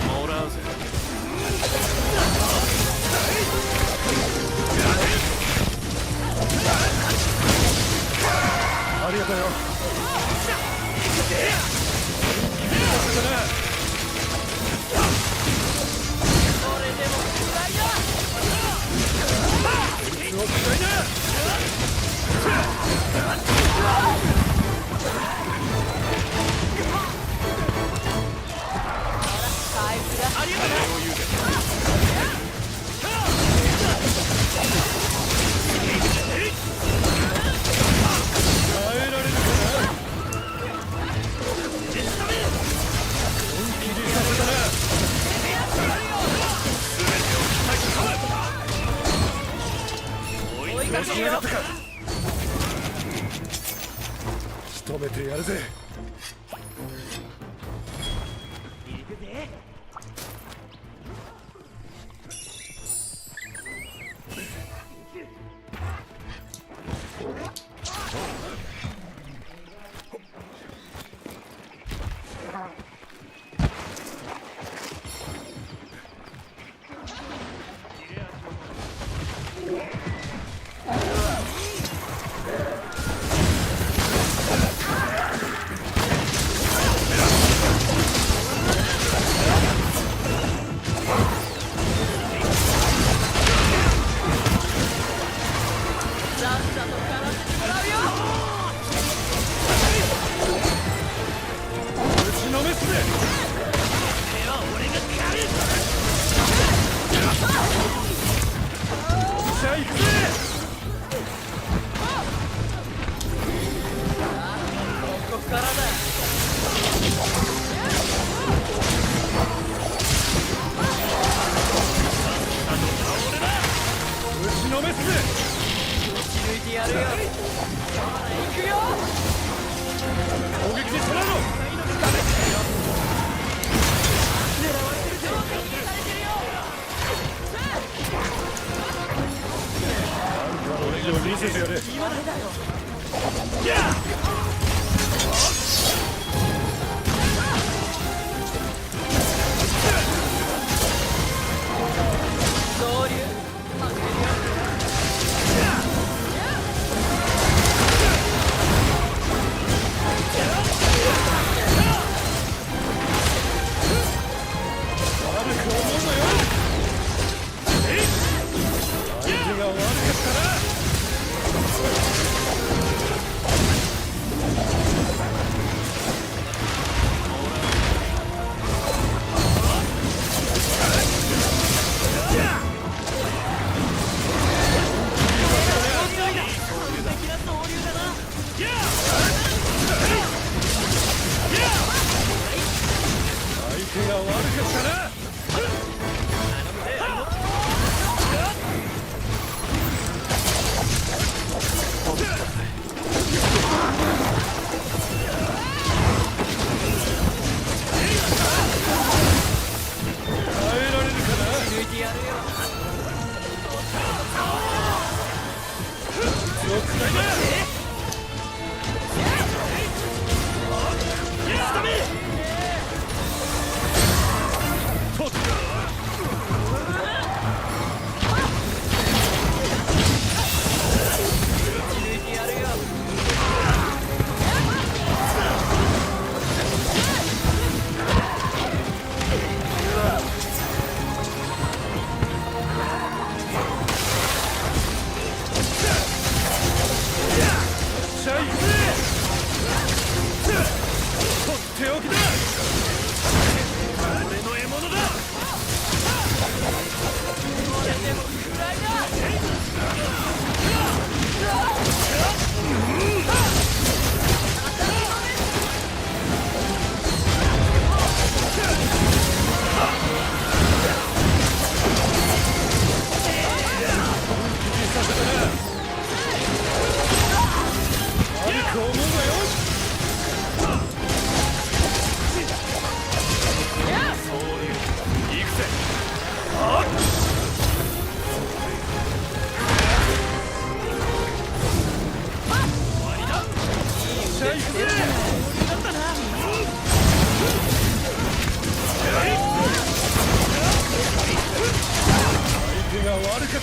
もらうぜ。ありがとうよ。仕留めてやるぜ。見せてやれ。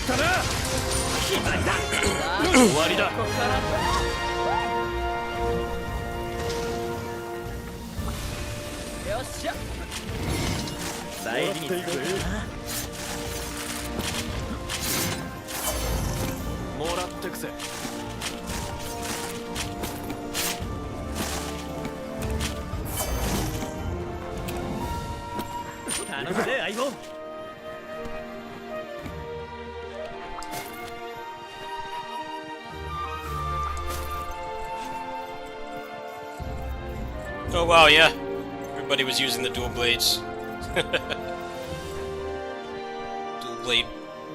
ったな。終わりだ。よっしゃ大事に使うかな。もらってくぜ。頼むぜ相棒。Oh wow, yeah. Everybody was using the dual blades. Dual blade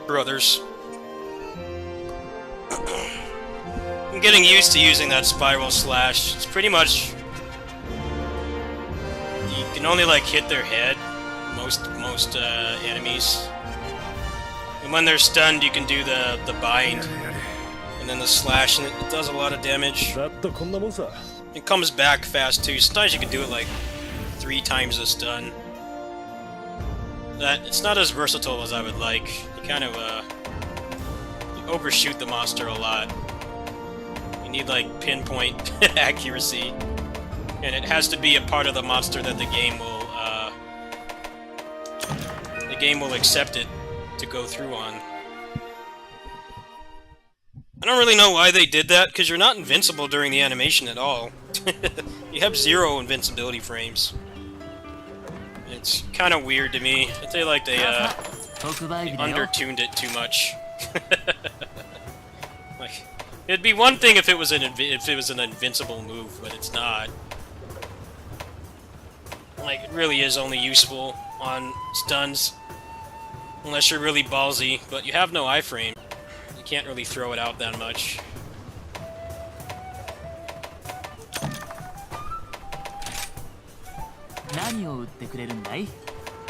brothers. I'm getting used to using that spiral slash. It's pretty much you can only like hit their head most enemies. And when they're stunned, you can do the bind and then the slash, and it does a lot of damage. だってこんなもんさ。 It comes back fast too. Sometimes you can do it like 3 times the stun. It's not as versatile as I would like. You kind of you overshoot the monster a lot. You need like pinpoint accuracy, and it has to be a part of the monster that the game will accept it to go through on. I don't really know why they did that, because you're not invincible during the animation at all. You have 0 invincibility frames. It's kind of weird to me. I feel like they undertuned it too much. Like, it'd be one thing if it was an invincible move, but it's not. Like, it really is only useful on stuns, unless you're really ballsy. But you have no iframe. You can't really throw it out that much.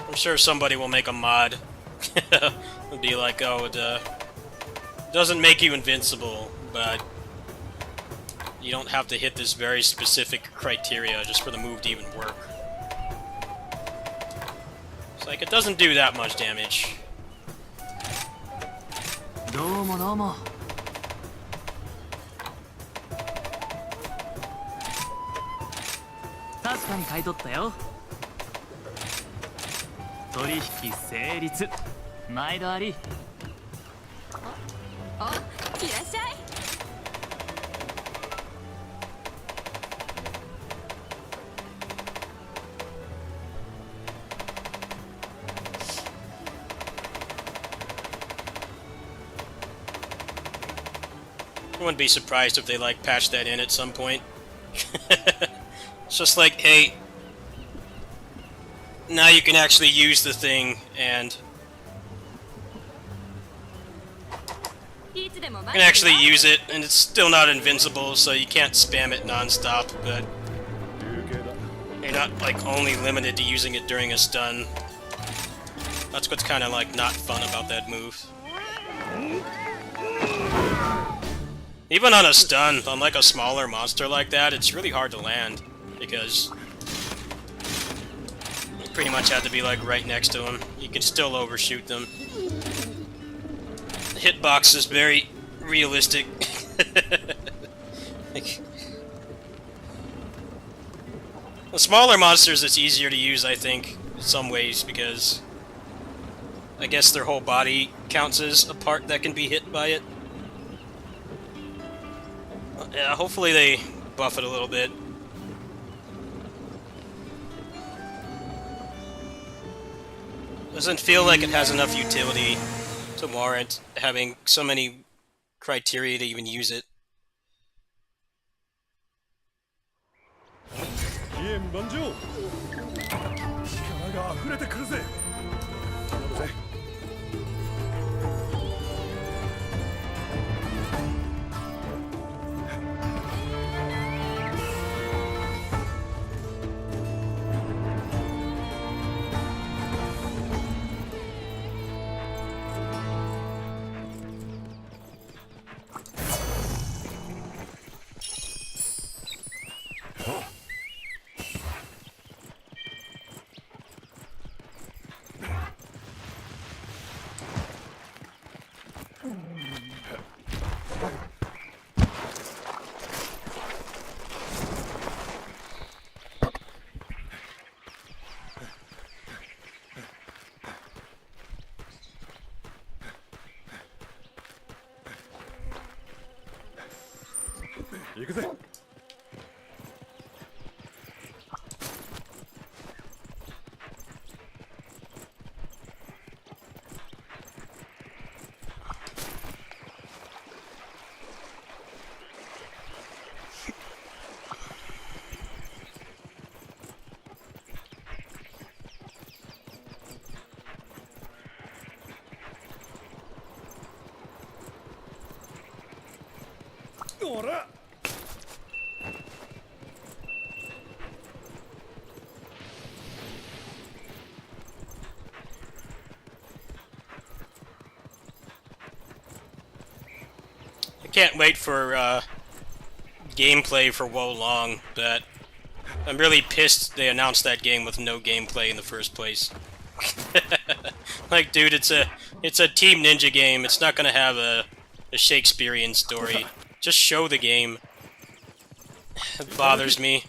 I'm sure somebody will make a mod. It'll be like, oh, it doesn't make you invincible, but you don't have to hit this very specific criteria just for the move to even work. It's like, it doesn't do that much damage. どうもどうも。確かに買い取ったよ。取引成立。毎度あり。お、いらっしゃい。I wouldn't be surprised if they like patch that in at some point. It's just like, hey, now you can actually use the thing, and you can actually use it, and it's still not invincible, so you can't spam it non-stop, but you're not like only limited to using it during a stun. That's what's kind of like not fun about that move. Even on a stun, on like a smaller monster like that, it's really hard to land, because you pretty much have to be like right next to them. You can still overshoot them. The hitbox is very realistic. Like, the smaller monsters, it's easier to use, I think, in some ways, because I guess their whole body counts as a part that can be hit by it. Yeah, hopefully they buff it a little bit. Doesn't feel like it has enough utility to warrant having so many criteria to even use it. いえ万丈。力が溢れてくるぜ。頼むぜ。行くぜ。 おら I can't wait for gameplay for Wo Long, but I'm really pissed they announced that game with no gameplay in the first place. Like, dude, it's a Team Ninja game. It's not gonna have a Shakespearean story. Just show the game. It bothers me.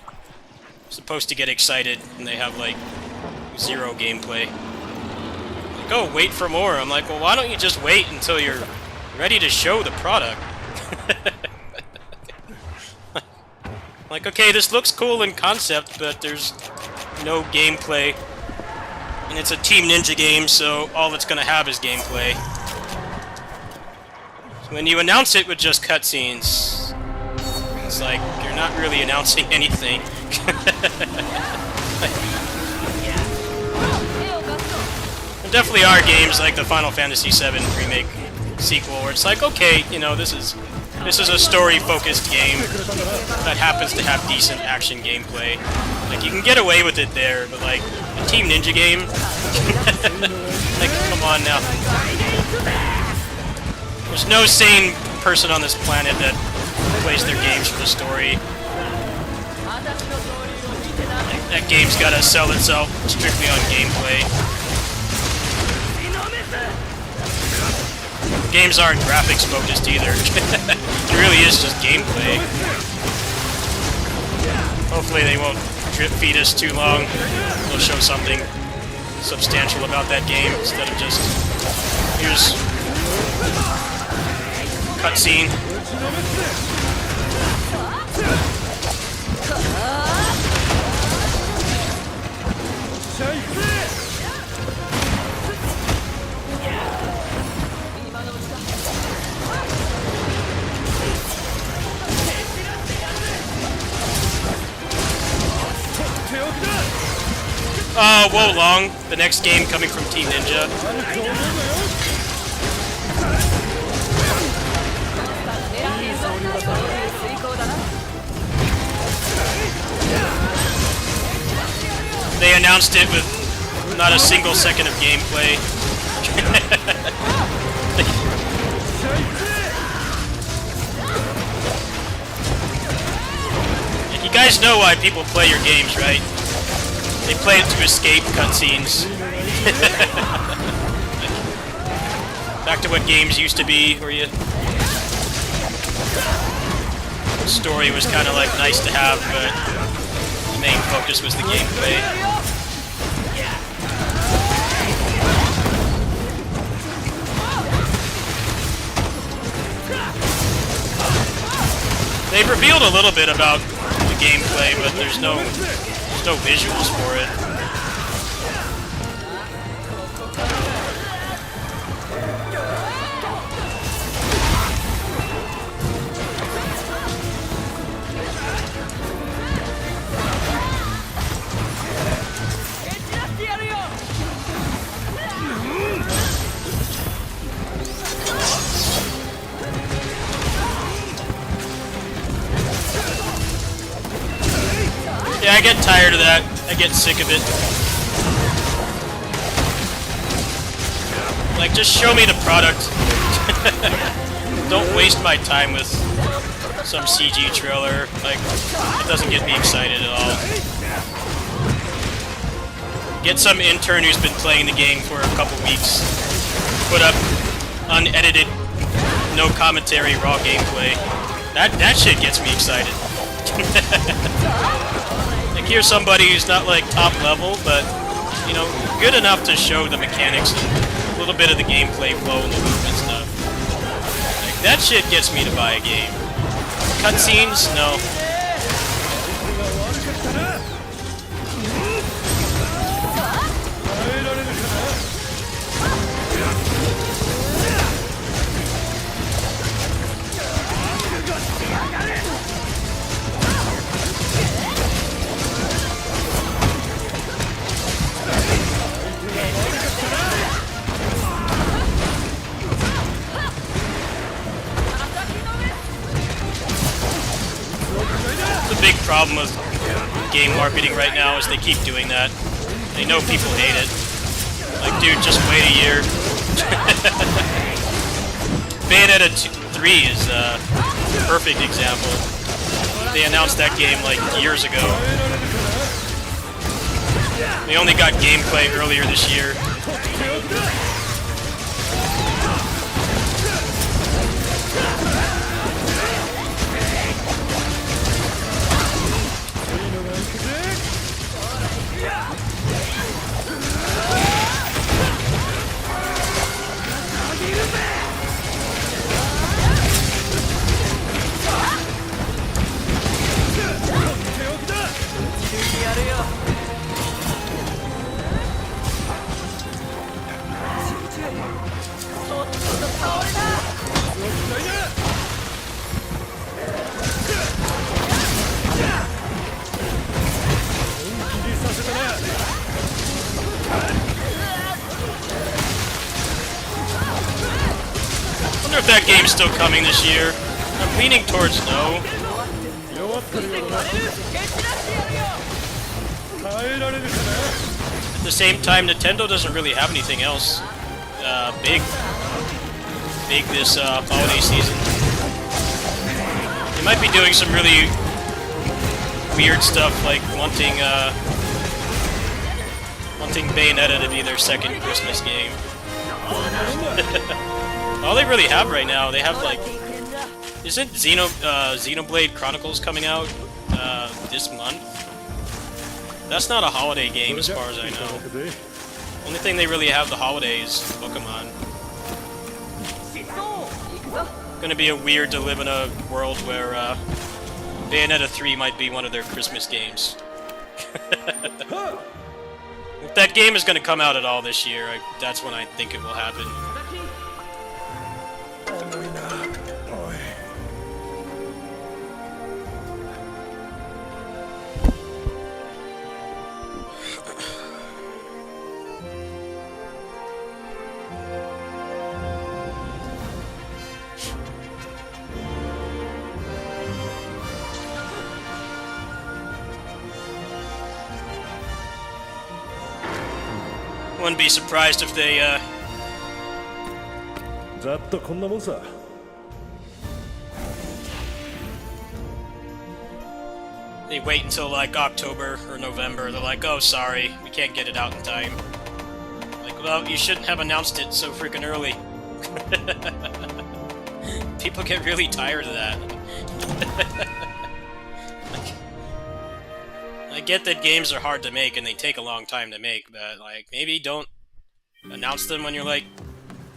I'm supposed to get excited, and they have like 0 gameplay. Like, oh, wait for more. I'm like, well, why don't you just wait until you're ready to show the product? Like, okay, this looks cool in concept, but there's no gameplay. And it's a Team Ninja game, so all it's gonna have is gameplay. So when you announce it with just cutscenes, it's like, you're not really announcing anything. There definitely are games like the Final Fantasy VII Remake sequel, where it's like, okay, you know, this is a story-focused game that happens to have decent action gameplay. Like, you can get away with it there, but like, a Team Ninja game? Like, come on now. There's no sane person on this planet that plays their games for the story. That game's gotta sell itself strictly on gameplay. Games aren't graphics focused either. It really is just gameplay. Hopefully they won't drip feed us too long. They'll show something substantial about that game instead of just, here's cutscene. Wo Long, the next game coming from Team Ninja. They announced it with not a single second of gameplay. You guys know why people play your games, right? They play it to escape cutscenes. Back to what games used to be, where you... the story was kind of like nice to have, but the main focus was the gameplay. They've revealed a little bit about the gameplay, but there's no visuals for it. Yeah, I get tired of that. I get sick of it. Like, just show me the product. Don't waste my time with some CG trailer. Like, it doesn't get me excited at all. Get some intern who's been playing the game for a couple weeks. Put up unedited, no commentary, raw gameplay. That shit gets me excited. Like, here's somebody who's not like top level, but you know, good enough to show the mechanics and a little bit of the gameplay flow and the movement stuff. Like, that shit gets me to buy a game. cutscenes? No. 耐えられるかな。 The big problem with game marketing right now is they keep doing that. They know people hate it. Like, dude, just wait a year. Bayonetta 3 is a perfect example. They announced that game like years ago. They only got gameplay earlier this year. I wonder if that game's still coming this year. I'm leaning towards no. 弱ってるようだな。耐えられるかな。 At the same time, Nintendo doesn't really have anything else big this holiday season. They might be doing some really weird stuff, like wanting Bayonetta to be their second Christmas game. All they really have right now, they have like, isn't Xenoblade Chronicles coming out this month? That's not a holiday game as far as I know. Only thing they really have the holiday is Pokemon. Gonna be a weird to live in a world where Bayonetta 3 might be one of their Christmas games. If that game is gonna come out at all this year, that's when I think it will happen. 重いな。おい。 Wouldn't be surprised if they ざっとこんなもんさ。 they wait until like October or November. They're like, oh, sorry, we can't get it out in time. Like, well, you shouldn't have announced it so freaking early. People get really tired of that. I get that games are hard to make and they take a long time to make, but like, maybe don't announce them when you're like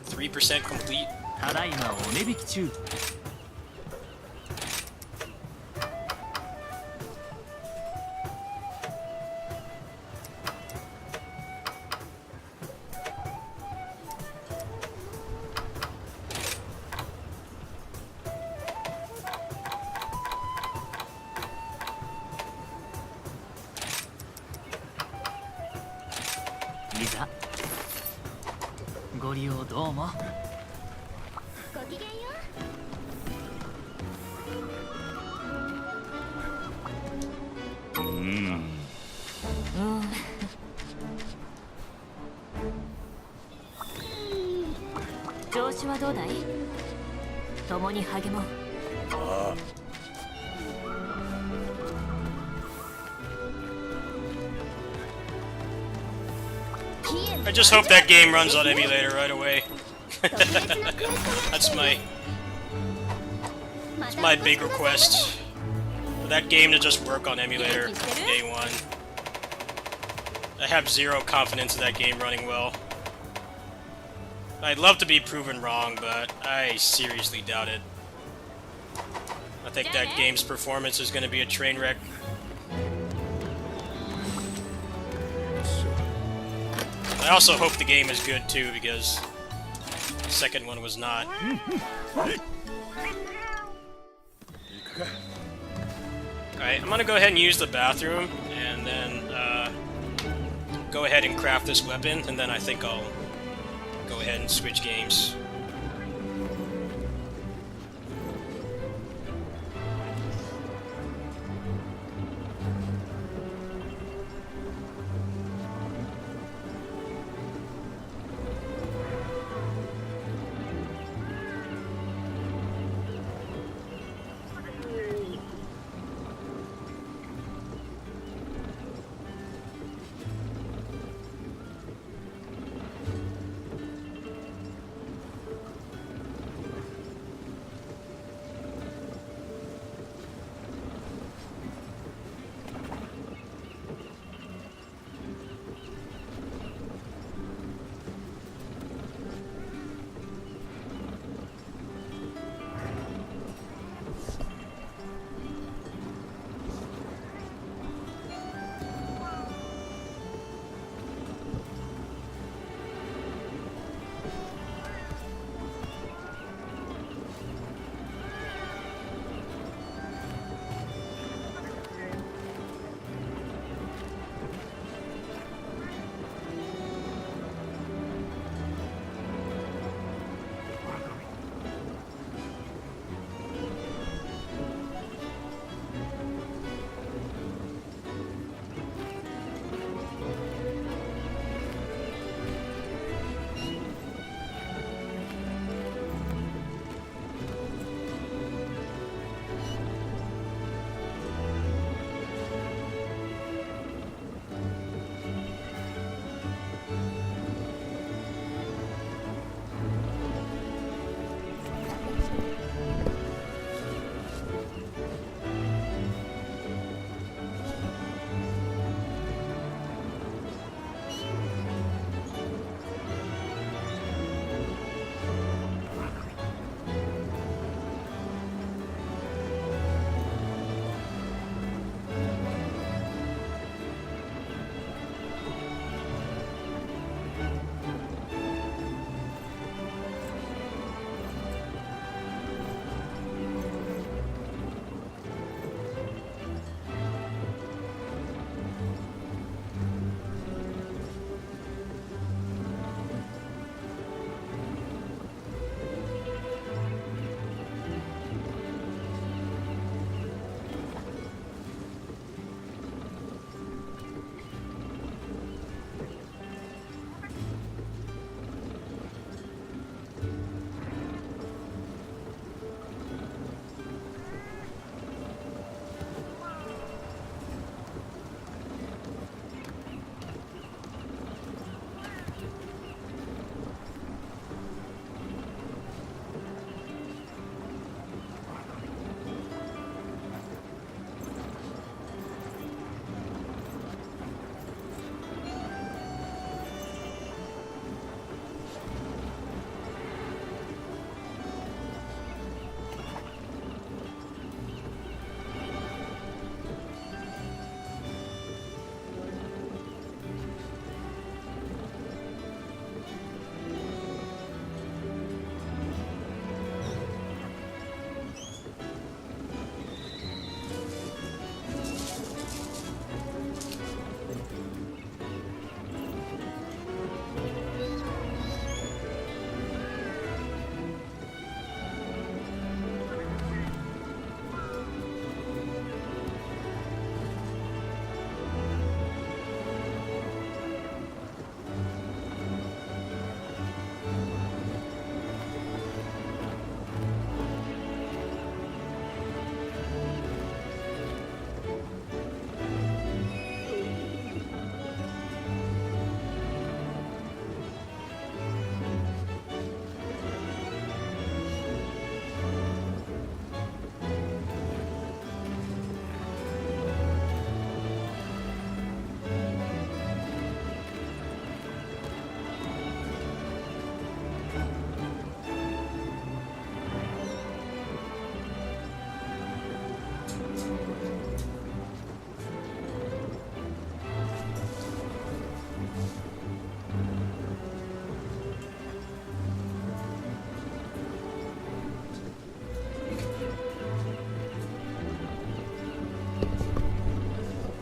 3% complete. ただいまお値引き中。いざご利用どうも。ごきげんよ調子はどうだい？共に励もう。 I just hope that game runs on emulator right away. That's my big request. For that game to just work on emulator day one. I have zero confidence in that game running well. I'd love to be proven wrong, but I seriously doubt it. I think that game's performance is going to be a train wreck. I also hope the game is good too, because the second one was not. Alright, I'm gonna go ahead and use the bathroom, and then go ahead and craft this weapon, and then I think I'll go ahead and switch games.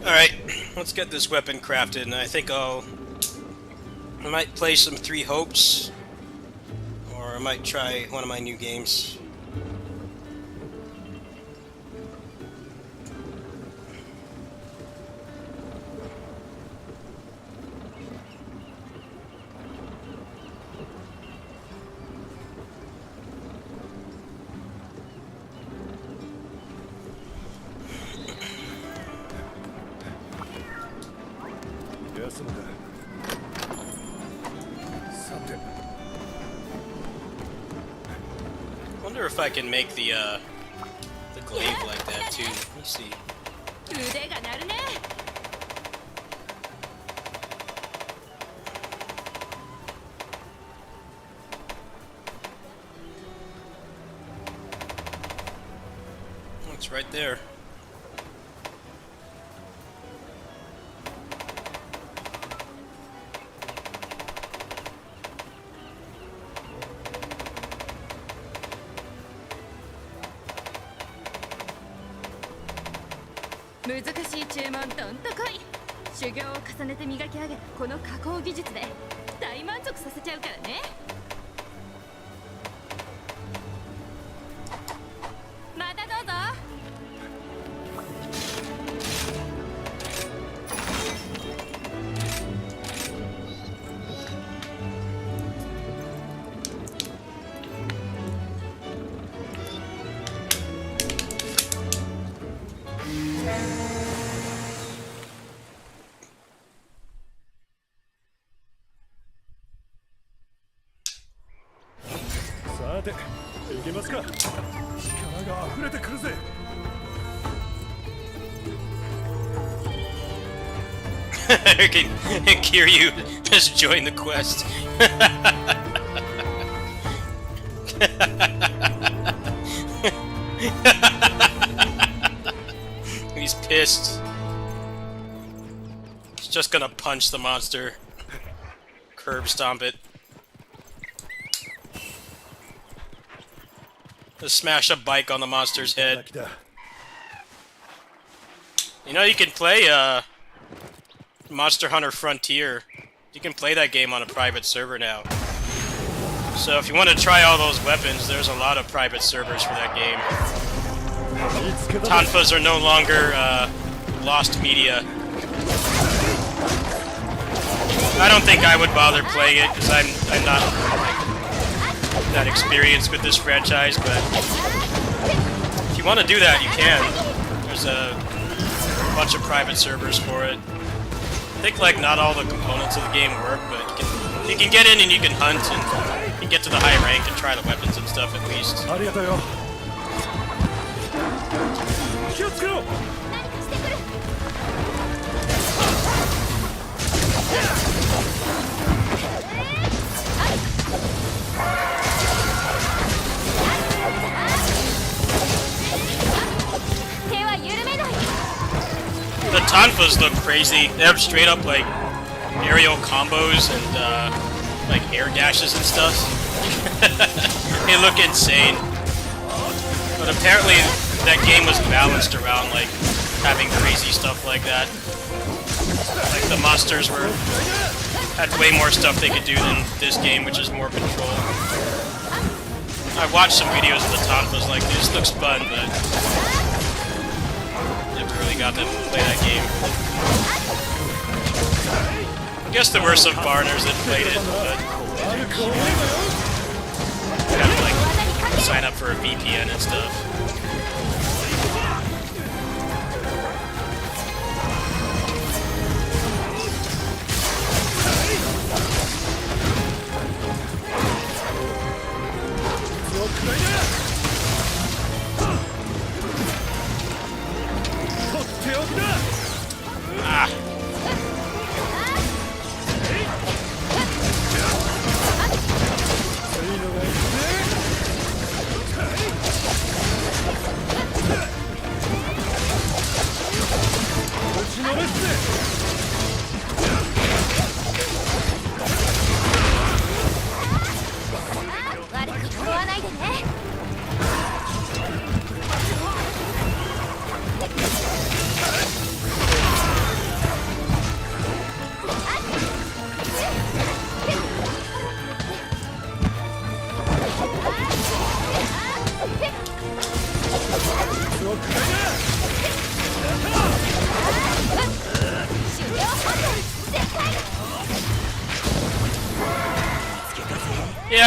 Alright, let's get this weapon crafted, and I think I might play some Three Hopes, or I might try one of my new games. Wonder if I can make the glaive like that too. Let me see. 腕が鳴るね。 Oh, it's right there.難しい注文どんと来い。修行を重ねて磨き上げたこの加工技術で大満足させちゃうからね。またどうぞ。さて、いけますか。力が溢れてくるぜ。Kiryu just joined the quest. He's pissed. He's just gonna punch the monster. Curb stomp it. Just smash a bike on the monster's head. You know, you can play Monster Hunter Frontier. You can play that game on a private server now. So if you want to try all those weapons, there's a lot of private servers for that game. Tonfas are no longer lost media. I don't think I would bother playing it because I'm not that experienced with this franchise, but if you want to do that, you can. There's a bunch of private servers for it. I think like not all the components of the game work, but you can get in and you can hunt and you can get to the high rank and try the weapons and stuff at least. ありがとうよ。気をつけろ。何かしてくる。手は緩めない。 The Tonfas look crazy. They have straight up like aerial combos and like air dashes and stuff. They look insane. But apparently that game was balanced around like having crazy stuff like that. Like the monsters had way more stuff they could do than this game, which is more control. I watched some videos of the Tonfas like this. Looks fun, but never really got to play that game. I guess there were some foreigners that played it, but you have to like sign up for a VPN and stuff. Ah.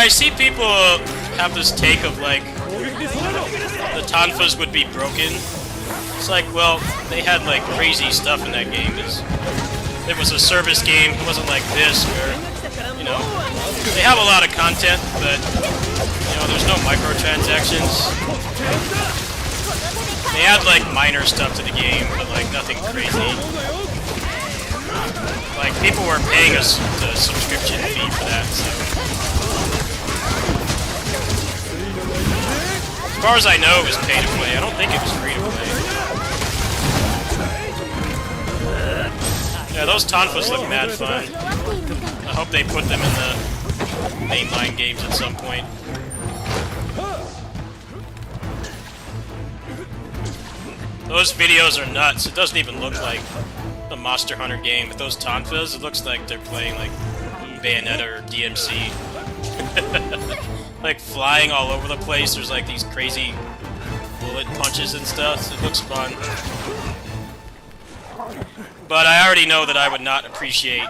Yeah, I see people have this take of like the Tonfas would be broken. It's like, well, they had like crazy stuff in that game. It was a service game. It wasn't like this where, you know, they have a lot of content, but you know, there's no microtransactions. They add like minor stuff to the game, but like nothing crazy. Like people were paying us the subscription fee for that. So. As far as I know, it was pay to play. I don't think it was free to play. Yeah, those Tonfas look mad fun. I hope they put them in the mainline games at some point. Those videos are nuts. It doesn't even look like a Monster Hunter game. With those Tonfas, it looks like they're playing like Bayonetta or DMC. Like flying all over the place. There's like these crazy bullet punches and stuff. It looks fun. But I already know that I would not appreciate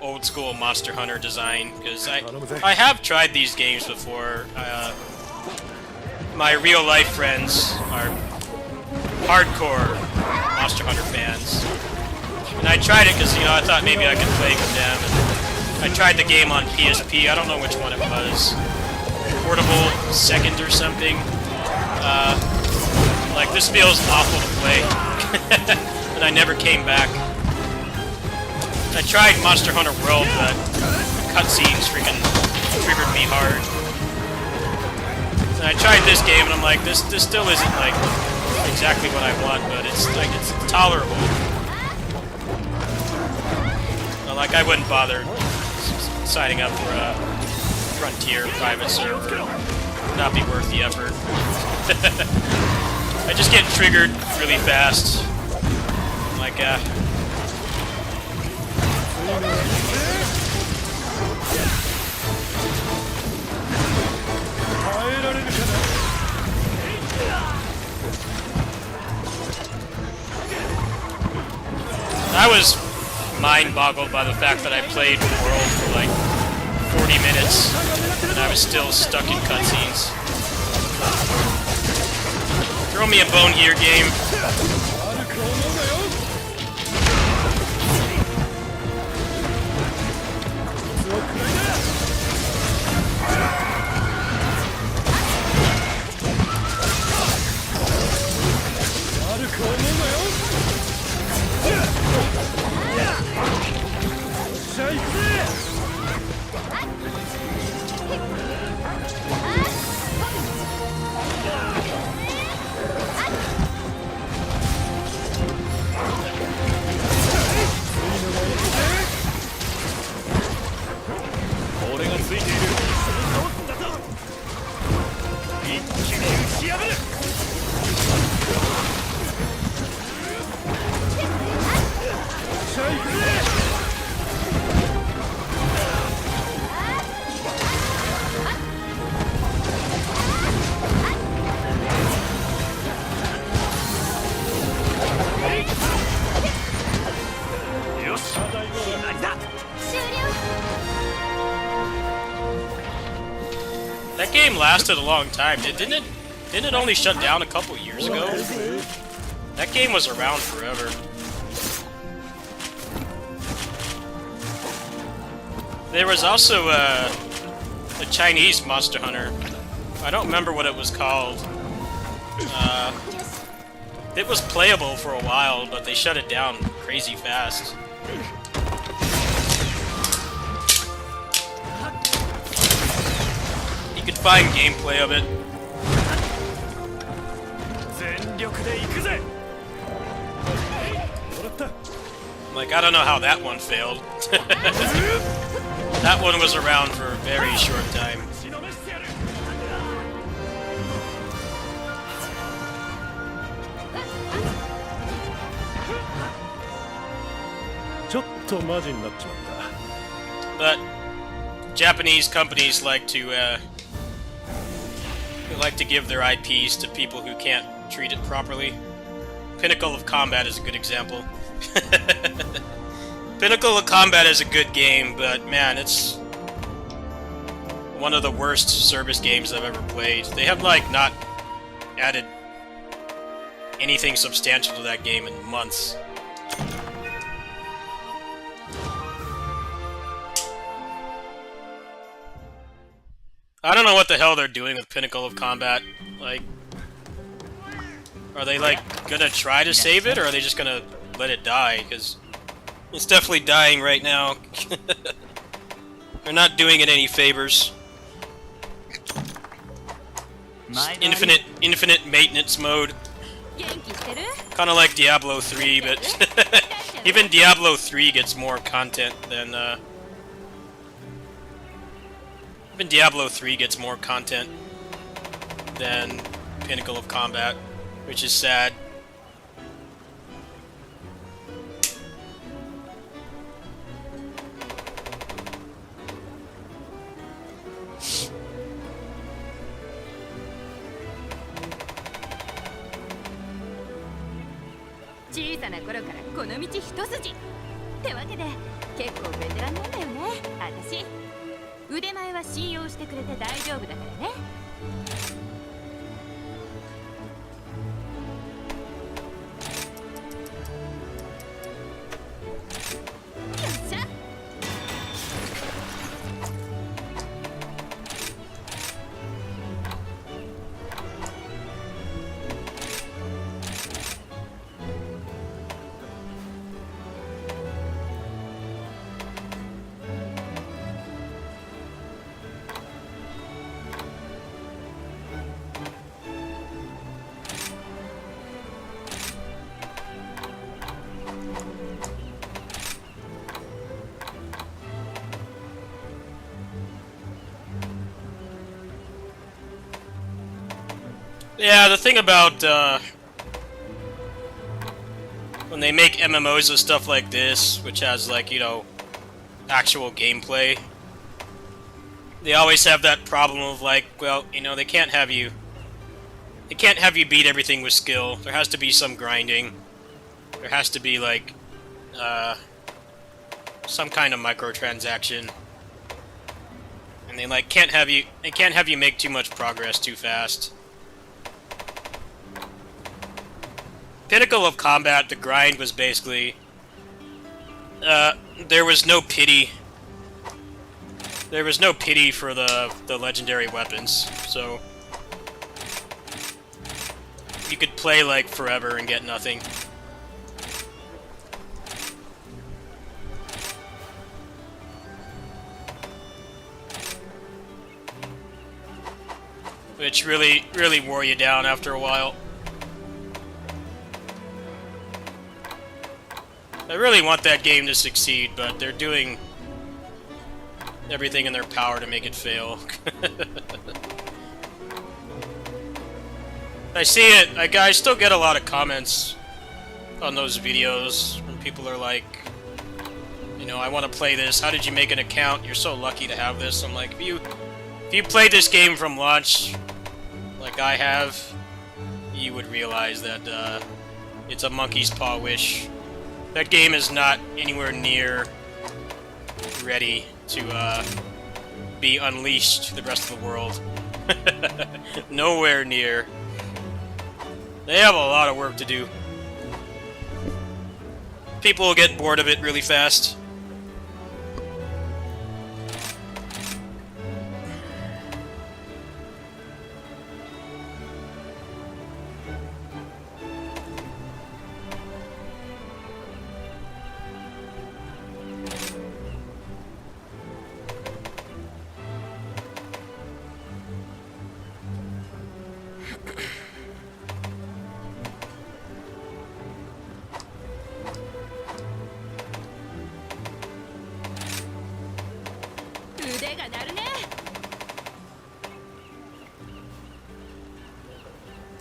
old school Monster Hunter design, because I have tried these games before. My real life friends are hardcore Monster Hunter fans, and I tried it because, you know, I thought maybe I could play with them. And I tried the game on PSP. I don't know which one it was, Portable Second or something. Like, this feels awful to play. And I never came back. I tried Monster Hunter World, but cutscenes freaking triggered me hard. And I tried this game, and I'm like, this still isn't like exactly what I want, but it's like it's tolerable. And, like, I wouldn't bother signing up for a Frontier private server. It would not be worth the effort. I just get triggered really fast. Like, I was mind-boggled by the fact that I played World for like 40 minutes and I was still stuck in cutscenes. Throw me a Bone Gear game. That game lasted a long time. Didn't it only shut down a couple years ago? That game was around forever. There was also a Chinese Monster Hunter. I don't remember what it was called. It was playable for a while, but they shut it down crazy fast. You could find gameplay of it. Like, I don't know how that one failed. That one was around for a very short time. But Japanese companies like to give their IPs to people who can't treat it properly. Pinnacle of Combat is a good example. Pinnacle of Combat is a good game, but man, it's one of the worst service games I've ever played. They have, like, not added anything substantial to that game in months. I don't know what the hell they're doing with Pinnacle of Combat. Like, are they, like, gonna try to save it, or are they just gonna let it die? Because it's definitely dying right now. They're not doing it any favors. Infinite maintenance mode. 元気してる Kind of like Diablo 3, but even Diablo 3 gets more content than, even Diablo 3 gets more content than Pinnacle of Combat, which is sad.「小さな頃からこの道一筋」ってわけで結構ベテランなんだよね私。腕前は信用してくれて大丈夫だからね。よっしゃ。Yeah, the thing about, when they make MMOs of stuff like this, which has, like, you know, actual gameplay, they always have that problem of, like, well, you know, they can't have you beat everything with skill. There has to be some grinding. There has to be, like, some kind of microtransaction. And they, like, can't have you make too much progress too fast. Pinnacle of Combat, the grind was basically, there was no pity. There was no pity for the legendary weapons, so you could play, like, forever and get nothing. Which really wore you down after a while. I really want that game to succeed, but they're doing everything in their power to make it fail. I see it. I still get a lot of comments on those videos when people are like, you know, I want to play this. How did you make an account? You're so lucky to have this. I'm like, if you played this game from launch, like I have, you would realize that it's a monkey's paw wish. That game is not anywhere near ready to be unleashed to the rest of the world. Nowhere near. They have a lot of work to do. People will get bored of it really fast.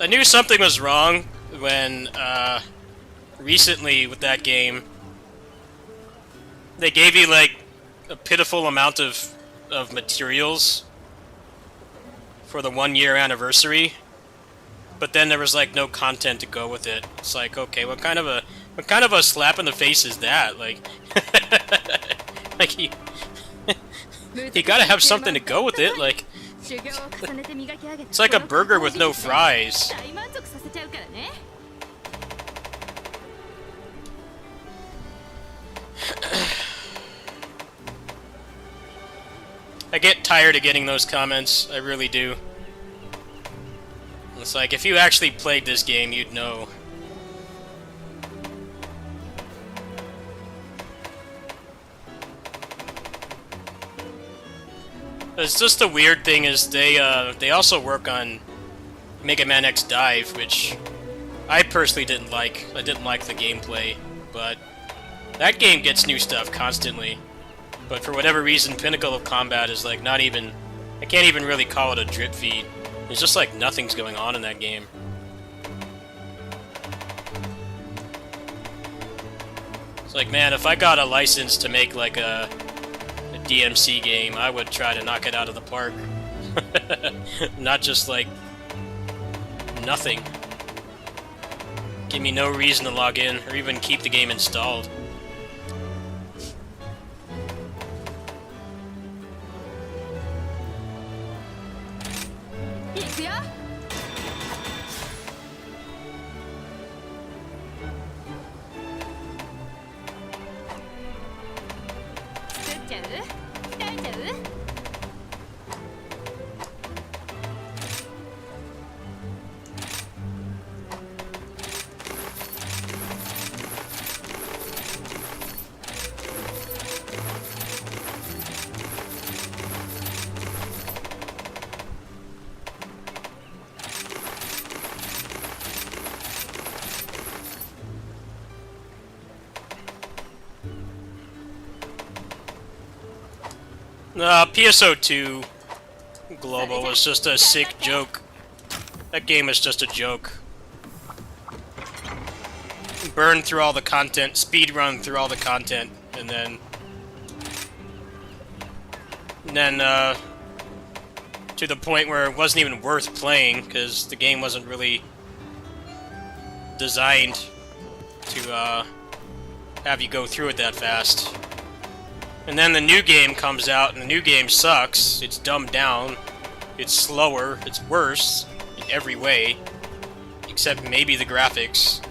I knew something was wrong when, recently with that game, they gave you, like, a pitiful amount of materials for the 1-year anniversary, but then there was, like, no content to go with it. It's like, okay, what kind of a slap in the face is that? Like, like You gotta have something to go with it, like... It's like a burger with no fries. I get tired of getting those comments, I really do. It's like, if you actually played this game, you'd know. It's just the weird thing is they also work on Mega Man X Dive, which I personally didn't like. I didn't like the gameplay, but that game gets new stuff constantly. But for whatever reason, Pinnacle of Combat is like not even... I can't even really call it a drip feed. It's just like nothing's going on in that game. It's like, man, if I got a license to make like a DMC game, I would try to knock it out of the park. Not just like nothing. Give me no reason to log in or even keep the game installed. PSO2 Global was just a sick joke. That game is just a joke. Burn through all the content, speed run through all the content, and then to the point where it wasn't even worth playing because the game wasn't really designed to have you go through it that fast. And then the new game comes out, and the new game sucks. It's dumbed down. It's slower. It's worse in every way, except maybe the graphics.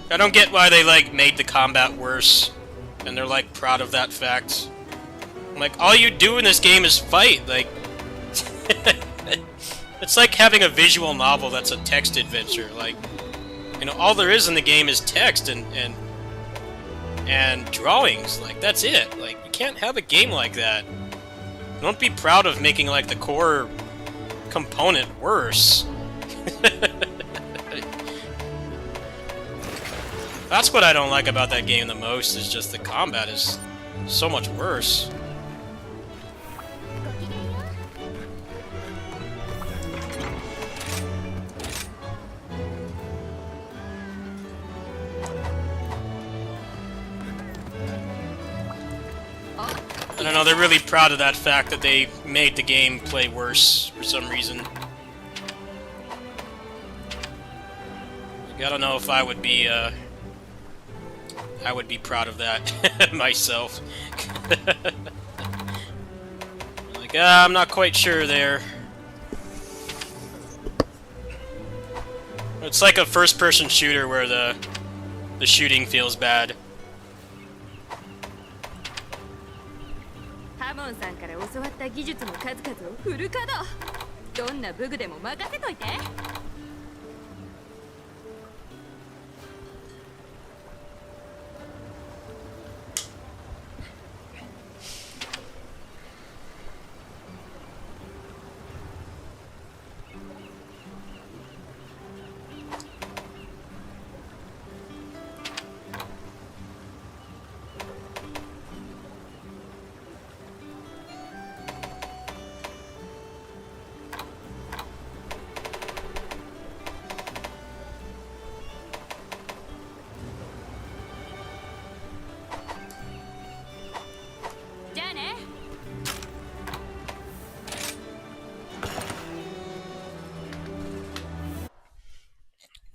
I don't get why they, like, made the combat worse, and they're, like, proud of that fact. Like, all you do in this game is fight, like... It's like having a visual novel that's a text adventure. Like, you know, all there is in the game is text and drawings. Like, that's it. Like, you can't have a game like that. Don't be proud of making, like, the core component worse. That's what I don't like about that game the most, is just the combat is so much worse. I don't know, they're really proud of that fact that they made the game play worse for some reason. I don't know if I would be proud of that myself. Like, I'm not quite sure there. It's like a first-person shooter where the shooting feels bad. ハモンさんから教わった技術の数々をフル稼働。どんな武具でも任せといて。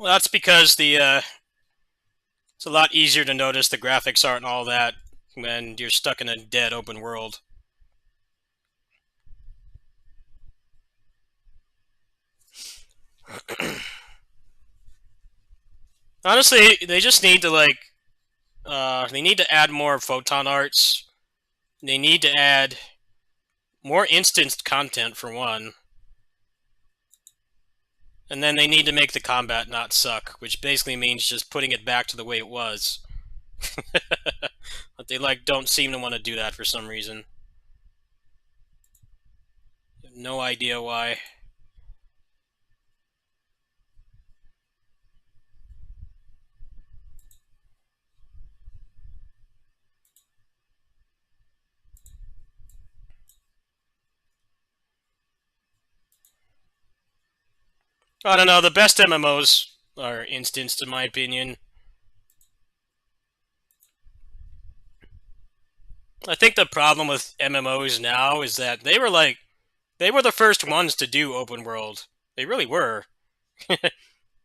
Well, that's because it's a lot easier to notice the graphics aren't all that when you're stuck in a dead open world. Honestly, they just need to they need to add more photon arts. They need to add more instanced content for one. And then they need to make the combat not suck, which basically means just putting it back to the way it was. But they don't seem to want to do that for some reason. No idea why. I don't know, the best MMOs are instanced in my opinion. I think the problem with MMOs now is that they were the first ones to do open world. They really were.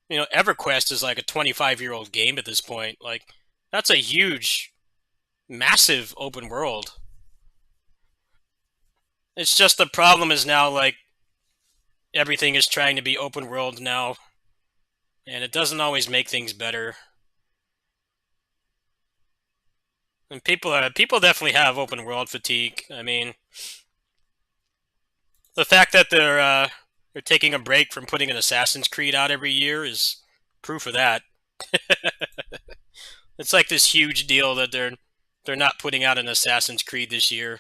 EverQuest is like a 25-year-old game at this point. That's a huge, massive open world. It's just the problem is now, everything is trying to be open world now. And it doesn't always make things better. And people definitely have open world fatigue. I mean, the fact that they're taking a break from putting an Assassin's Creed out every year is proof of that. It's like this huge deal that they're not putting out an Assassin's Creed this year.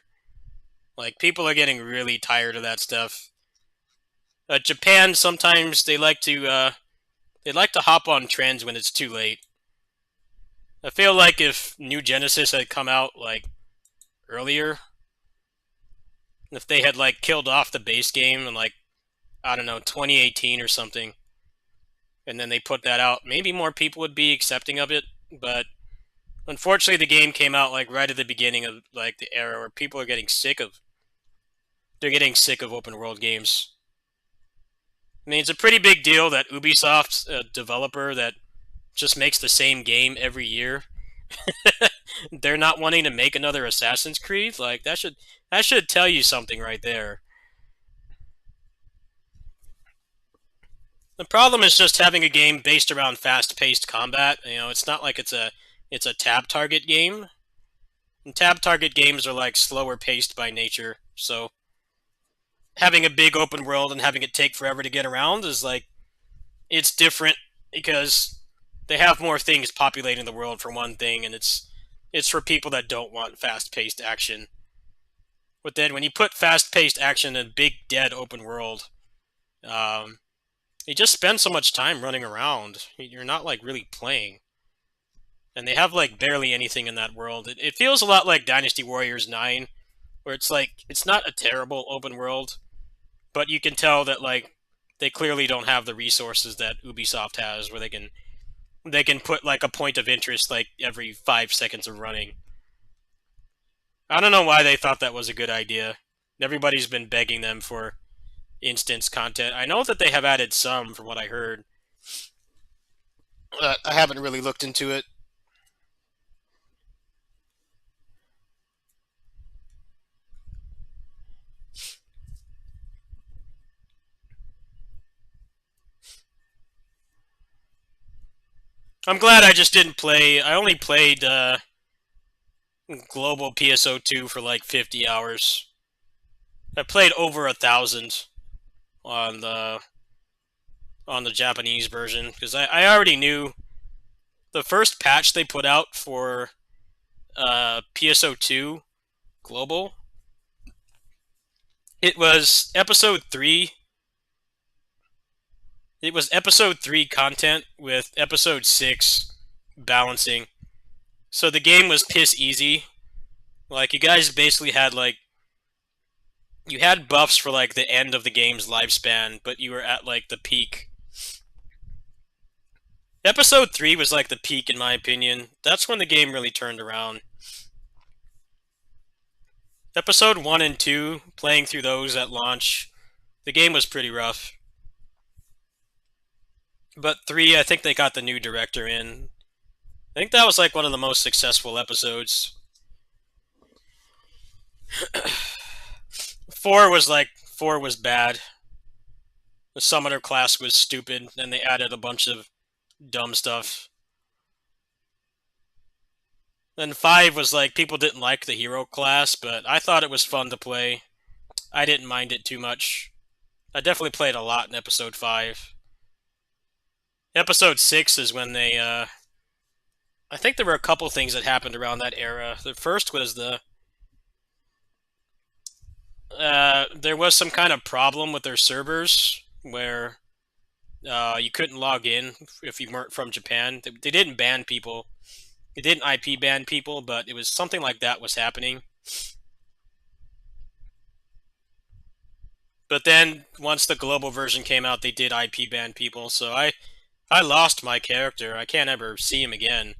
People are getting really tired of that stuff. Japan sometimes they like to hop on trends when it's too late. I feel like if New Genesis had come out earlier, if they had killed off the base game in I don't know, 2018 or something, and then they put that out, maybe more people would be accepting of it. But unfortunately, the game came out right at the beginning of the era where people are getting sick of. They're getting sick of open world games. I mean, it's a pretty big deal that Ubisoft's a developer that just makes the same game every year. They're not wanting to make another Assassin's Creed. That should tell you something right there. The problem is just having a game based around fast-paced combat. It's not like it's a tab target game. And tab target games are slower paced by nature. So having a big open world and having it take forever to get around is it's different because they have more things populating the world for one thing, and it's for people that don't want fast-paced action. But then when you put fast-paced action in a big, dead open world, you just spend so much time running around. You're not really playing. And they have barely anything in that world. It feels a lot like Dynasty Warriors 9, where it's it's not a terrible open world, but you can tell that they clearly don't have the resources that Ubisoft has, where they can put a point of interest every 5 seconds of running. I don't know why they thought that was a good idea. Everybody's been begging them for instance content. I know that they have added some from what I heard. I haven't really looked into it. I'm glad I just didn't play. I only played Global PSO2 for 50 hours. I played over 1,000 on the Japanese version because I already knew the first patch they put out for PSO2 Global. It was episode 3. It was episode 3 content with episode 6 balancing. So the game was piss easy. You guys basically had you had buffs for the end of the game's lifespan, but you were at the peak. Episode 3 was the peak in my opinion. That's when the game really turned around. Episode 1 and 2, playing through those at launch, the game was pretty rough. But 3, I think they got the new director in. I think that was like one of the most successful episodes. 4 was bad. The summoner class was stupid, and they added a bunch of dumb stuff. Then 5 was like, people didn't like the hero class, but I thought it was fun to play. I didn't mind it too much. I definitely played a lot in episode 5. Episode 6 is when they, I think there were a couple things that happened around that era. The first was there was some kind of problem with their servers where you couldn't log in if you weren't from Japan. They didn't ban people. They didn't IP ban people, but it was something like that was happening. But then, once the global version came out, they did IP ban people, so I lost my character. I can't ever see him again.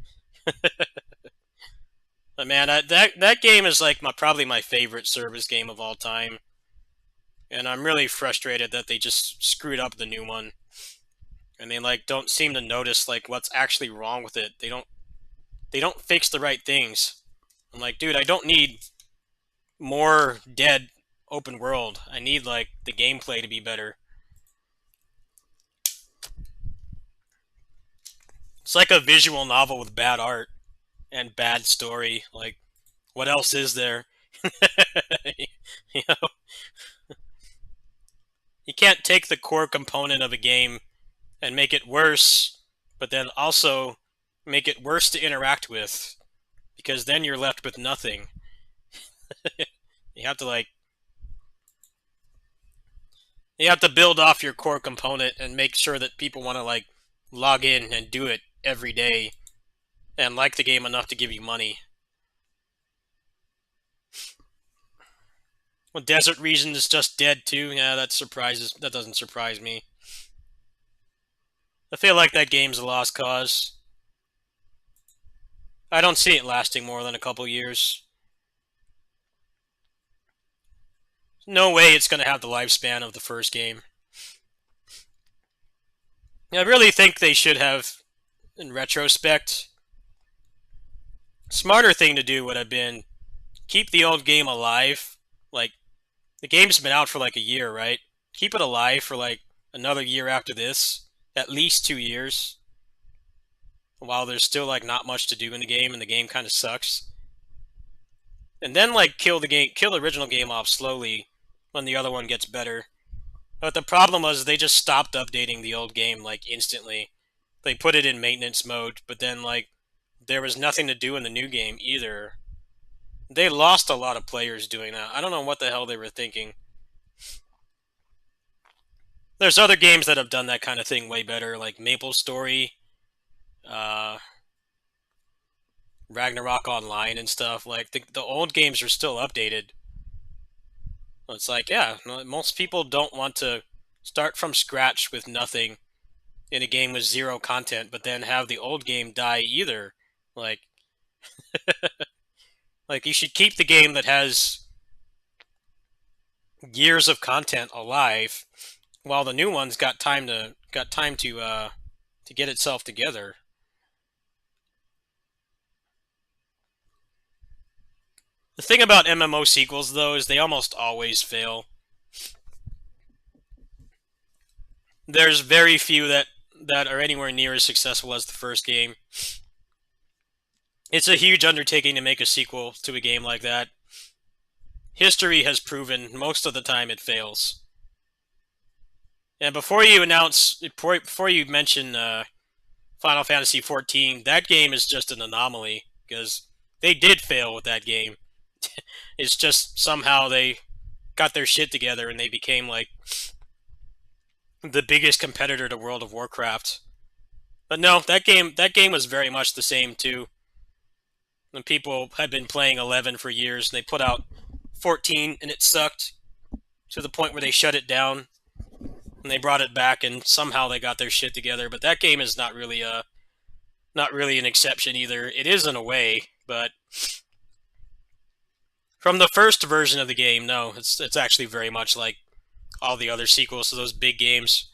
But man, that game is like probably my favorite service game of all time. And I'm really frustrated that they just screwed up the new one. And they like don't seem to notice like what's actually wrong with it. They don't fix the right things. I'm like, dude, I don't need more dead open world. I need like the gameplay to be better. It's like a visual novel with bad art and bad story. Like, what else is there? You know? You can't take the core component of a game and make it worse, but then also make it worse to interact with, because then you're left with nothing. You have to build off your core component and make sure that people want to like log in and do it every day and like the game enough to give you money. Well, Desert Region is just dead too. Yeah, that doesn't surprise me. I feel like that game's a lost cause. I don't see it lasting more than a couple years. No way it's going to have the lifespan of the first game. I really think they should have, in retrospect, smarter thing to do would have been keep the old game alive. Like, the game's been out for like a year, right? Keep it alive for like another year after this. At least 2 years. While there's still like not much to do in the game and the game kind of sucks. And then like kill the original game off slowly when the other one gets better. But the problem was they just stopped updating the old game like instantly. They put it in maintenance mode, but then like there was nothing to do in the new game either. They lost a lot of players doing that. I don't know what the hell they were thinking. There's other games that have done that kind of thing way better, like MapleStory, Ragnarok Online and stuff. Like, the old games are still updated. It's like, yeah, most people don't want to start from scratch with nothing in a game with zero content, but then have the old game die either. Like, like you should keep the game that has years of content alive, while the new one's got time to get itself together. The thing about MMO sequels, though, is they almost always fail. There's very few that are anywhere near as successful as the first game. It's a huge undertaking to make a sequel to a game like that. History has proven most of the time it fails. And before you mention Final Fantasy XIV, that game is just an anomaly, because they did fail with that game. It's just somehow they got their shit together and they became like the biggest competitor to World of Warcraft. But no, that game was very much the same too. And people had been playing 11 for years, and they put out 14 and it sucked to the point where they shut it down. And they brought it back, and somehow they got their shit together. But that game is not really an exception either. It is in a way, but from the first version of the game, no, it's actually very much like all the other sequels to those big games.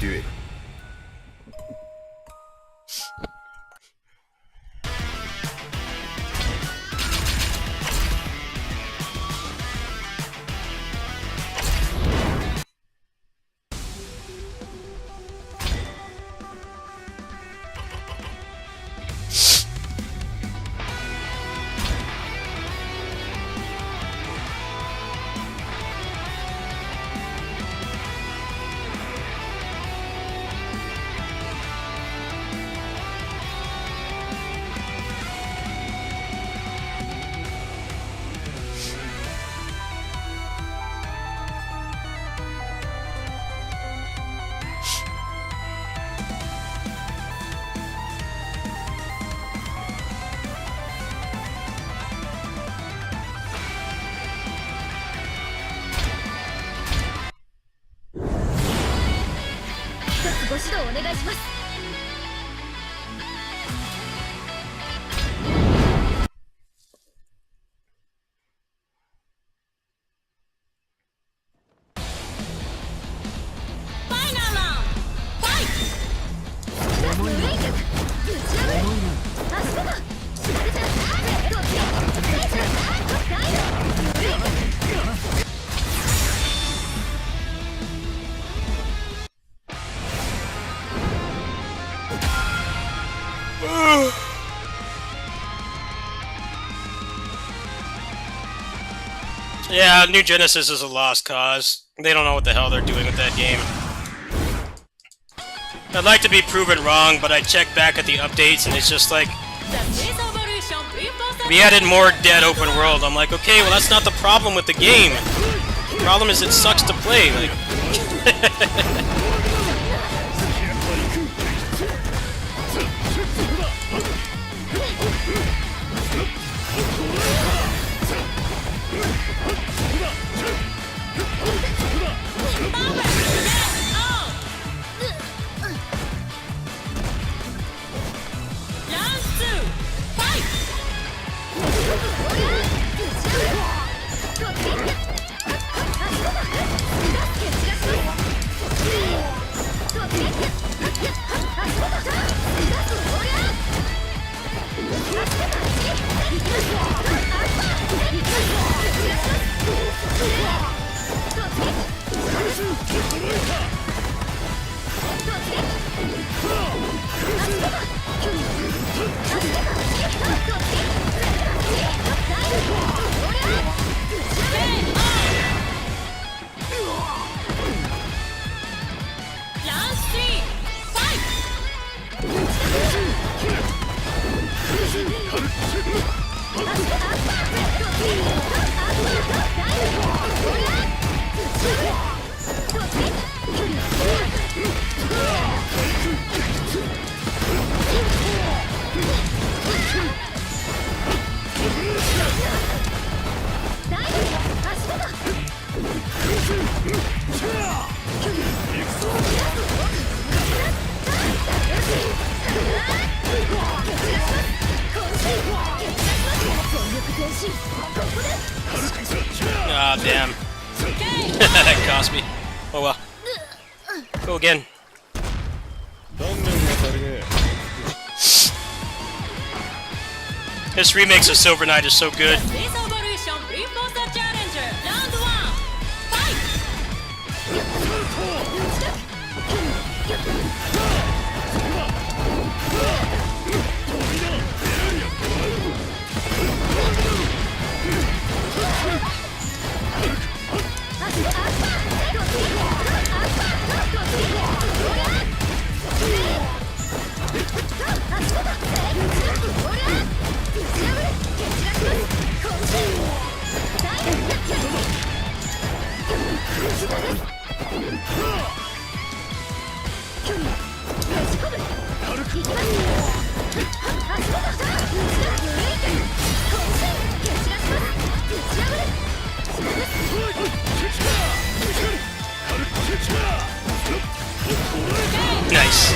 デュエル。ご指導お願いします。ファイナルラウンドファイト。ブレイクぶち破る足元しずちゃんどっちレイちゃんガイドブレイクYeah, New Genesis is a lost cause. They don't know what the hell they're doing with that game. I'd like to be proven wrong, but I check back at the updates and it's just like, we added more dead open world. I'm like, okay, well that's not the problem with the game. The problem is it sucks to play. Like, ah, damn. That cost me. Oh well. Go again. This remix of Silver Knight is so good. Nice.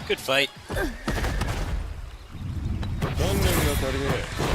Good fight. 鍛錬が足りねえ。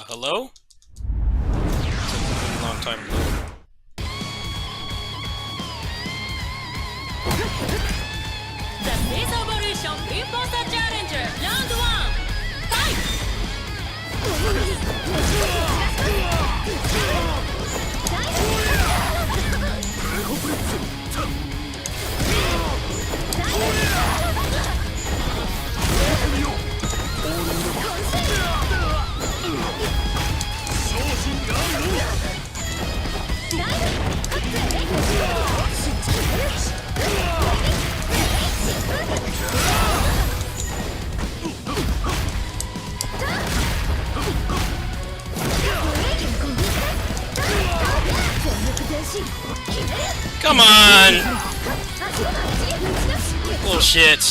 Hello? Took a long time to load. The Space Evolution Imposter Challenger Round 1 Fight! 全身 Come on! Bullshit.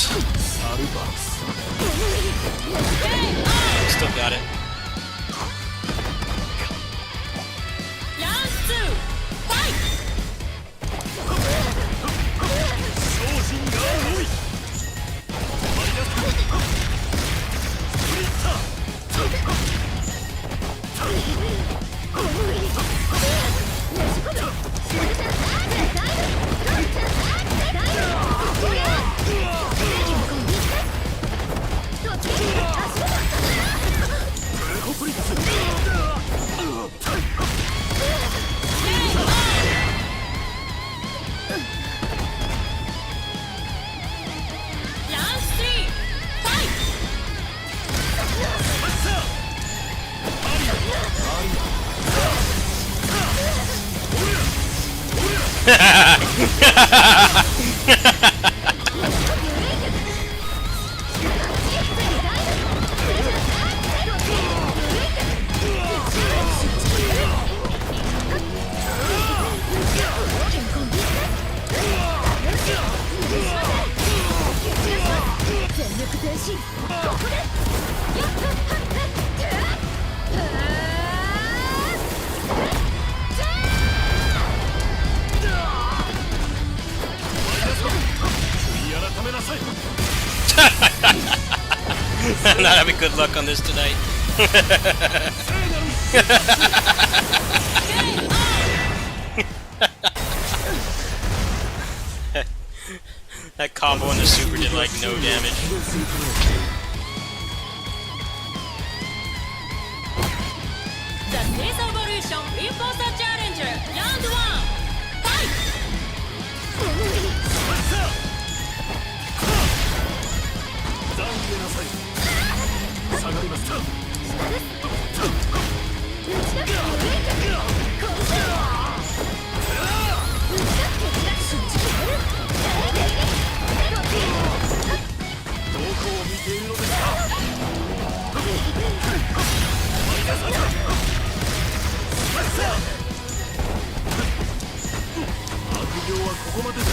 Still got it. Round 2 Fight! I'm not having good luck on this tonight. That combo on the super did like no damage. The Space Evolution Imposter Challenger Round 1 Fight! 下がりました。どこを見ているのですか。悪行はここまでです。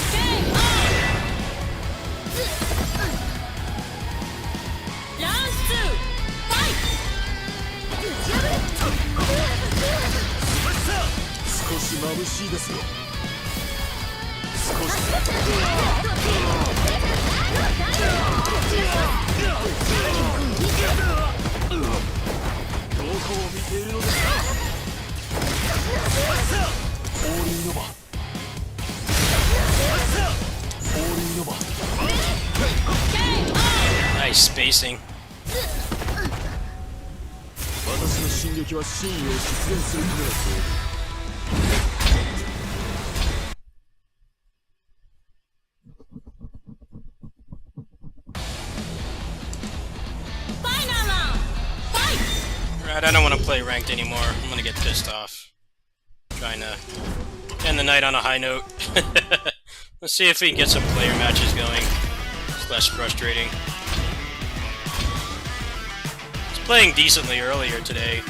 少し眩しいですよ。少し。どこを見ているのですか。オーリーノバ。オーリーノバ。Nice spacing. 私の進撃は真意を実現するためだと。Alright, I don't want to play ranked anymore. I'm gonna get pissed off. Trying to end the night on a high note. Let's see if we can get some player matches going. It's less frustrating. I was playing decently earlier today.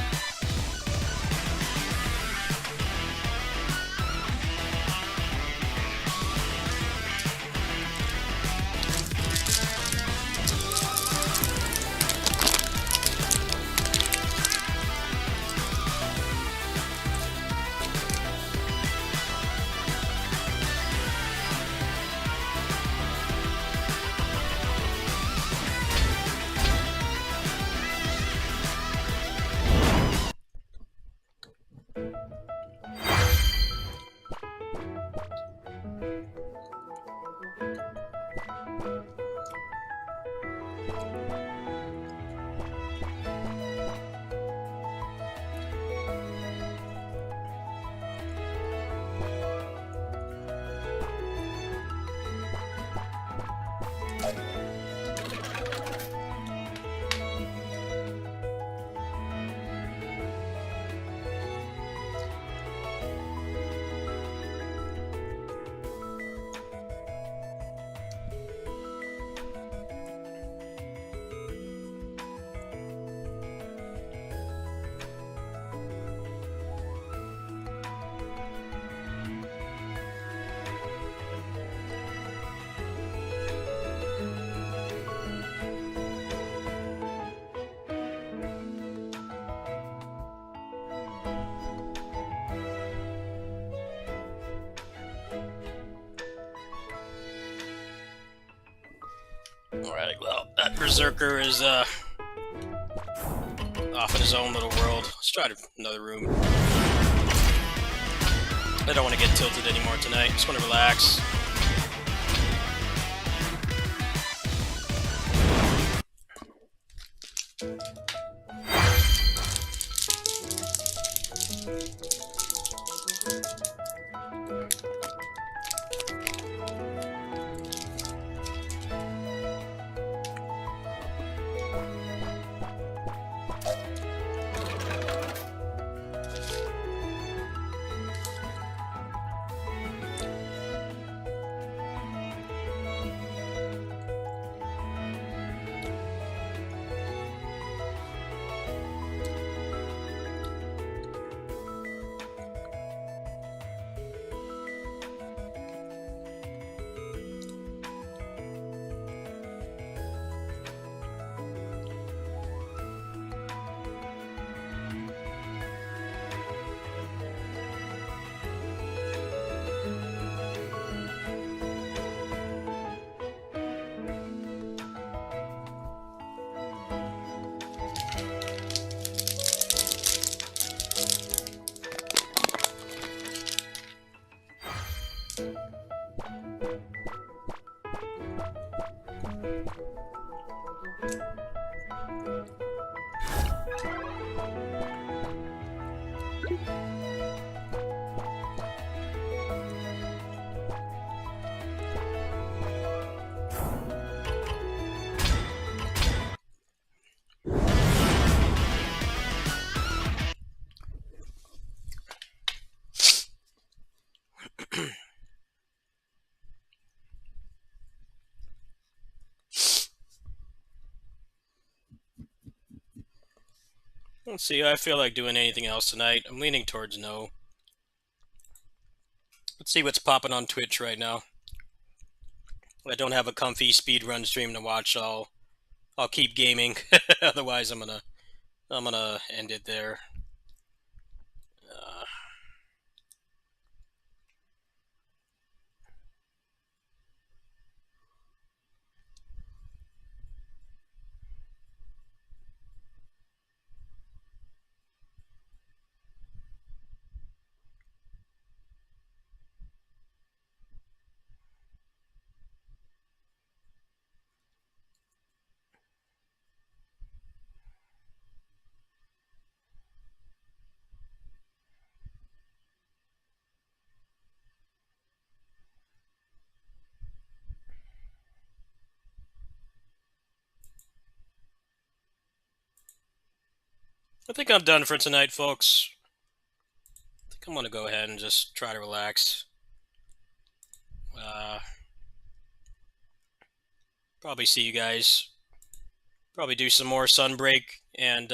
Alright, well, that Berserker is, off in his own little world. Let's try another room. I don't want to get tilted anymore tonight. Just want to relax. Let's see, I feel like doing anything else tonight. I'm leaning towards no. Let's see what's popping on Twitch right now. I don't have a comfy speedrun stream to watch, so I'll keep gaming. Otherwise, I'm gonna end it there. I think I'm done for tonight, folks. I think I'm gonna go ahead and just try to relax. Probably see you guys. Probably do some more Sunbreak, and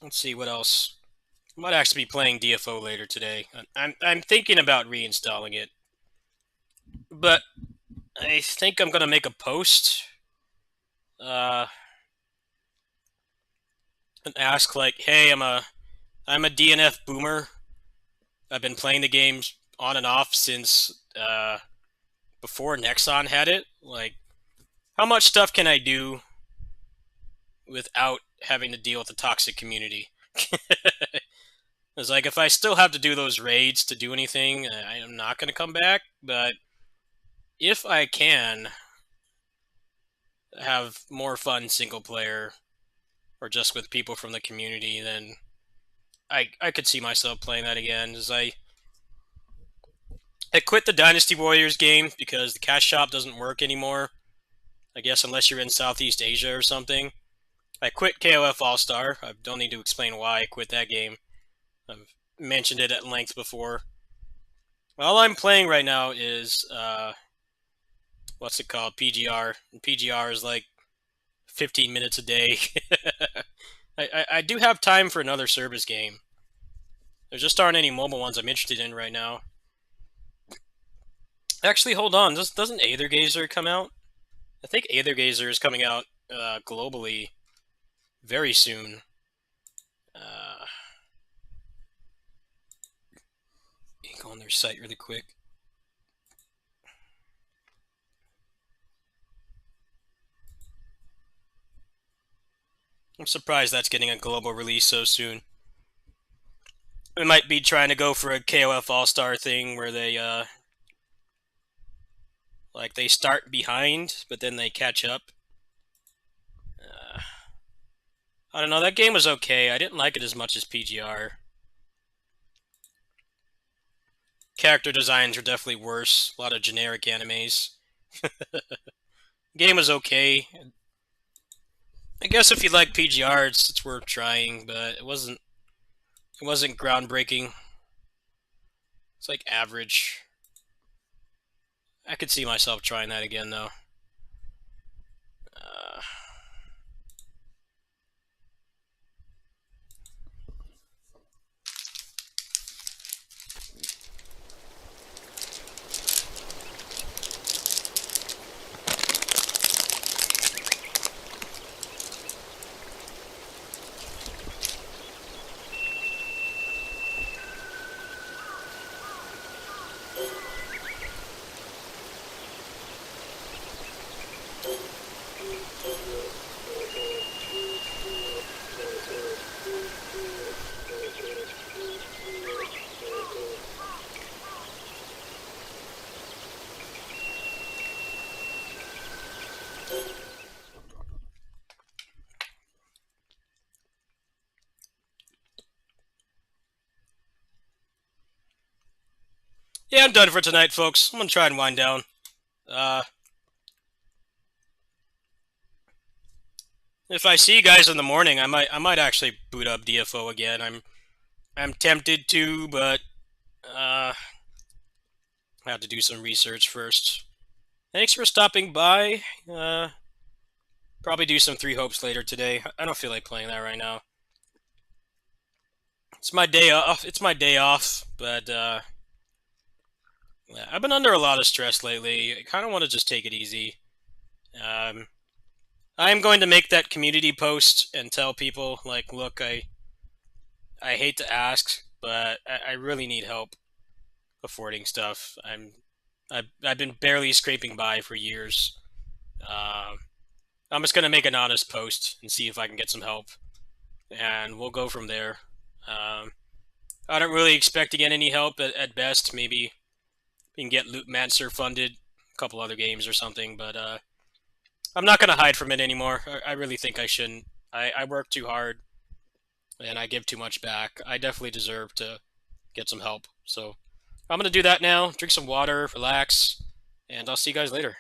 let's see what else. I might actually be playing DFO later today. I'm thinking about reinstalling it, but I think I'm gonna make a post. And ask like, hey, I'm a DNF boomer. I've been playing the games on and off since before Nexon had it. Like, how much stuff can I do without having to deal with the toxic community? It's like, if I still have to do those raids to do anything, I'm not going to come back. But if I can have more fun single player or just with people from the community, then I could see myself playing that again. As I quit the Dynasty Warriors game because the cash shop doesn't work anymore. I guess unless you're in Southeast Asia or something. I quit KOF All-Star. I don't need to explain why I quit that game. I've mentioned it at length before. All I'm playing right now is, what's it called? PGR. And PGR is like 15 minutes a day. I do have time for another service game. There just aren't any mobile ones I'm interested in right now. Actually, hold on. Doesn't Aethergazer come out? I think Aethergazer is coming out globally very soon. Go on their site really quick. I'm surprised that's getting a global release so soon. It might be trying to go for a KOF All-Star thing where they, like, they start behind, but then they catch up. I don't know, that game was okay. I didn't like it as much as PGR. Character designs are definitely worse. A lot of generic animes. Game was okay. I guess if you like PGR, it's worth trying, but it wasn't groundbreaking. It's like average. I could see myself trying that again, though. Yeah, I'm done for tonight, folks. I'm gonna try and wind down. If I see you guys in the morning, I might actually boot up DFO again. I'm tempted to, but I have to do some research first. Thanks for stopping by. Probably do some Three Hopes later today. I don't feel like playing that right now. It's my day off. But I've been under a lot of stress lately. I kind of want to just take it easy. I'm going to make that community post and tell people, like, look, I hate to ask, but I really need help affording stuff. I've been barely scraping by for years. I'm just gonna make an honest post and see if I can get some help, and we'll go from there. I don't really expect to get any help at best. Maybe we can get Lootmancer funded, a couple other games or something, but I'm not gonna hide from it anymore. I really think I shouldn't. I work too hard, and I give too much back. I definitely deserve to get some help. So I'm gonna do that now, drink some water, relax, and I'll see you guys later.